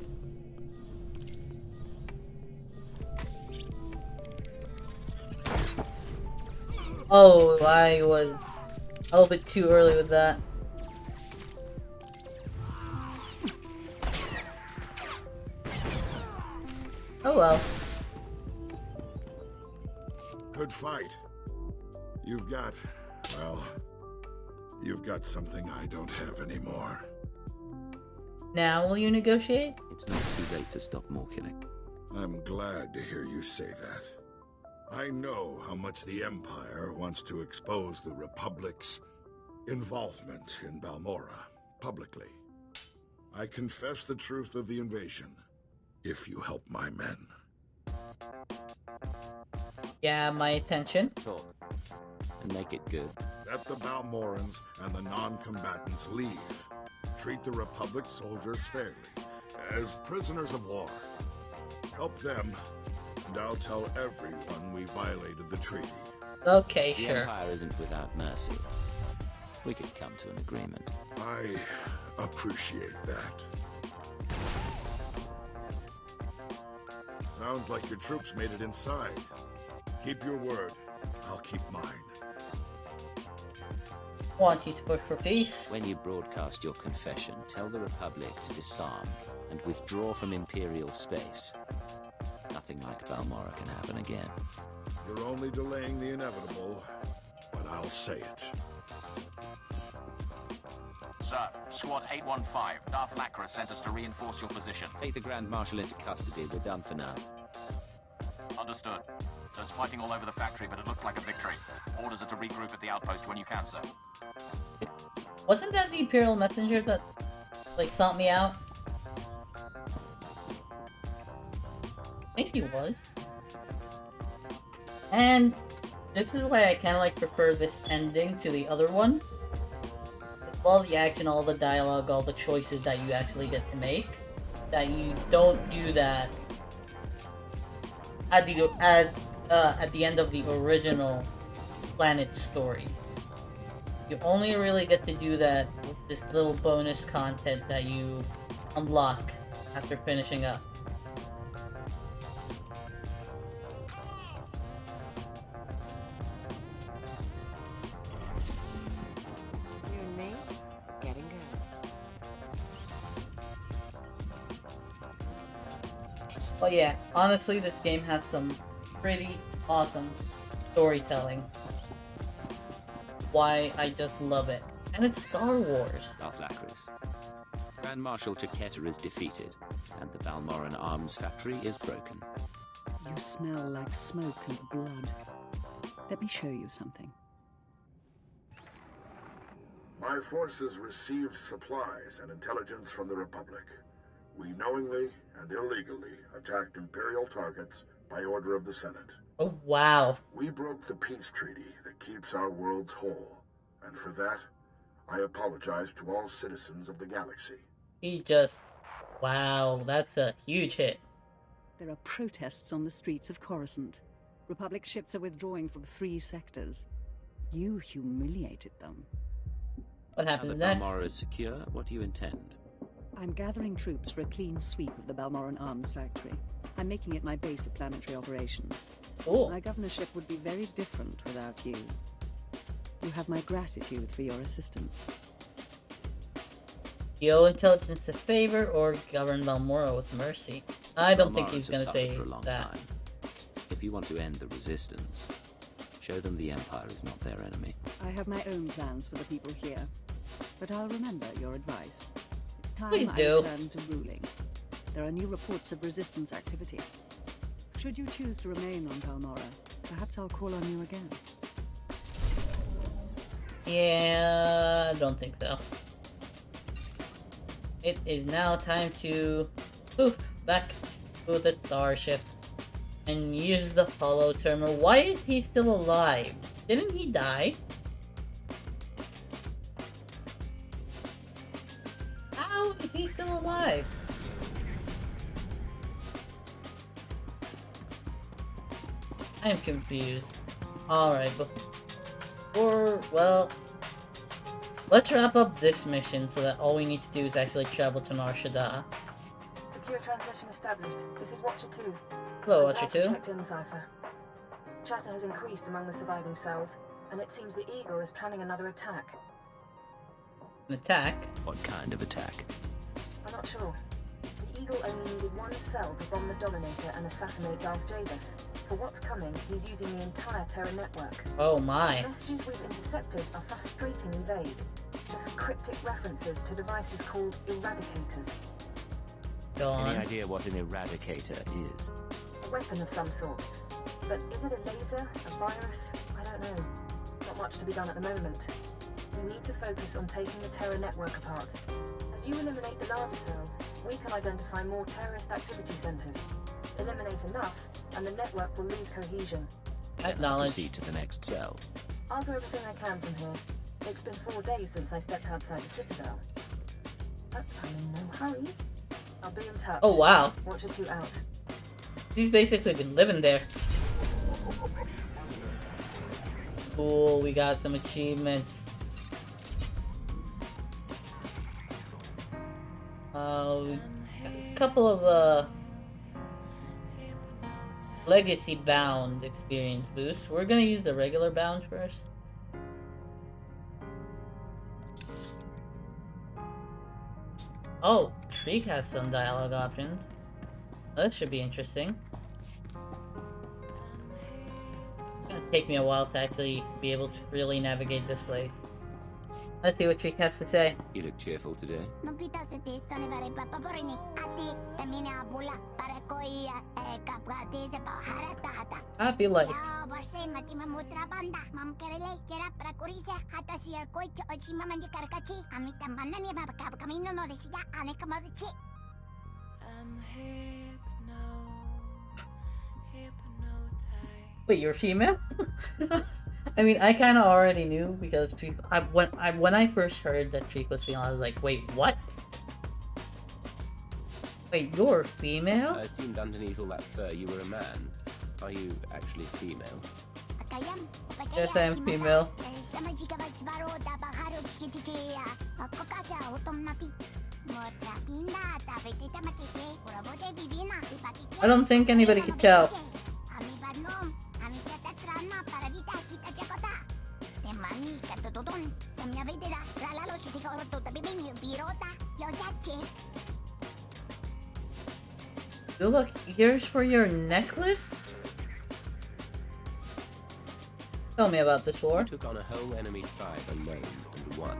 Oh, I was a little bit too early with that. Oh well. Good fight. You've got, well, you've got something I don't have anymore. Now will you negotiate? It's not too late to stop more killing. I'm glad to hear you say that. I know how much the Empire wants to expose the Republic's involvement in Balmora publicly. I confess the truth of the invasion, if you help my men. Yeah, my attention. Talk. And make it good. Let the Balmorans and the non-combatants leave. Treat the Republic soldiers fairly, as prisoners of war. Help them, and I'll tell everyone we violated the treaty. Okay, the sure. Empire isn't without mercy. We could come to an agreement. I appreciate that. Sounds like your troops made it inside. Keep your word. I'll keep mine. Want you to push for peace? When you broadcast your confession, tell the Republic to disarm and withdraw from Imperial space. Nothing like Balmora can happen again. You're only delaying the inevitable, but I'll say it. Sir, Squad 815, Darth Lacra sent us to reinforce your position. Take the Grand Marshal into custody. We're done for now. Understood. There's fighting all over the factory, but it looks like a victory. Orders are to regroup at the outpost when you can, sir. Wasn't that the Imperial messenger that, like, sought me out? I think he was. And this is why I kind of like prefer this ending to the other one. All the action, all the dialogue, all the choices that you actually get to make. That you don't do that at at the end of the original Planet story. You only really get to do that with this little bonus content that you unlock after finishing up. But yeah, honestly, this game has some pretty awesome storytelling. Why I just love it. And it's Star Wars. Lacris. Grand Marshal Taketa is defeated, and the Balmoran arms factory is broken. You smell like smoke and blood. Let me show you something. My forces received supplies and intelligence from the Republic. We knowingly and illegally attacked Imperial targets by order of the Senate. Oh, wow. We broke the peace treaty that keeps our worlds whole, and for that, I apologize to all citizens of the galaxy. Wow, that's a huge hit. There are protests on the streets of Coruscant. Republic ships are withdrawing from 3 sectors. You humiliated them. What happens now that next? Balmora is secure, what do you intend? I'm gathering troops for a clean sweep of the Balmoran arms factory. I'm making it my base of planetary operations. Cool. My governorship would be very different without you. You have my gratitude for your assistance. You owe intelligence a favor or govern Balmora with mercy. I don't think he's Balmorans gonna have say suffered for a long that. time. If you want to end the resistance, show them the Empire is not their enemy. I have my own plans for the people here, but I'll remember your advice. It's time Please I do. return to ruling. There are new reports of resistance activity. Should you choose to remain on Balmora, perhaps I'll call on you again. Yeah, I don't think so. It is now time to poof back to the starship and use the hollow terminal. Why is he still alive? Didn't he die? How is he still alive? I'm confused. Alright, well, let's wrap up this mission so that all we need to do is actually travel to Nar Shaddaa. Secure transmission established. This is Watcher 2. Hello, Watcher 2. Checked in, Cypher. Chatter has increased among the surviving cells, and it seems the Eagle is planning another attack. An attack? What kind of attack? I'm not sure. The Eagle only needed one cell to bomb the Dominator and assassinate Darth Javis. For what's coming, he's using the entire Terra network. Oh my. The messages we've intercepted are frustratingly vague. Just cryptic references to devices called eradicators. Go on. Any idea what an eradicator is? A weapon of some sort. But is it a laser? A virus? I don't know. Not much to be done at the moment. We need to focus on taking the Terra network apart. As you eliminate the larger cells, we can identify more terrorist activity centers. Eliminate enough, and the network will lose cohesion. Acknowledge. Proceed to the next cell. I'll do everything I can from here. It's been 4 days since I stepped outside the Citadel. But I'm in no hurry. I'll be in touch. Oh wow. Watcher 2 out. He's basically been living there. Cool, we got some achievements. A couple of legacy bound experience boosts. We're gonna use the regular bound first. Oh, Shriek has some dialogue options. That should be interesting. It's gonna take me a while to actually be able to really navigate this place. Let's see what Shriek has to say. You look cheerful today. Happy life. Wait, you're female? I mean, I kind of already knew because when I first heard that Shriek was female, I was like, wait, what? Wait, you're female? I assumed underneath all that fur you were a man. Are you actually female? Yes, I am female. I don't think anybody could tell. Oh, look, here's for your necklace? Tell me about this war. You took on a whole enemy tribe alone and won.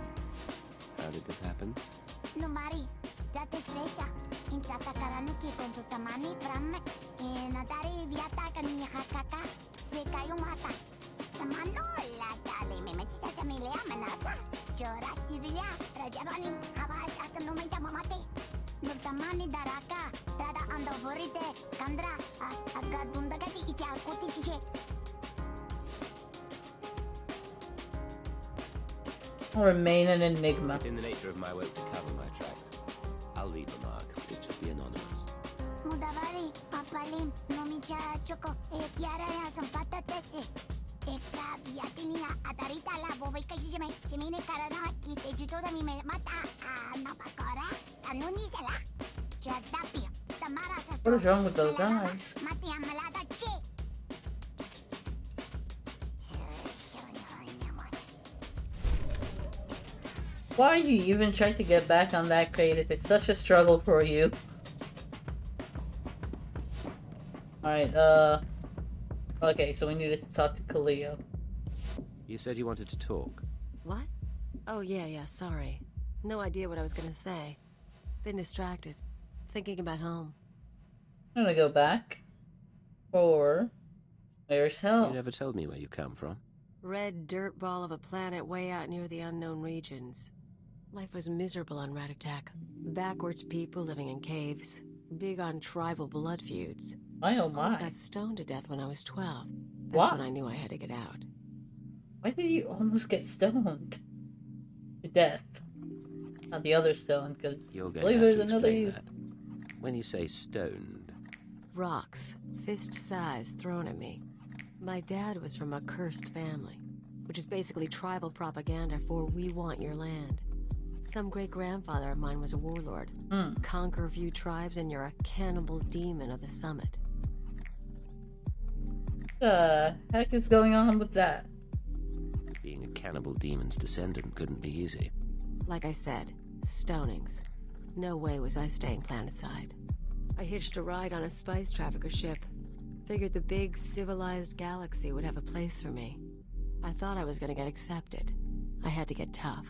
How did this happen? I'll remain an enigma. It's in the nature of my work to cover my tracks. I'll leave a mark, but it should be anonymous. What is wrong with those eyes? Why do you even try to get back on that crate if it's such a struggle for you? Alright, okay, so we needed to talk to Kaleo. You said you wanted to talk. What? Oh, yeah, sorry. No idea what I was gonna say. Been distracted. Thinking about home. I'm gonna go back. Or... where's hell? You never told me where you come from. Red dirt ball of a planet way out near the unknown regions. Life was miserable on Ratatak. Backwards people living in caves. Big on tribal blood feuds. My oh my. Almost got stoned to death when I was 12. That's What? when I knew I had to get out. Why did you almost get stoned to death? Not the other stone, because You're going believe to have there's to another explain you. that. When you say stoned, Rocks, fist size, thrown at me. My dad was from a cursed family, which is basically tribal propaganda for we want your land. Some great-grandfather of mine was a warlord. Conquer a few tribes and you're a cannibal demon of the summit. What the heck is going on with that? being a cannibal demon's descendant couldn't be easy. Like I said, stonings. No way was I staying planetside. I hitched a ride on a spice trafficker ship. Figured the big, civilized galaxy would have a place for me. I thought I was gonna get accepted. I had to get tough.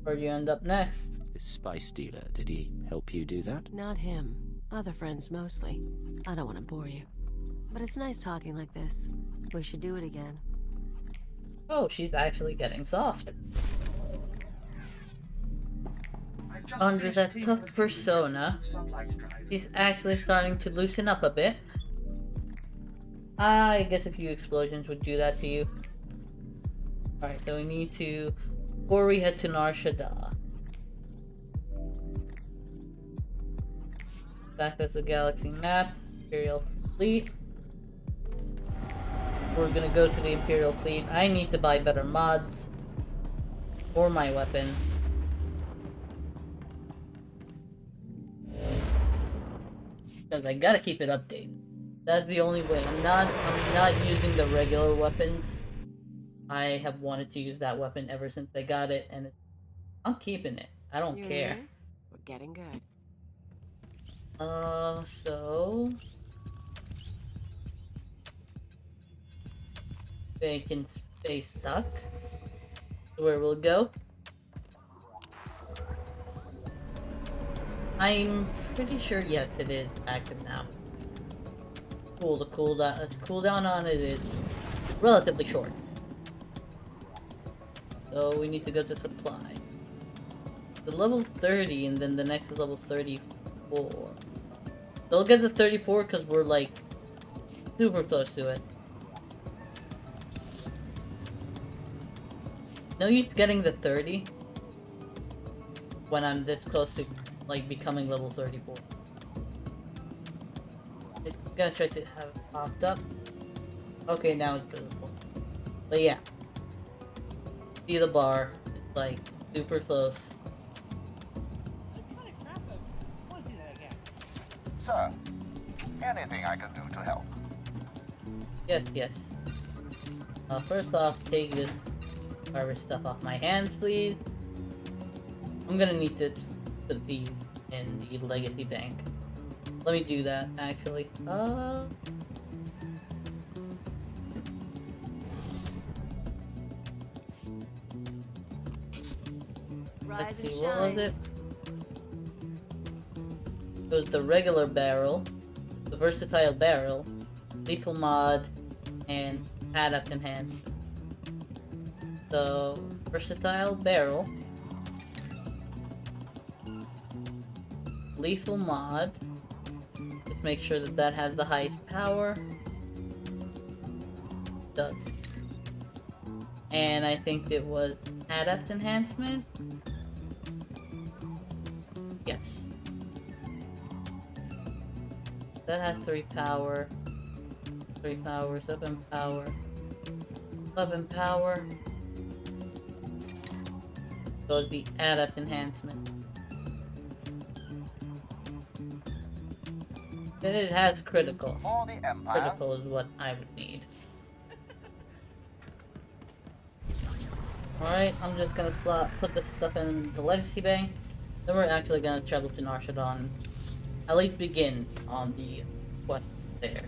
Where'd you end up next? This spice dealer, did he help you do that? Not him. Other friends mostly. I don't want to bore you. But it's nice talking like this. We should do it again. Oh, she's actually getting soft. Under that tough persona, she's actually starting to loosen up a bit. I guess a few explosions would do that to you. Alright, so we need to... Before we head to Nar Shaddaa. Access the galaxy map. Imperial Fleet. We're gonna go to the Imperial Fleet. I need to buy better mods for my weapon. Because I gotta keep it updated. That's the only way. I'm not using the regular weapons. I have wanted to use that weapon ever since I got it, and I'm keeping it. I don't care. We're getting good. So... They can stay stuck. Where we'll go. I'm pretty sure, yes, it is active now. Cool, the cooldown on it is relatively short. So we need to go to supply. The level 30 and then the next is level 34. So we'll get the 34 because we're like super close to it. No use getting the 30 when I'm this close to like becoming level 34. It's gonna try to have it popped up. Okay, now it's visible. But yeah. See the bar. It's like super close. Sir, anything I can do to help? Yes, yes. First off, take this garbage stuff off my hands, please. I'm gonna need to put these in the legacy bank. Let me do that, actually. Let's see, what was it? It was the regular barrel, the versatile barrel, lethal mod, and adept enhancement. So, versatile barrel, lethal mod. Let's make sure that that has the highest power. Does. And I think it was adept enhancement. Yes. That has 3 power. 3 power, 7 power. 11 power. So it'd be adept enhancement. And it has critical. For the Empire. Critical is what I would need. Alright, I'm just gonna put this stuff in the legacy bank. Then we're actually gonna travel to Nar Shaddaa. At least begin on the quest there.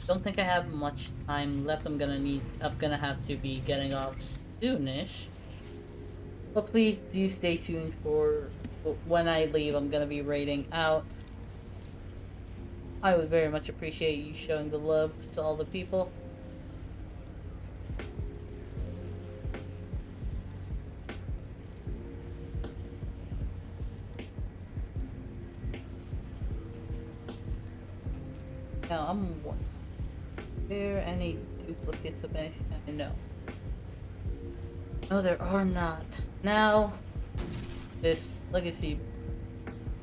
Don't think I have much time left. I'm gonna have to be getting off soonish. But please do stay tuned for when I leave. I'm gonna be raiding out. I would very much appreciate you showing the love to all the people. Now I'm wondering, are there any duplicates of anything? No. No, there are not. Now, this legacy,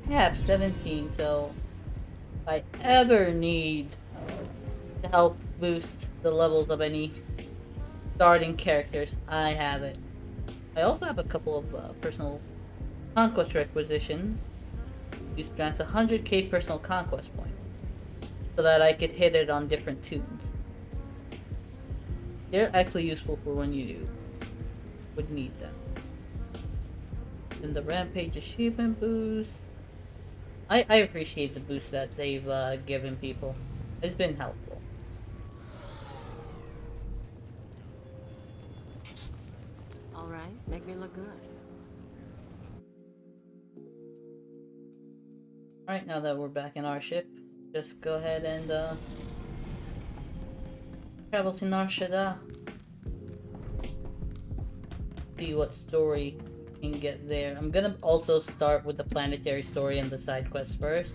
I have 17, so if I ever need to help boost the levels of any starting characters, I have it. I also have a couple of personal conquest requisitions. These grants 100k personal conquest points, so that I could hit it on different tunes. They're actually useful for when you would need them. And the Rampage achievement boost. I appreciate the boost that they've given people. It's been helpful. Alright, make me look good. Alright, now that we're back in our ship, just go ahead and travel to Nar Shaddaa. See what story we can get there. I'm gonna also start with the planetary story and the side quests first,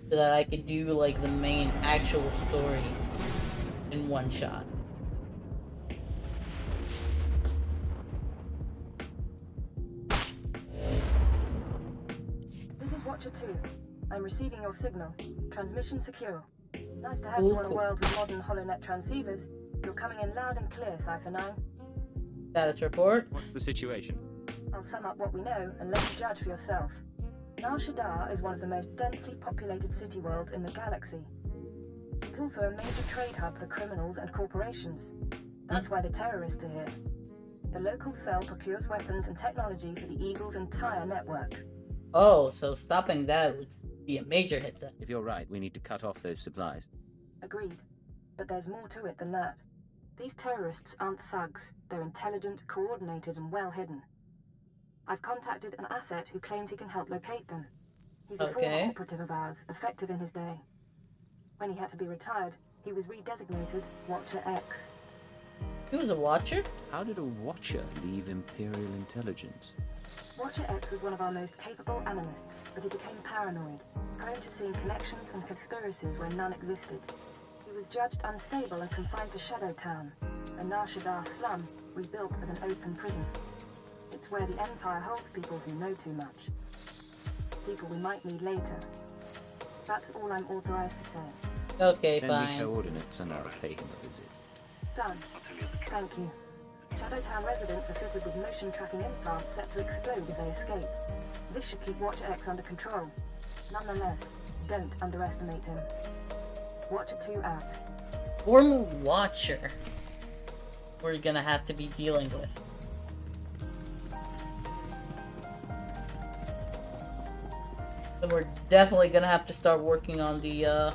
so that I could do like the main actual story in one shot. This is Watcher 2. I'm receiving your signal. Transmission secure. Nice to have you on a world with modern HoloNet transceivers. You're coming in loud and clear, Cypher 9. Status report. What's the situation? I'll sum up what we know and let you judge for yourself. Nar Shaddaa is one of the most densely populated city worlds in the galaxy. It's also a major trade hub for criminals and corporations. That's why the terrorists are here. The local cell procures weapons and technology for the Eagle's entire network. Oh, so stopping that would be a major hit then. If you're right, we need to cut off those supplies. Agreed. But there's more to it than that. These terrorists aren't thugs. They're intelligent, coordinated, and well hidden. I've contacted an asset who claims he can help locate them. He's a former operative of ours, effective in his day. When he had to be retired, he was redesignated Watcher X. He was a Watcher? How did a Watcher leave Imperial intelligence? Watcher X was one of our most capable analysts, but he became paranoid, prone to seeing connections and conspiracies where none existed. He was judged unstable and confined to Shadow Town, a Nar Shaddaa slum rebuilt as an open prison. It's where the Empire holds people who know too much. People we might need later. That's all I'm authorized to say. Okay, Send fine. me coordinates and I'll pay him a visit. Done. Thank you. Shadowtown residents are fitted with motion tracking implants set to explode if they escape. This should keep Watcher X under control. Nonetheless, don't underestimate him. Watcher 2 out. Former Watcher we're gonna have to be dealing with. So we're definitely gonna have to start working on the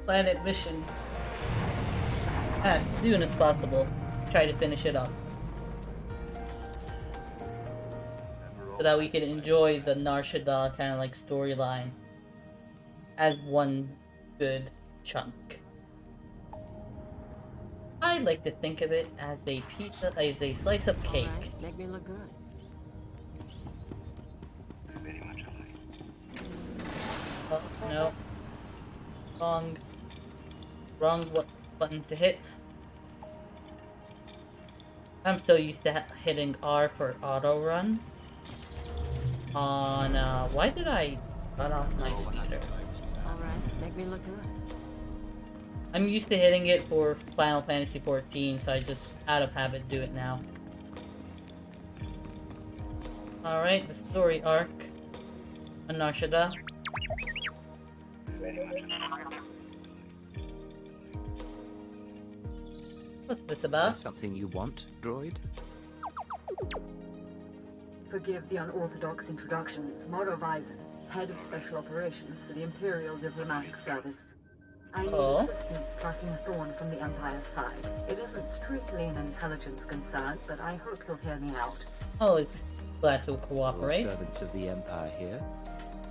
planet mission as soon as possible. Try to finish it up. So that we can enjoy the Nar Shaddaa kind of like storyline as one good chunk. I like to think of it as a pizza, as a slice of cake. Right, make me look good. Oh, no. Wrong button to hit. I'm so used to hitting R for auto run. On, why did I cut off my speeder? Alright, make me look good. I'm used to hitting it for Final Fantasy XIV, so I just, out of habit, do it now. Alright, the story arc on Nar Shaddaa. What's this about? Something you want, droid? Forgive the unorthodox introductions. Moro Visor, head of special operations for the Imperial Diplomatic Service. I need assistance plucking a thorn from the Empire's side. It isn't strictly an intelligence concern, but I hope you'll hear me out. Oh, it's glad to cooperate. All servants of the Empire here.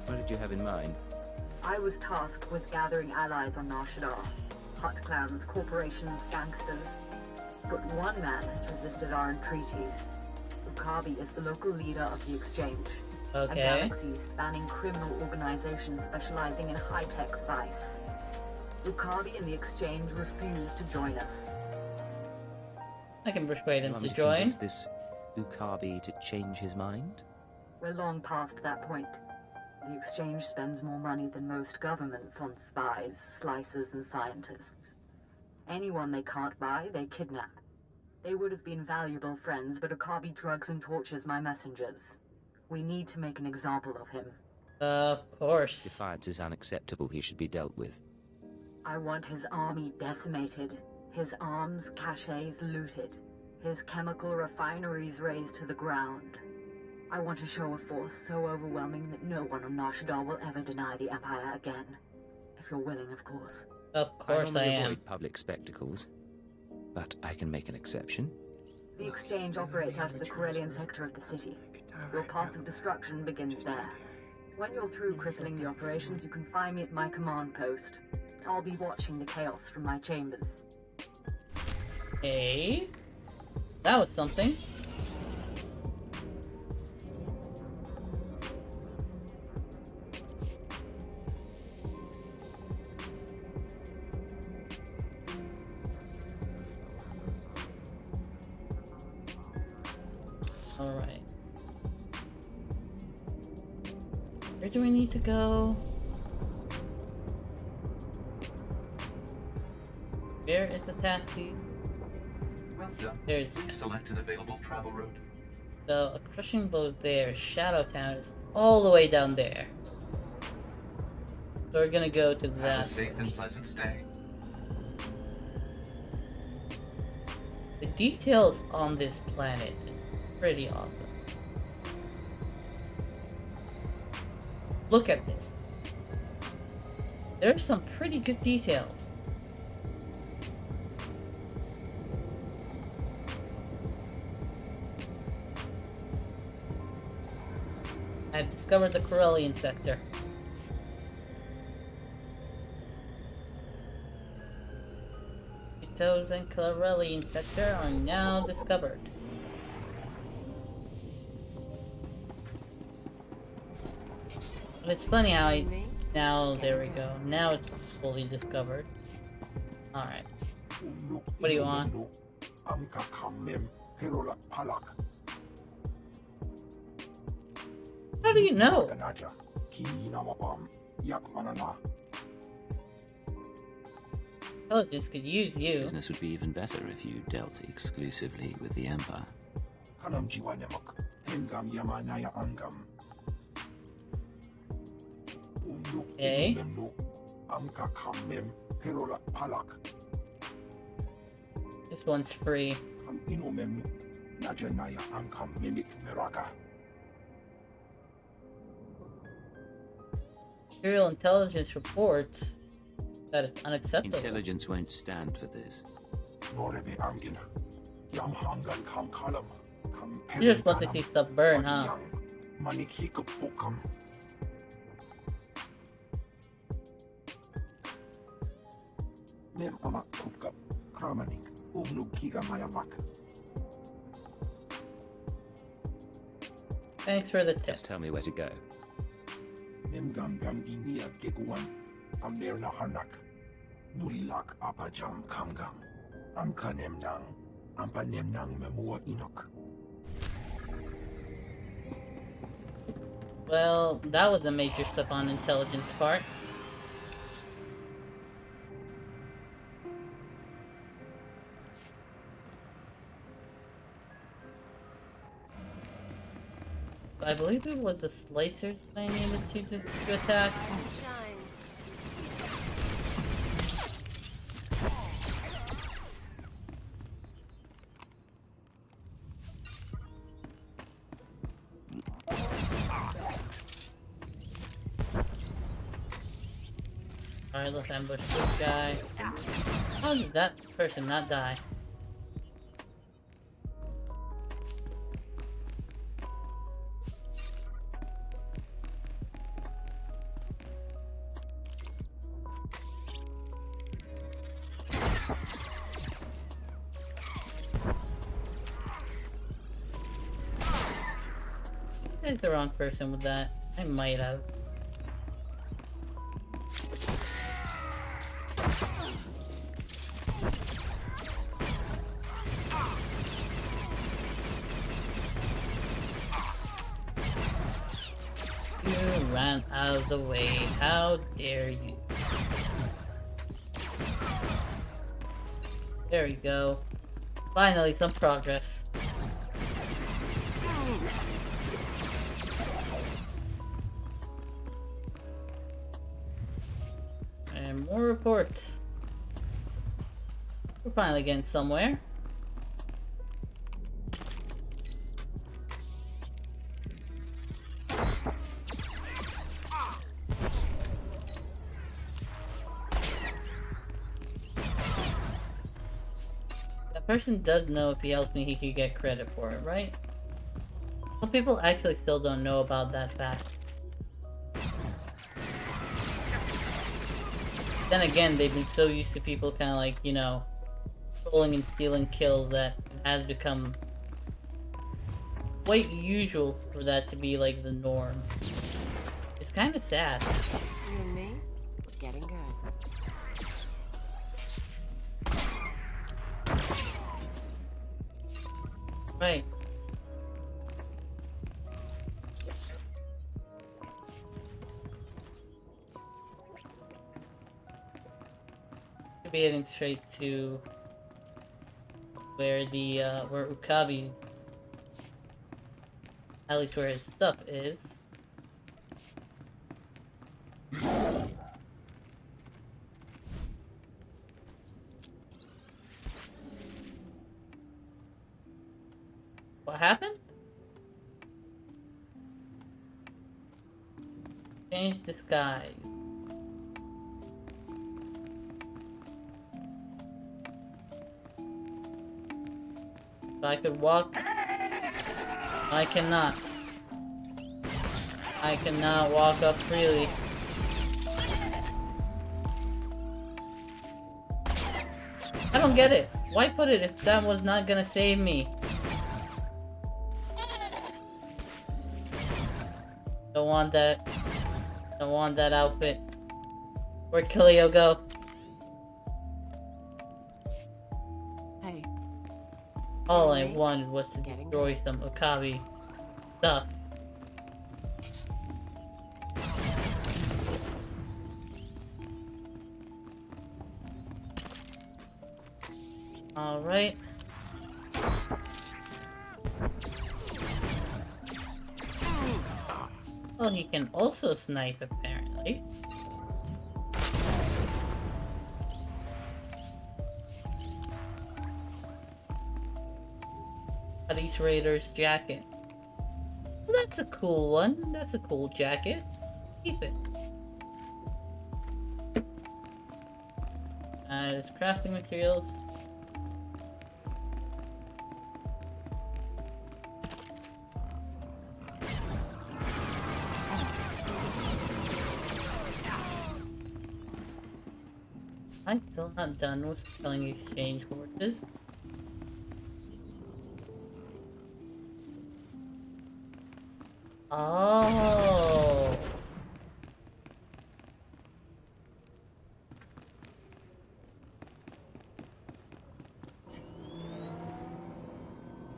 What did you have in mind? I was tasked with gathering allies on Nar Shaddaa. Hut clans, corporations, gangsters. But one man has resisted our entreaties. Ukabi is the local leader of the Exchange. Okay. A galaxy spanning criminal organization specializing in high-tech vice. Ukabi and the Exchange refuse to join us. I can persuade him You want to me join. convince this Ukabi to change his mind? We're long past that point. The Exchange spends more money than most governments on spies, slicers, and scientists. Anyone they can't buy, they kidnap. They would have been valuable friends, but Ukabi drugs and tortures my messengers. We need to make an example of him. Of course. Defiance is unacceptable. He should be dealt with. I want his army decimated, his arms caches looted, his chemical refineries razed to the ground. I want a show of force so overwhelming that no one on Nar Shaddaa will ever deny the Empire again. If you're willing, of course. Of course I am. Avoid public spectacles, but I can make an exception. The Exchange operates out of the Corellian sector of the city. Your path of destruction begins there. When you're through crippling the operations, you can find me at my command post. I'll be watching the chaos from my chambers. Hey, that was something. Alright. Where do we need to go? Where is the taxi? Well done. There's Select an available travel route. so a crushing blow there. Shadowtown is all the way down there. So we're gonna go to Have that. a safe and pleasant stay. The details on this planet are pretty awesome. Look at this. There's some pretty good details. I've discovered the Corellian sector. Those and Corellian sector are now discovered. And it's funny how now there we go. Now it's fully discovered. Alright. What do you want? How do you know? Intelligence could use you. Business would be even better if you dealt exclusively with the Empire. Okay. This one's free. Imperial intelligence reports that it's unacceptable. Intelligence won't stand for this. You just want to see stuff burn, huh? Thanks for the tip. Just tell me where to go. Well, that was a major step on intelligence part. I believe it was the slicers I needed to attack. Alright, let's ambush this guy. How did that person not die? I picked the wrong person with that. I might have. You ran out of the way. How dare you? There we go. Finally, some progress. And more reports. We're finally getting somewhere. That person does know if he helps me, he could get credit for it, right? Some people actually still don't know about that fact. Then again, they've been so used to people kind of like, you know, pulling and stealing kills that it has become quite usual for that to be like the norm. It's kind of sad. You and me, we're getting good. Right. Should be heading straight to where the where Ukabi, at least where his stuff is. What happened? Change disguise. If I could walk, I cannot. I cannot walk up freely. I don't get it. Why put it if that was not gonna save me? Don't want that. Don't want that outfit. Where'd Killio go? Hey. All I wanted was to destroy some Okabe stuff. Alright. Well, he can also snipe, apparently. Police Raider's jacket. Well, that's a cool one. That's a cool jacket. Keep it. It's crafting materials. I'm still not done with selling exchange horses. Oh.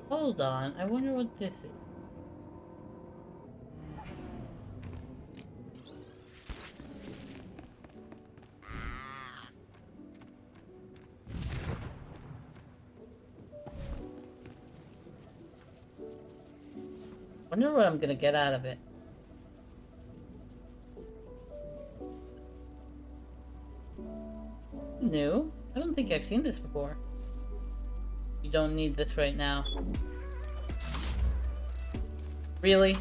Hold on, I wonder what this is. Wonder what I'm gonna get out of it. New? I don't think I've seen this before. You don't need this right now. Really?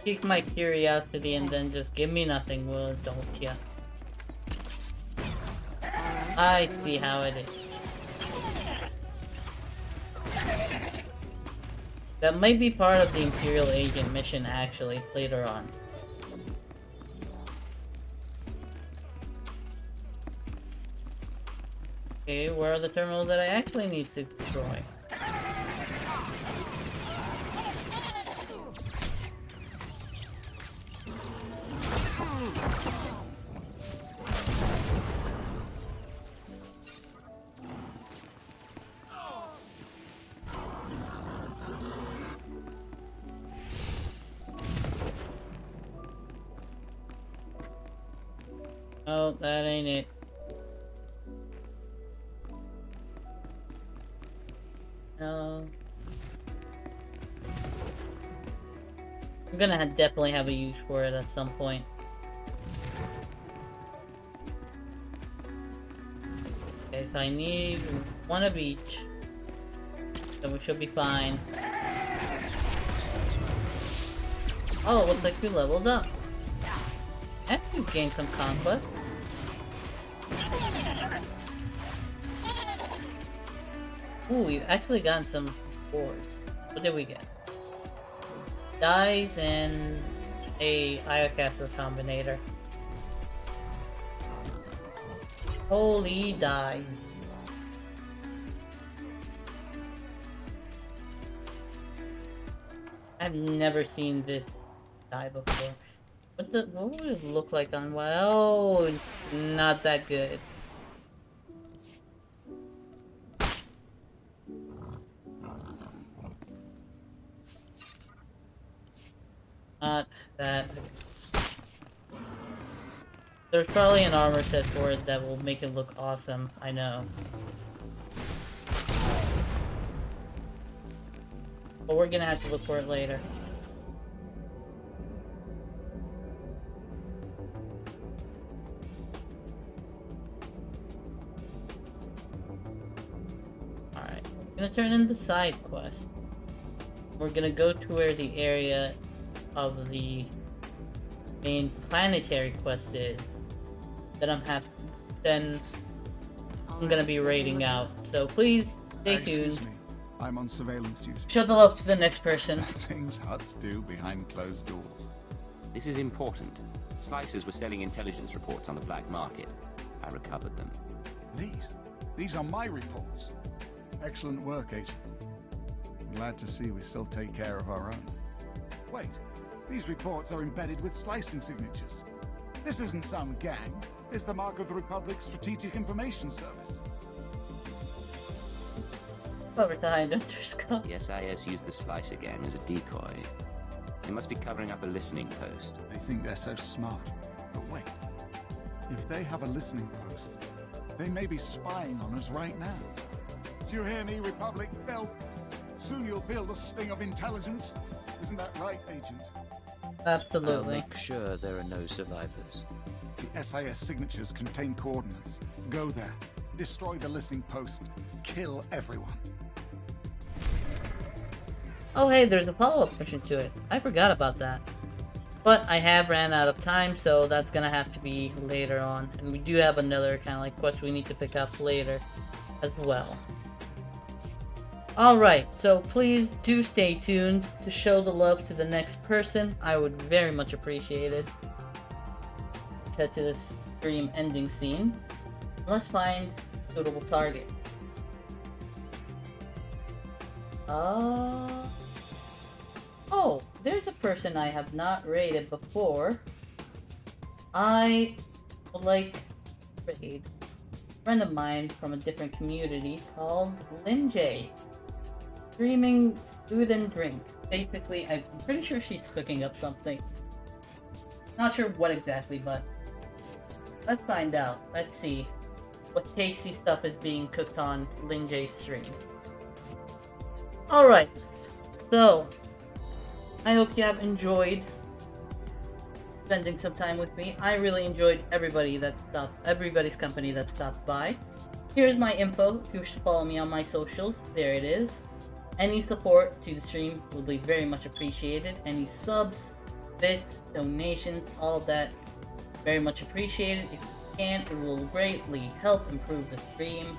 Pique my curiosity and then just give me nothing, will don't ya? I see how it is. That might be part of the Imperial Agent mission, actually, later on. Okay, where are the terminals that I actually need to destroy? Oh, that ain't it. No. I'm gonna definitely have a use for it at some point. Okay, so I need one of each. So we should be fine. Oh, it looks like we leveled up. And we've gained some conquest. Ooh, we've actually gotten some boards. What did we get? Dies and a Iocaster Combinator. Holy dies. I've never seen this die before. What would it look like on well, not that good. Not that. There's probably an armor set for it that will make it look awesome, I know. But we're gonna have to look for it later. Alright, gonna turn in the side quest. We're gonna go to where the area of the main planetary quest is. That I'm gonna be raiding out. So please stay tuned. Excuse me. I'm on surveillance duty. Shut the love to the next person. Things huts do behind closed doors. This is important. Slicers were selling intelligence reports on the black market. I recovered them. These are my reports. Excellent work, Agent. Glad to see we still take care of our own. Wait, these reports are embedded with slicing signatures. This isn't some gang. It's the mark of the Republic's Strategic Information Service. Cover to hide under skull. The SIS used the Slicer gang as a decoy. They must be covering up a listening post. They think they're so smart. But wait, if they have a listening outpost. They may be spying on us right now. Do you hear me, Republic filth? Soon you'll feel the sting of intelligence. Isn't that right, Agent? Absolutely. I'll make sure there are no survivors. The SIS signatures contain coordinates. Go there, destroy the listening post, kill everyone. Oh hey, there's a follow-up mission to it. I forgot about that. But I have ran out of time, so that's gonna have to be later on. And we do have another kind of like quest we need to pick up later as well. Alright, so please do stay tuned to show the love to the next person. I would very much appreciate it. Let's head to this stream ending scene. Let's find a suitable target. Oh, there's a person I have not raided before. I would like to raid a friend of mine from a different community called Lynn J. Streaming food and drink. Basically, I'm pretty sure she's cooking up something. Not sure what exactly, but let's find out. Let's see what tasty stuff is being cooked on Lynn J's stream. Alright, so I hope you have enjoyed spending some time with me. I really enjoyed everybody's company that stopped by. Here's my info if you wish to follow me on my socials. There it is. Any support to the stream would be very much appreciated. Any subs, bits, donations, all of that, very much appreciated. If you can, it will greatly help improve the stream.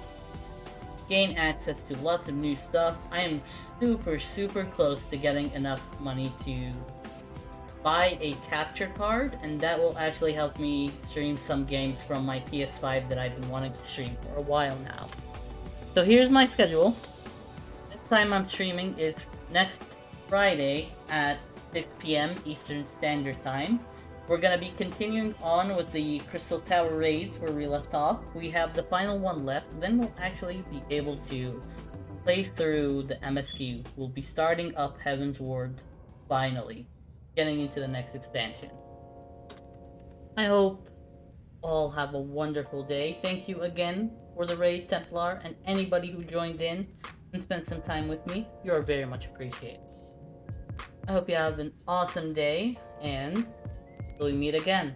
Gain access to lots of new stuff. I am super close to getting enough money to buy a capture card, and that will actually help me stream some games from my PS5 that I've been wanting to stream for a while now. So here's my schedule. Next time I'm streaming is next Friday at 6 p.m. Eastern Standard Time. We're going to be continuing on with the Crystal Tower raids where we left off. We have the final one left, then we'll actually be able to play through the MSQ. We'll be starting up Heaven's Ward, finally, getting into the next expansion. I hope all have a wonderful day. Thank you again for the raid, Templar, and anybody who joined in and spent some time with me. You are very much appreciated. I hope you have an awesome day, and till we meet again.